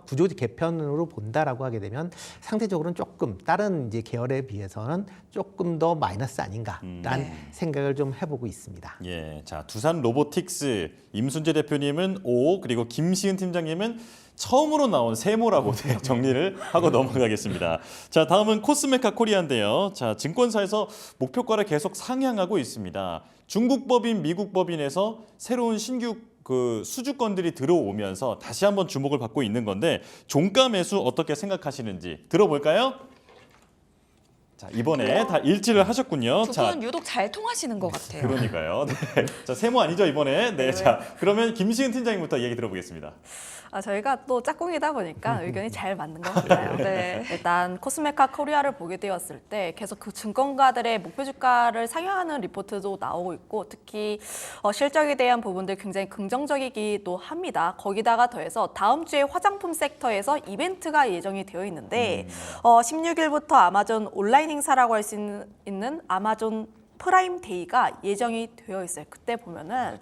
구조 개편으로 본다라고 하게 되면 상대적으로는 조금 다른 이제 계열에 비해서는 조금 더 마이너스 아닌가라는 생각을 좀 해보고 있습니다. 예, 자 두산 로보틱스 임순재 대표님은 O 그리고 김시은 팀장님은 처음으로 나온 세모라고 정리를 하고 넘어가겠습니다. 자, 다음은 코스메카 코리아인데요. 자, 증권사에서 목표가를 계속 상향하고 있습니다. 중국 법인, 미국 법인에서 새로운 신규 그 수주권들이 들어오면서 다시 한번 주목을 받고 있는 건데 종가 매수 어떻게 생각하시는지 들어볼까요? 자, 이번에 다 일치를 하셨군요. 두 분 유독 잘 통하시는 것 같아요. 그러니까요. 네. 자, 세모 아니죠, 이번에? 네. 자, 그러면 김시은 팀장님부터 얘기 들어보겠습니다. 저희가 또 짝꿍이다 보니까 의견이 잘 맞는 것 같아요. 네. 일단 코스메카 코리아를 보게 되었을 때 계속 그 증권가들의 목표 주가를 상향하는 리포트도 나오고 있고 특히 실적에 대한 부분들 굉장히 긍정적이기도 합니다. 거기다가 더해서 다음 주에 화장품 섹터에서 이벤트가 예정이 되어 있는데 16일부터 아마존 온라인 행사라고 할 수 있는 아마존 프라임 데이가 예정이 되어 있어요. 그때 보면은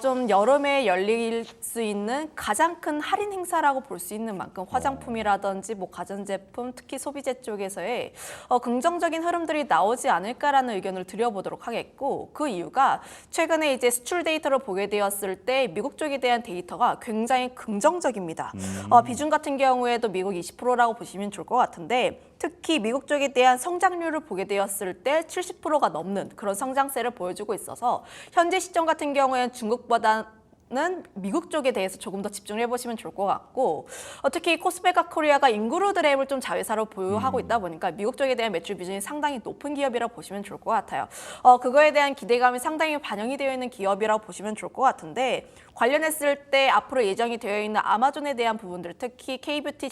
좀 여름에 열릴 수 있는 가장 큰 할인 행사라고 볼 수 있는 만큼 화장품이라든지 뭐 가전제품, 특히 소비재 쪽에서의 긍정적인 흐름들이 나오지 않을까라는 의견을 드려보도록 하겠고 그 이유가 최근에 이제 수출 데이터를 보게 되었을 때 미국 쪽에 대한 데이터가 굉장히 긍정적입니다. 비중 같은 경우에도 미국 20%라고 보시면 좋을 것 같은데 특히 미국 쪽에 대한 성장률을 보게 되었을 때 70%가 넘는 그런 성장세를 보여주고 있어서 현재 시점 같은 경우에는 중국보다는 미국 쪽에 대해서 조금 더 집중을 해보시면 좋을 것 같고 특히 코스메카 코리아가 인그루드랩을 좀 자회사로 보유하고 있다 보니까 미국 쪽에 대한 매출 비중이 상당히 높은 기업이라고 보시면 좋을 것 같아요. 그거에 대한 기대감이 상당히 반영이 되어 있는 기업이라고 보시면 좋을 것 같은데 관련했을 때 앞으로 예정이 되어 있는 아마존에 대한 부분들 특히 K뷰티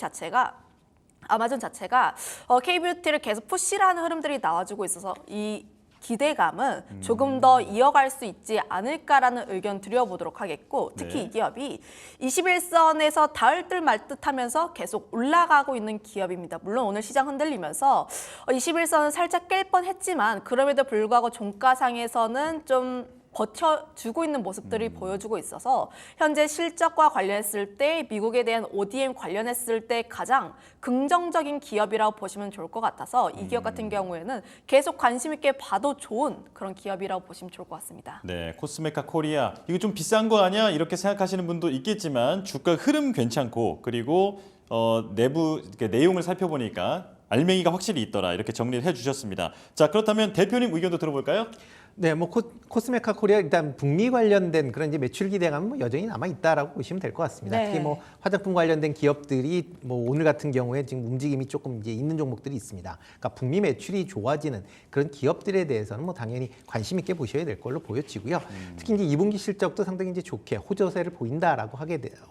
아마존 자체가 K뷰티를 계속 푸시라는 흐름들이 나와주고 있어서 이 기대감은 조금 더 이어갈 수 있지 않을까라는 의견 드려보도록 하겠고, 특히 네. 이 기업이 21선에서 닿을 듯 말 듯하면서 계속 올라가고 있는 기업입니다. 물론 오늘 시장 흔들리면서 21선은 살짝 깰 뻔했지만 그럼에도 불구하고 종가상에서는 좀 버텨주고 있는 모습들이 보여주고 있어서 현재 실적과 관련했을 때 미국에 대한 ODM 관련했을 때 가장 긍정적인 기업이라고 보시면 좋을 것 같아서 이 기업 같은 경우에는 계속 관심 있게 봐도 좋은 그런 기업이라고 보시면 좋을 것 같습니다. 네, 코스메카 코리아 이거 좀 비싼 거 아니야? 이렇게 생각하시는 분도 있겠지만 주가 흐름 괜찮고 그리고 내부 이렇게 내용을 살펴보니까 알맹이가 확실히 있더라 이렇게 정리를 해주셨습니다. 자, 그렇다면 대표님 의견도 들어볼까요? 네, 뭐 코스메카 코리아 일단 북미 관련된 그런 이제 매출 기대감은 뭐 여전히 남아 있다라고 보시면 될 것 같습니다. 네. 특히 뭐 화장품 관련된 기업들이 뭐 오늘 같은 경우에 지금 움직임이 조금 이제 있는 종목들이 있습니다. 그러니까 북미 매출이 좋아지는 그런 기업들에 대해서는 뭐 당연히 관심 있게 보셔야 될 걸로 보여지고요. 특히 이제 2분기 실적도 상당히 이제 좋게 호조세를 보인다라고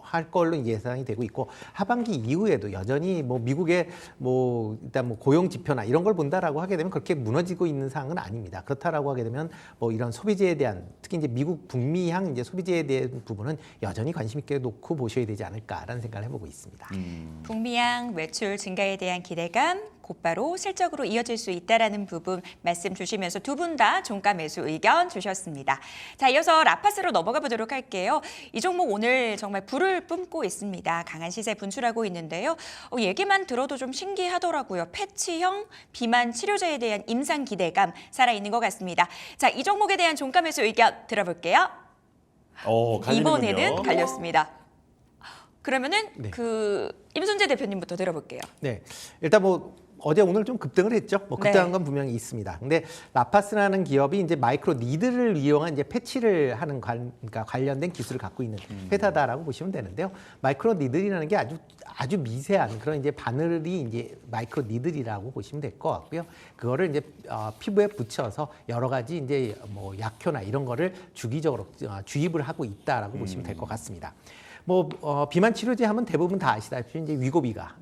할 걸로 예상이 되고 있고 하반기 이후에도 여전히 뭐 미국의 뭐 일단 뭐 고용 지표나 이런 걸 본다라고 하게 되면 그렇게 무너지고 있는 상황은 아닙니다. 그렇다라고 하게 되면 뭐 이런 소비재에 대한 특히 이제 미국 북미향 이제 소비재에 대한 부분은 여전히 관심 있게 놓고 보셔야 되지 않을까라는 생각을 해보고 있습니다. 북미향 매출 증가에 대한 기대감 곧바로 실적으로 이어질 수 있다라는 부분 말씀 주시면서 두 분 다 종가 매수 의견 주셨습니다. 자, 이어서 라파스로 넘어가 보도록 할게요. 이 종목 오늘 정말 불을 뿜고 있습니다. 강한 시세 분출하고 있는데요. 얘기만 들어도 좀 신기하더라고요. 패치형 비만 치료제에 대한 임상 기대감 살아있는 것 같습니다. 자, 이 종목에 대한 종가 매수 의견 들어볼게요. 갈리는군요. 이번에는 갈렸습니다. 그러면은 네. 임순재 대표님부터 들어볼게요. 네, 일단 뭐 어제 오늘 좀 급등을 했죠. 뭐 급등한 건 분명히 있습니다. 근데 라파스라는 기업이 이제 마이크로 니들을 이용한 이제 패치를 하는 그러니까 관련된 기술을 갖고 있는 회사다라고 보시면 되는데요. 마이크로 니들이라는 게 아주 미세한 그런 이제 바늘이 이제 마이크로 니들이라고 보시면 될 것 같고요. 그거를 이제 피부에 붙여서 여러 가지 이제 뭐 약효나 이런 거를 주기적으로 주입을 하고 있다라고 보시면 될 것 같습니다. 뭐 비만 치료제 하면 대부분 다 아시다시피 이제 위고비가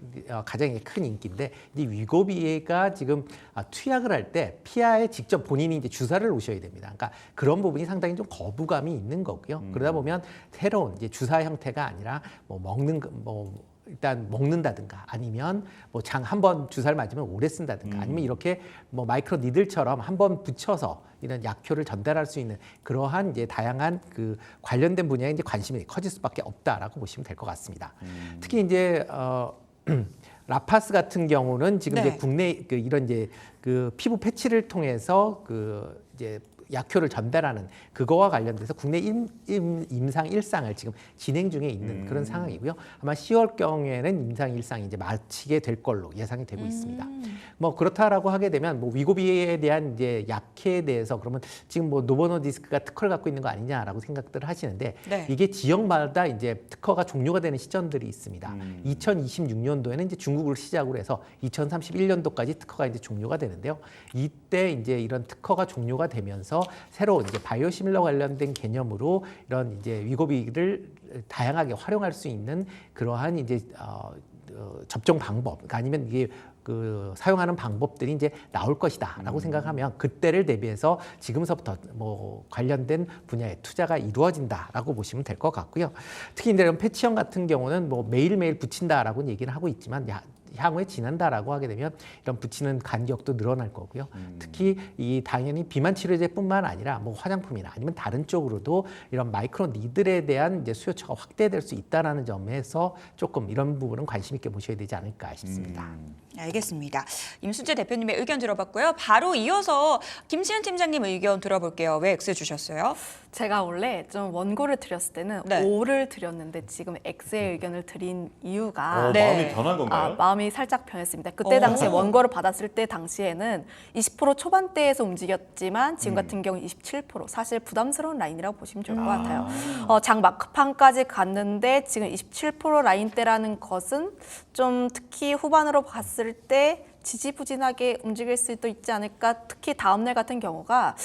가장 큰 인기인데 이 위고비가 지금 투약을 할 때 피하에 직접 본인이 이제 주사를 놓으셔야 됩니다. 그러니까 그런 부분이 상당히 좀 거부감이 있는 거고요. 그러다 보면 새로운 이제 주사 형태가 아니라 뭐 일단 먹는다든가 아니면 뭐 한 번 주사를 맞으면 오래 쓴다든가 아니면 이렇게 뭐 마이크로 니들처럼 한 번 붙여서 이런 약효를 전달할 수 있는 그러한 이제 다양한 그 관련된 분야에 이제 관심이 커질 수밖에 없다라고 보시면 될 것 같습니다. 특히 이제 라파스 같은 경우는 지금 네. 이제 국내 이런 이제 그 피부 패치를 통해서 이제 약효를 전달하는 그거와 관련돼서 국내 임상 1상을 지금 진행 중에 있는 그런 상황이고요. 아마 10월경에는 임상 1상이 이제 마치게 될 걸로 예상이 되고 있습니다. 뭐 그렇다라고 하게 되면 뭐 위고비에 대한 이제 약해에 대해서 그러면 지금 뭐 노보노디스크가 특허를 갖고 있는 거 아니냐라고 생각들을 하시는데 네. 이게 지역마다 이제 특허가 종료가 되는 시점들이 있습니다. 2026년도에는 이제 중국을 시작으로 해서 2031년도까지 특허가 이제 종료가 되는데요. 이때 이제 이런 특허가 종료가 되면서 새로운 이제 바이오시밀러 관련된 개념으로 이런 이제 위고비를 다양하게 활용할 수 있는 그러한 이제 접종 방법, 그러니까 아니면 이게 사용하는 방법들이 이제 나올 것이다라고 생각하면 그때를 대비해서 지금서부터 뭐 관련된 분야에 투자가 이루어진다라고 보시면 될 것 같고요. 특히 이제 이런 패치형 같은 경우는 뭐 매일매일 붙인다라고 얘기를 하고 있지만 향후에 지난다라고 하게 되면 이런 붙이는 간격도 늘어날 거고요. 특히 이 당연히 비만 치료제뿐만 아니라 뭐 화장품이나 아니면 다른 쪽으로도 이런 마이크로 니들에 대한 이제 수요처가 확대될 수 있다라는 점에서 조금 이런 부분은 관심 있게 보셔야 되지 않을까 싶습니다. 알겠습니다. 임순재 대표님의 의견 들어봤고요. 바로 이어서 김시현 팀장님 의견 들어볼게요. 왜 X 주셨어요? 제가 원래 좀 원고를 드렸을 때는 네. O를 드렸는데 지금 X의 의견을 드린 이유가 네. 마음이 변한 건가요? 마음이 살짝 변했습니다. 그때 당시에 원고를 받았을 때 당시에는 20% 초반대에서 움직였지만 지금 같은 경우 27% 사실 부담스러운 라인이라고 보시면 좋을 것 같아요. 장 막판까지 갔는데 지금 27% 라인대라는 것은 좀 특히 후반으로 봤을 때 지지부진하게 움직일 수도 있지 않을까. 특히 다음날 같은 경우가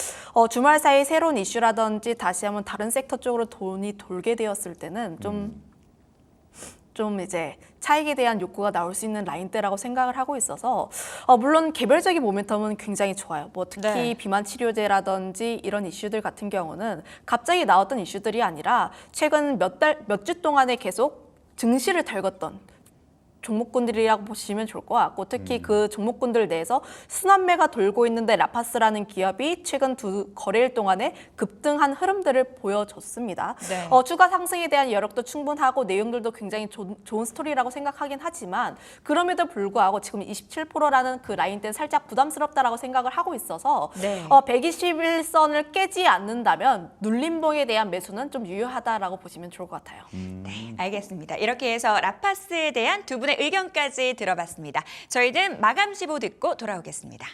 주말 사이 새로운 이슈라든지 다시 한번 다른 섹터 쪽으로 돈이 돌게 되었을 때는 좀 좀 이제 차익에 대한 욕구가 나올 수 있는 라인대라고 생각을 하고 있어서 물론 개별적인 모멘텀은 굉장히 좋아요. 뭐 특히 네. 비만 치료제라든지 이런 이슈들 같은 경우는 갑자기 나왔던 이슈들이 아니라 최근 몇 주 동안에 계속 증시를 달궜던 종목군들이라고 보시면 좋을 것 같고 특히 그 종목군들 내에서 순환매가 돌고 있는데 라파스라는 기업이 최근 두 거래일 동안에 급등한 흐름들을 보여줬습니다. 네. 주가 상승에 대한 여력도 충분하고 내용들도 굉장히 좋은 스토리라고 생각하긴 하지만 그럼에도 불구하고 지금 27%라는 그 라인대는 살짝 부담스럽다라고 생각을 하고 있어서 네. 121선을 깨지 않는다면 눌림봉에 대한 매수는 좀 유효하다라고 보시면 좋을 것 같아요. 알겠습니다. 이렇게 해서 라파스에 대한 두 분의 의견까지 들어봤습니다. 저희는 마감 시보 듣고 돌아오겠습니다.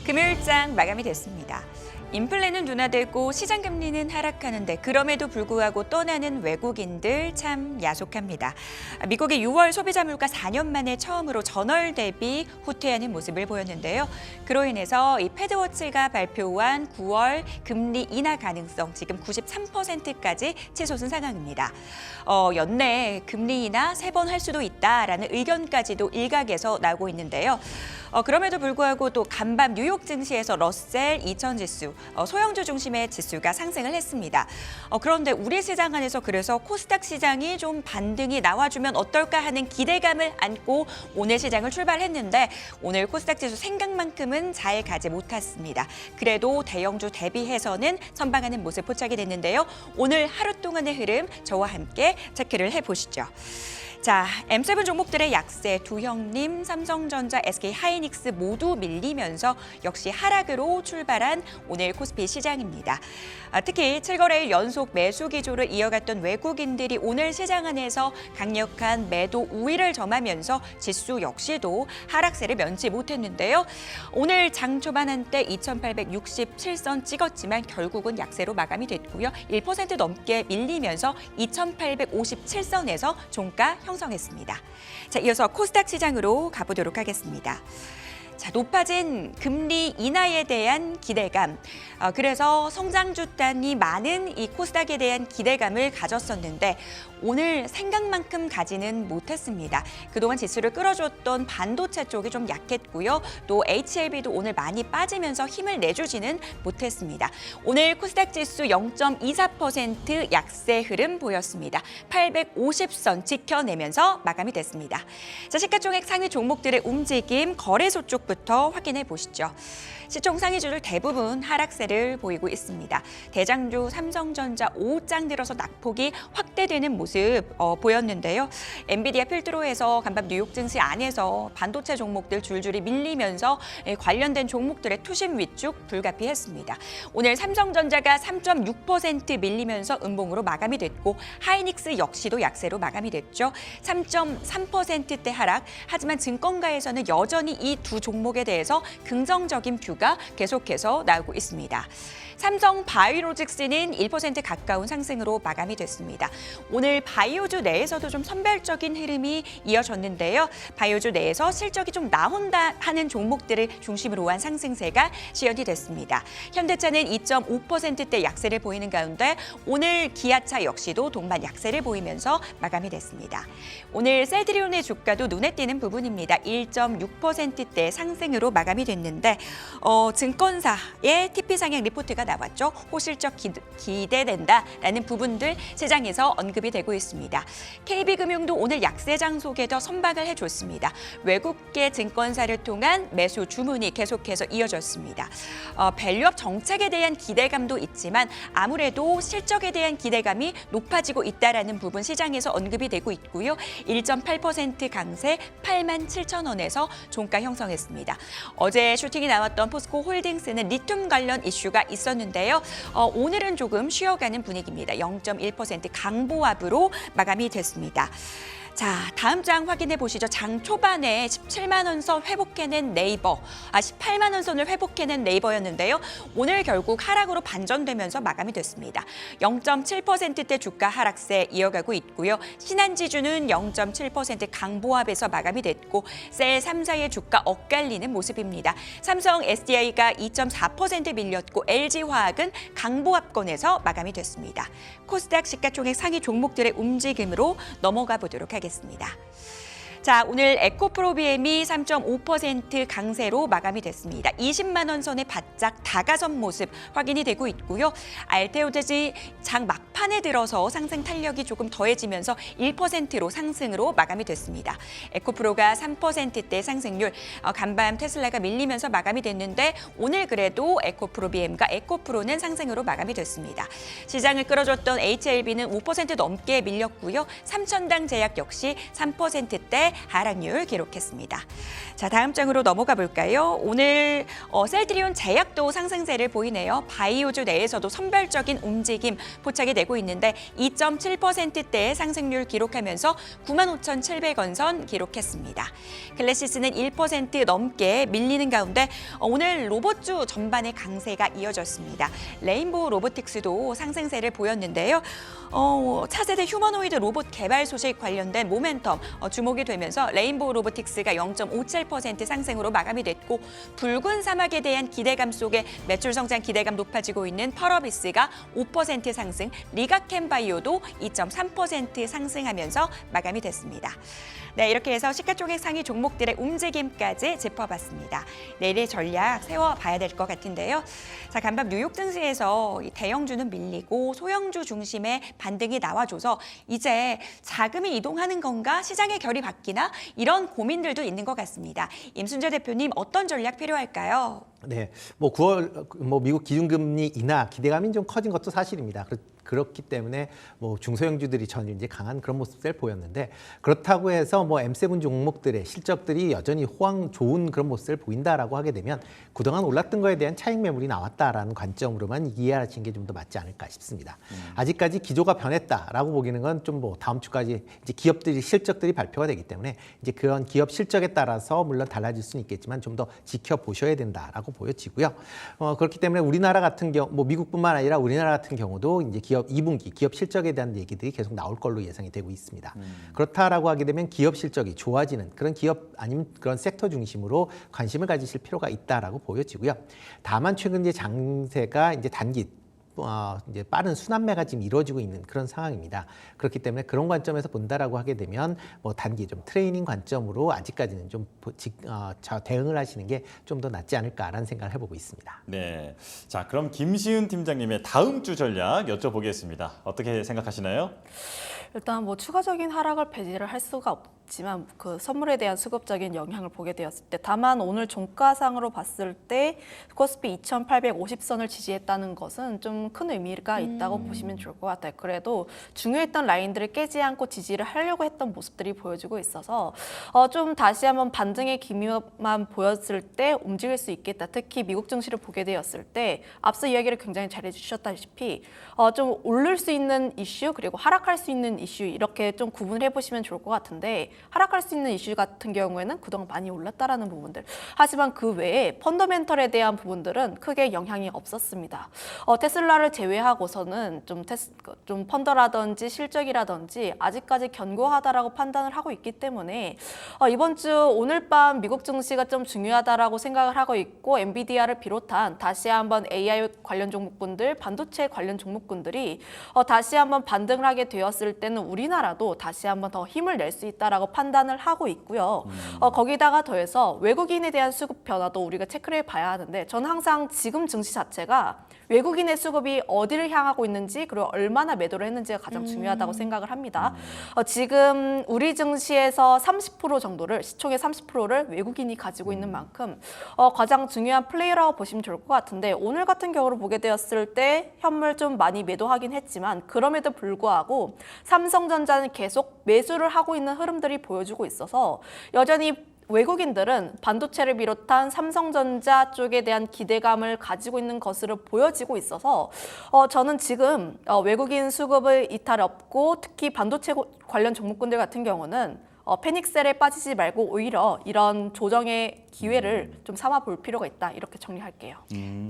금요일장 마감이 됐습니다. 인플레는 둔화되고 시장 금리는 하락하는데 그럼에도 불구하고 떠나는 외국인들 참 야속합니다. 미국의 6월 소비자 물가 4년 만에 처음으로 전월 대비 후퇴하는 모습을 보였는데요. 그로 인해서 이 패드워치가 발표한 9월 금리 인하 가능성 지금 93%까지 치솟은 상황입니다. 연내 금리 인하 3번 할 수도 있다라는 의견까지도 일각에서 나오고 있는데요. 그럼에도 불구하고 또 간밤 뉴욕 증시에서 러셀 2000 지수, 소형주 중심의 지수가 상승을 했습니다. 그런데 우리 시장 안에서 그래서 코스닥 시장이 좀 반등이 나와주면 어떨까 하는 기대감을 안고 오늘 시장을 출발했는데 오늘 코스닥 지수 생각만큼은 잘 가지 못했습니다. 그래도 대형주 대비해서는 선방하는 모습 포착이 됐는데요. 오늘 하루 동안의 흐름 저와 함께 체크를 해보시죠. 자, M7 종목들의 약세, 두형님, 삼성전자, SK하이닉스 모두 밀리면서 역시 하락으로 출발한 오늘 코스피 시장입니다. 특히 7거래일 연속 매수 기조를 이어갔던 외국인들이 오늘 시장 안에서 강력한 매도 우위를 점하면서 지수 역시도 하락세를 면치 못했는데요. 오늘 장 초반 한때 2867선 찍었지만 결국은 약세로 마감이 됐고요. 1% 넘게 밀리면서 2857선에서 종가 형성했습니다. 자, 이어서 코스닥 시장으로 가보도록 하겠습니다. 자, 높아진 금리 인하에 대한 기대감. 그래서 성장주단이 많은 이 코스닥에 대한 기대감을 가졌었는데 오늘 생각만큼 가지는 못했습니다. 그동안 지수를 끌어줬던 반도체 쪽이 좀 약했고요. 또 HLB도 오늘 많이 빠지면서 힘을 내주지는 못했습니다. 오늘 코스닥 지수 0.24% 약세 흐름 보였습니다. 850선 지켜내면서 마감이 됐습니다. 자, 시가총액 상위 종목들의 움직임 거래소 쪽부터 확인해 보시죠. 시총 상위주들 대부분 하락세를 보이고 있습니다. 대장주 삼성전자 5장 들어서 낙폭이 확대되는 모습 보였는데요. 엔비디아 필두로에서 간밤 뉴욕 증시 안에서 반도체 종목들 줄줄이 밀리면서 관련된 종목들의 투심 위축 불가피했습니다. 오늘 삼성전자가 3.6% 밀리면서 음봉으로 마감이 됐고 하이닉스 역시도 약세로 마감이 됐죠. 3.3%대 하락. 하지만 증권가에서는 여전히 이 두 종목에 대해서 긍정적인 뷰가 계속해서 나오고 있습니다. 삼성 바이오로직스는 1% 가까운 상승으로 마감이 됐습니다. 오늘 바이오주 내에서도 좀 선별적인 흐름이 이어졌는데요. 바이오주 내에서 실적이 좀 나온다 하는 종목들을 중심으로 한 상승세가 시연이 됐습니다. 현대차는 2.5%대 약세를 보이는 가운데 오늘 기아차 역시도 동반 약세를 보이면서 마감이 됐습니다. 오늘 셀트리온의 주가도 눈에 띄는 부분입니다. 1.6%대 상승으로 마감이 됐는데 증권사의 TP 상향 리포트가 나왔죠. 호실적 기대된다라는 부분들 시장에서 언급이 되고 있습니다. KB금융도 오늘 약세 장속에도 선박을 해줬습니다. 외국계 증권사를 통한 매수 주문이 계속해서 이어졌습니다. 밸류업 정책에 대한 기대감도 있지만 아무래도 실적에 대한 기대감이 높아지고 있다라는 부분 시장에서 언급이 되고 있고요. 1.8% 강세 87,000원에서 종가 형성했습니다. 어제 슈팅이 나왔던 포스코 홀딩스는 리튬 관련 이슈가 있었는데요. 오늘은 조금 쉬어가는 분위기입니다. 0.1% 강보합으로 마감이 됐습니다. 자, 다음 장 확인해 보시죠. 장 초반에 17만 원 선 회복해낸 네이버, 18만 원 선을 회복해낸 네이버였는데요. 오늘 결국 하락으로 반전되면서 마감이 됐습니다. 0.7%대 주가 하락세 이어가고 있고요. 신한지주는 0.7% 강보합에서 마감이 됐고 셀 3사의 주가 엇갈리는 모습입니다. 삼성 SDI가 2.4% 밀렸고 LG화학은 강보합권에서 마감이 됐습니다. 코스닥 시가총액 상위 종목들의 움직임으로 넘어가 보도록 하겠습니다. 자, 오늘 에코프로비엠이 3.5% 강세로 마감이 됐습니다. 20만 원 선에 바짝 다가선 모습 확인이 되고 있고요. 알테오제지 장 막판에 들어서 상승 탄력이 조금 더해지면서 1%로 상승으로 마감이 됐습니다. 에코프로가 3%대 상승률, 간밤 테슬라가 밀리면서 마감이 됐는데 오늘 그래도 에코프로비엠과 에코프로는 상승으로 마감이 됐습니다. 시장을 끌어줬던 HLB는 5% 넘게 밀렸고요. 삼천당 제약 역시 3%대 하락률 기록했습니다. 자, 다음 장으로 넘어가 볼까요? 오늘 셀트리온 제약도 상승세를 보이네요. 바이오주 내에서도 선별적인 움직임 포착이 되고 있는데 2.7%대의 상승률 기록하면서 95,700원 선 기록했습니다. 클래시스는 1% 넘게 밀리는 가운데 오늘 로봇주 전반의 강세가 이어졌습니다. 레인보우 로보틱스도 상승세를 보였는데요. 차세대 휴머노이드 로봇 개발 소식 관련된 모멘텀 주목이 되면서 레인보우 로보틱스가 0.57% 상승으로 마감이 됐고 붉은 사막에 대한 기대감 속에 매출 성장 기대감 높아지고 있는 펄어비스가 5% 상승, 리가캠바이오도 2.3% 상승하면서 마감이 됐습니다. 네, 이렇게 해서 시가총액 상위 종목들의 움직임까지 짚어봤습니다. 내일 전략 세워봐야 될 것 같은데요. 자, 간밤 뉴욕 증시에서 대형주는 밀리고 소형주 중심의 반등이 나와줘서 이제 자금이 이동하는 건가, 시장의 결이 바뀌나 이런 고민들도 있는 것 같습니다. 임순재 대표님 어떤 전략 필요할까요? 네, 9월 미국 기준금리 인하 기대감이 좀 커진 것도 사실입니다. 그렇기 때문에 중소형주들이 전혀 이제 강한 그런 모습을 보였는데 그렇다고 해서 M7 종목들의 실적들이 여전히 호황 좋은 그런 모습을 보인다라고 하게 되면 그동안 올랐던 거에 대한 차익 매물이 나왔다라는 관점으로만 이해하시는 게 좀 더 맞지 않을까 싶습니다. 아직까지 기조가 변했다라고 보기는 건 좀 다음 주까지 이제 기업들이 실적들이 발표가 되기 때문에 이제 그런 기업 실적에 따라서 물론 달라질 수는 있겠지만 좀 더 지켜보셔야 된다라고 보여지고요. 그렇기 때문에 우리나라 같은 경우 미국뿐만 아니라 우리나라 같은 경우도 이제 기업 2분기 기업 실적에 대한 얘기들이 계속 나올 걸로 예상이 되고 있습니다. 그렇다라고 하게 되면 기업 실적이 좋아지는 그런 기업 아니면 그런 섹터 중심으로 관심을 가지실 필요가 있다라고 보여지고요. 다만 최근 이제 장세가 이제 단기 이제 빠른 순환매가 지금 이루어지고 있는 그런 상황입니다. 그렇기 때문에 그런 관점에서 본다라고 하게 되면 단기 좀 트레이닝 관점으로 아직까지는 좀 대응을 하시는 게 좀 더 낫지 않을까라는 생각을 해보고 있습니다. 네, 자 그럼 김시은 팀장님의 다음 주 전략 여쭤보겠습니다. 어떻게 생각하시나요? 일단 추가적인 하락을 배제를 할 수가 없지만 그 선물에 대한 수급적인 영향을 보게 되었을 때 다만 오늘 종가상으로 봤을 때 코스피 2,850선을 지지했다는 것은 좀 큰 의미가 있다고 보시면 좋을 것 같아요. 그래도 중요했던 라인들을 깨지 않고 지지를 하려고 했던 모습들이 보여지고 있어서 좀 다시 한번 반등의 기미만 보였을 때 움직일 수 있겠다. 특히 미국 증시를 보게 되었을 때 앞서 이야기를 굉장히 잘해 주셨다시피 좀 오를 수 있는 이슈 그리고 하락할 수 있는 이슈 이렇게 좀 구분을 해보시면 좋을 것 같은데 하락할 수 있는 이슈 같은 경우에는 그동안 많이 올랐다라는 부분들 하지만 그 외에 펀더멘털에 대한 부분들은 크게 영향이 없었습니다. 테슬라를 제외하고서는 좀 펀더라든지 실적이라든지 아직까지 견고하다라고 판단을 하고 있기 때문에 이번 주 오늘 밤 미국 증시가 좀 중요하다라고 생각을 하고 있고 엔비디아를 비롯한 다시 한번 AI 관련 종목군들 반도체 관련 종목군들이 다시 한번 반등을 하게 되었을 때는 우리나라도 다시 한번 더 힘을 낼 수 있다라고 판단을 하고 있고요. 거기다가 더해서 외국인에 대한 수급 변화도 우리가 체크를 해봐야 하는데 저는 항상 지금 증시 자체가 외국인의 수급이 어디를 향하고 있는지 그리고 얼마나 매도를 했는지가 가장 중요하다고 생각을 합니다. 지금 우리 증시에서 30% 정도를 시총의 30%를 외국인이 가지고 있는 만큼 가장 중요한 플레이어라고 보시면 좋을 것 같은데 오늘 같은 경우로 보게 되었을 때 현물 좀 많이 매도하긴 했지만 그럼에도 불구하고 삼성전자는 계속 매수를 하고 있는 흐름들이 보여주고 있어서 여전히 외국인들은 반도체를 비롯한 삼성전자 쪽에 대한 기대감을 가지고 있는 것으로 보여지고 있어서 저는 지금 외국인 수급의 이탈 없고 특히 반도체 관련 종목군들 같은 경우는 패닉셀에 빠지지 말고 오히려 이런 조정의 기회를 좀 삼아 볼 필요가 있다. 이렇게 정리할게요.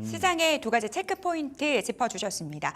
시장의 두 가지 체크 포인트 짚어주셨습니다.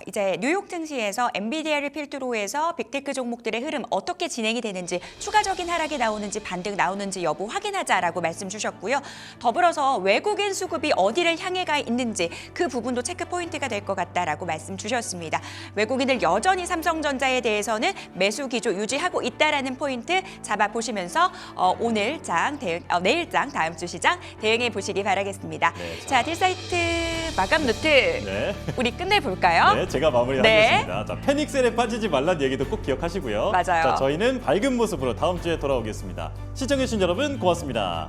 이제 뉴욕 증시에서 엔비디아를 필두로 해서 빅테크 종목들의 흐름 어떻게 진행이 되는지 추가적인 하락이 나오는지 반등 나오는지 여부 확인하자라고 말씀 주셨고요. 더불어서 외국인 수급이 어디를 향해 가 있는지 그 부분도 체크 포인트가 될 것 같다라고 말씀 주셨습니다. 외국인들 여전히 삼성전자에 대해서는 매수 기조 유지하고 있다라는 포인트 잡아보시면서 오늘 장 내일 장 다음 주 시장 대응해 보시기 바라겠습니다. 네, 자, 딜사이트 마감 노트 우리 끝내볼까요? 네, 제가 마무리하겠습니다. 자, 패닉셀에 빠지지 말란 얘기도 꼭 기억하시고요. 맞아요. 자, 저희는 밝은 모습으로 다음 주에 돌아오겠습니다. 시청해주신 여러분 고맙습니다.